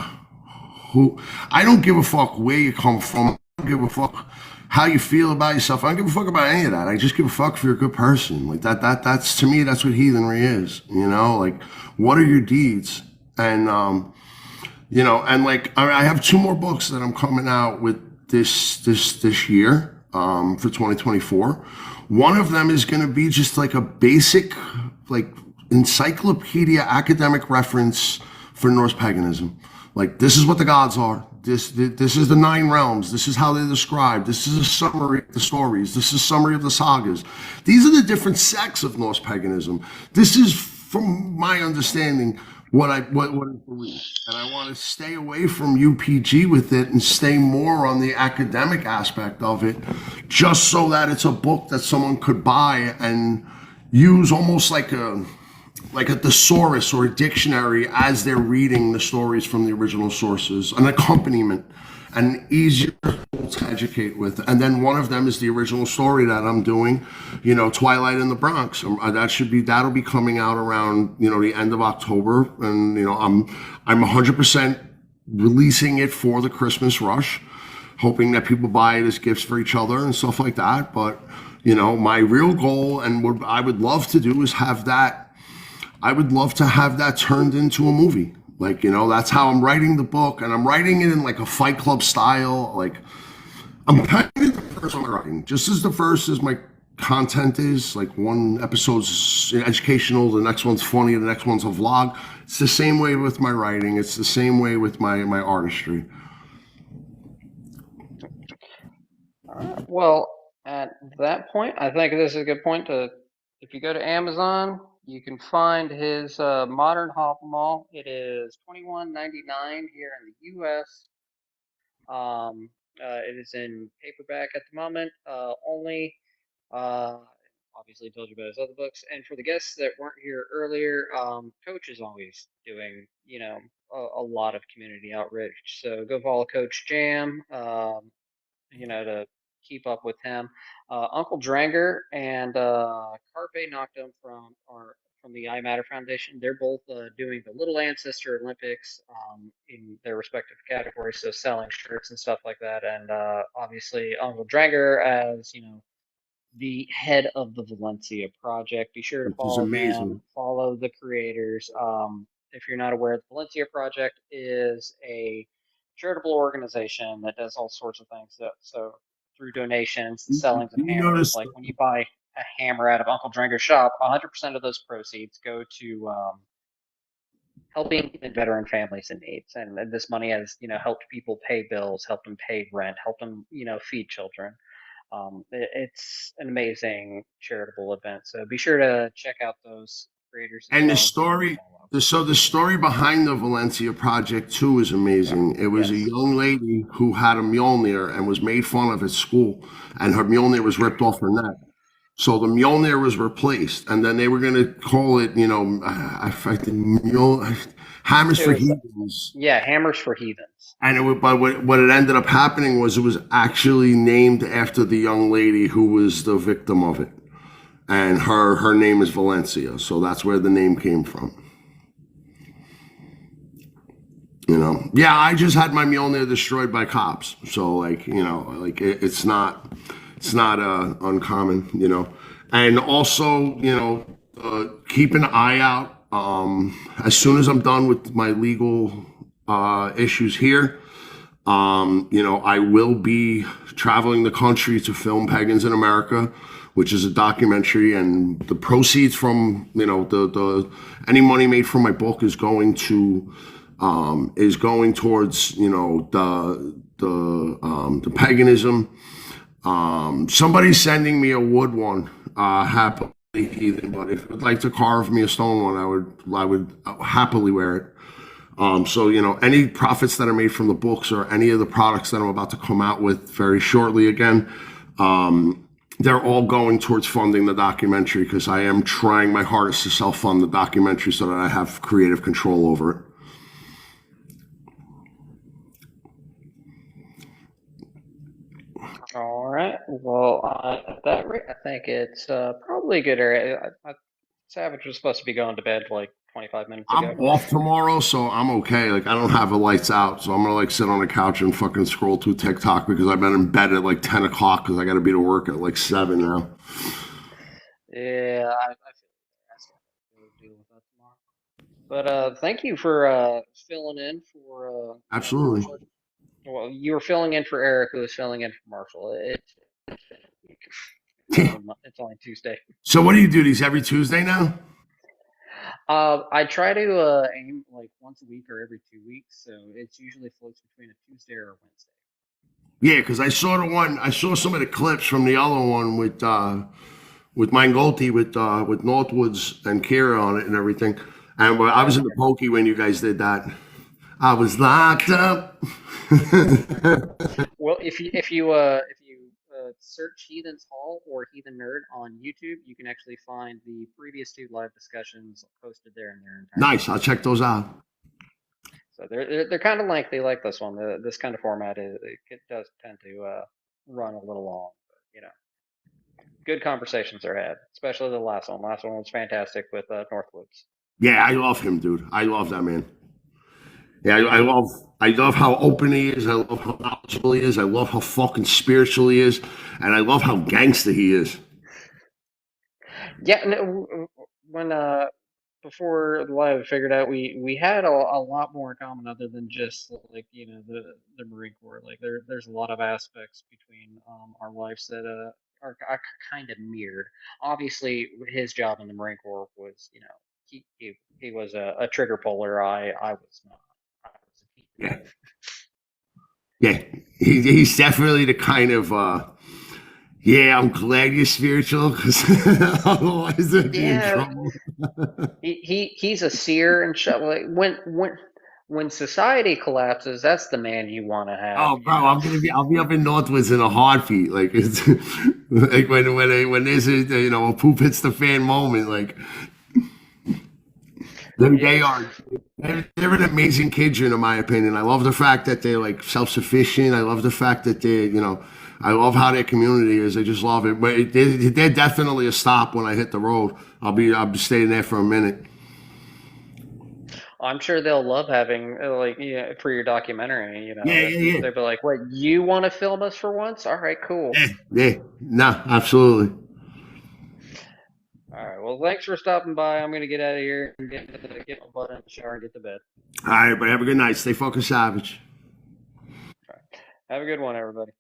who. I don't give a fuck where you come from. I don't give a fuck how you feel about yourself. I don't give a fuck about any of that. I just give a fuck if you're a good person. Like that's to me, that's what heathenry is. Like what are your deeds? And and like I have two more books that I'm coming out with this year for 2024. One of them is going to be just like a basic like encyclopedia academic reference for Norse paganism. Like this is what the gods are. This is the 9 realms. This is how they're described. This is a summary of the stories. This is a summary of the sagas. These are the different sects of Norse paganism. This is, from my understanding, what I believe, and I want to stay away from UPG with it and stay more on the academic aspect of it, just so that it's a book that someone could buy and use almost like a thesaurus or a dictionary as they're reading the stories from the original sources, an accompaniment, and easier to educate with. And then one of them is the original story that I'm doing, Twilight in the Bronx. That'll be coming out around, the end of October. And, I'm 100% releasing it for the Christmas rush, hoping that people buy it as gifts for each other and stuff like that. But, my real goal and what I would love to do is have that. I would love to have that turned into a movie. Like, that's how I'm writing the book, and I'm writing it in like a Fight Club style. Like, I'm kind of the first one writing, just as the first is my content is. Like, one episode's educational, the next one's funny, the next one's a vlog. It's the same way with my writing. It's the same way with my artistry. All right. Well, at that point, I think this is a good point to, if you go to Amazon, you can find his Modern Hobble. It is $21.99 here in the U.S. It is in paperback at the moment only. Obviously, told you about his other books. And for the guests that weren't here earlier, Coach is always doing, a lot of community outreach. So go follow Coach Jam. To keep up with him. Uncle Drengr and Carpe Noctum from the I Matter Foundation. They're both doing the Little Ancestor Olympics in their respective categories, so selling shirts and stuff like that. And obviously Uncle Drengr as the head of the Valencia project. Be sure to Which is follow amazing. them, follow the creators. If you're not aware, the Valencia project is a charitable organization that does all sorts of things. So through donations, the sellings of You hammers, notice like when you buy a hammer out of Uncle Dranger's shop, 100% of those proceeds go to helping veteran families in need. And this money has, helped people pay bills, helped them pay rent, helped them, feed children. It's an amazing charitable event. So be sure to check out those creators as And the well and give them a story, follow. the story behind the Valencia project too is amazing. It was a Yes. young lady who had a Mjolnir and was made fun of at school, and her Mjolnir was ripped off her neck. So the Mjolnir was replaced, and then they were going to call it, I think Hammers It for was, Heathens. yeah, Hammers for Heathens. And but what it ended up happening was it was actually named after the young lady who was the victim of it, and her name is Valencia, so that's where the name came from. Yeah, I just had my Mjolnir destroyed by cops, so it's not uncommon, and also keep an eye out. As soon as I'm done with my legal issues here, I will be traveling the country to film Pagans in America, which is a documentary, and the proceeds from the any money made from my book is going towards the paganism. Somebody's sending me a wood one, happily, Heathen, but if you'd like to carve me a stone one, I would happily wear it. So any profits that are made from the books or any of the products that I'm about to come out with very shortly again, they're all going towards funding the documentary, because I am trying my hardest to self-fund the documentary so that I have creative control over it. All right. Well, at that rate, I think it's probably a good area. Savage was supposed to be going to bed like 25 minutes I'm ago. off tomorrow, so I'm okay. Like I don't have the lights out, so I'm gonna like sit on the couch and fucking scroll through TikTok because I've been in bed at like 10 o'clock because I got to be to work at like 7 now. Yeah, I feel I still have to deal with that tomorrow. But thank you for filling in for Absolutely. Marshall. Well, you were filling in for Eric, who was filling in for Marshall. It's only Tuesday. So what do you do? These every Tuesday now? I try to aim like once a week or every 2 weeks, so it's usually floats between a Tuesday or a Wednesday. Yeah, because I saw the one. I saw some of the clips from the other one with Mangolti with Northwoods and Kira on it and everything. And I was in the pokey when you guys did that. I was locked up. Well, if you search Heathens Hall or Heathen Nerd on YouTube, you can actually find the previous 2 live discussions posted there in their entirety. Nice. I'll check those out. So they're kind of lengthy, like this one. This kind of format it does tend to run a little long, but good conversations are had, especially the last one. Last one was fantastic with Northwoods. Yeah, I love him, dude. I love that man. Yeah, I love how open he is. I love how knowledgeable he is. I love how fucking spiritual he is, and I love how gangster he is. Yeah, no, when before the live, we figured out we had a lot more in common other than just like the Marine Corps. Like there's a lot of aspects between our lives that are kind of mirrored. Obviously, his job in the Marine Corps was he was a trigger puller. I was not. I was a deep Yeah, dive. yeah. He's definitely the kind of yeah. I'm glad you're spiritual because otherwise I'd be in Yeah, trouble. he's a seer and shit. Like when society collapses, that's the man you want to have. Oh, bro, I'll be up in Northwoods in a heartbeat. Like it's like when there's a poop hits the fan moment. Like they Yeah. are they're an amazing kid, in my opinion. I love the fact that they're like self-sufficient. I love the fact that I love how their community is. I just love it. But they're definitely a stop when I hit the road. I'll be staying there for a minute. I'm sure they'll love having like for your documentary. Yeah, yeah, yeah, They'll be like, "What, you want to film us for once? All right, cool." yeah, yeah. No, absolutely. All right. Well, thanks for stopping by. I'm gonna get out of here and get my butt in the shower and get to bed. All right, but have a good night. Stay fucking savage. All right. Have a good one, everybody.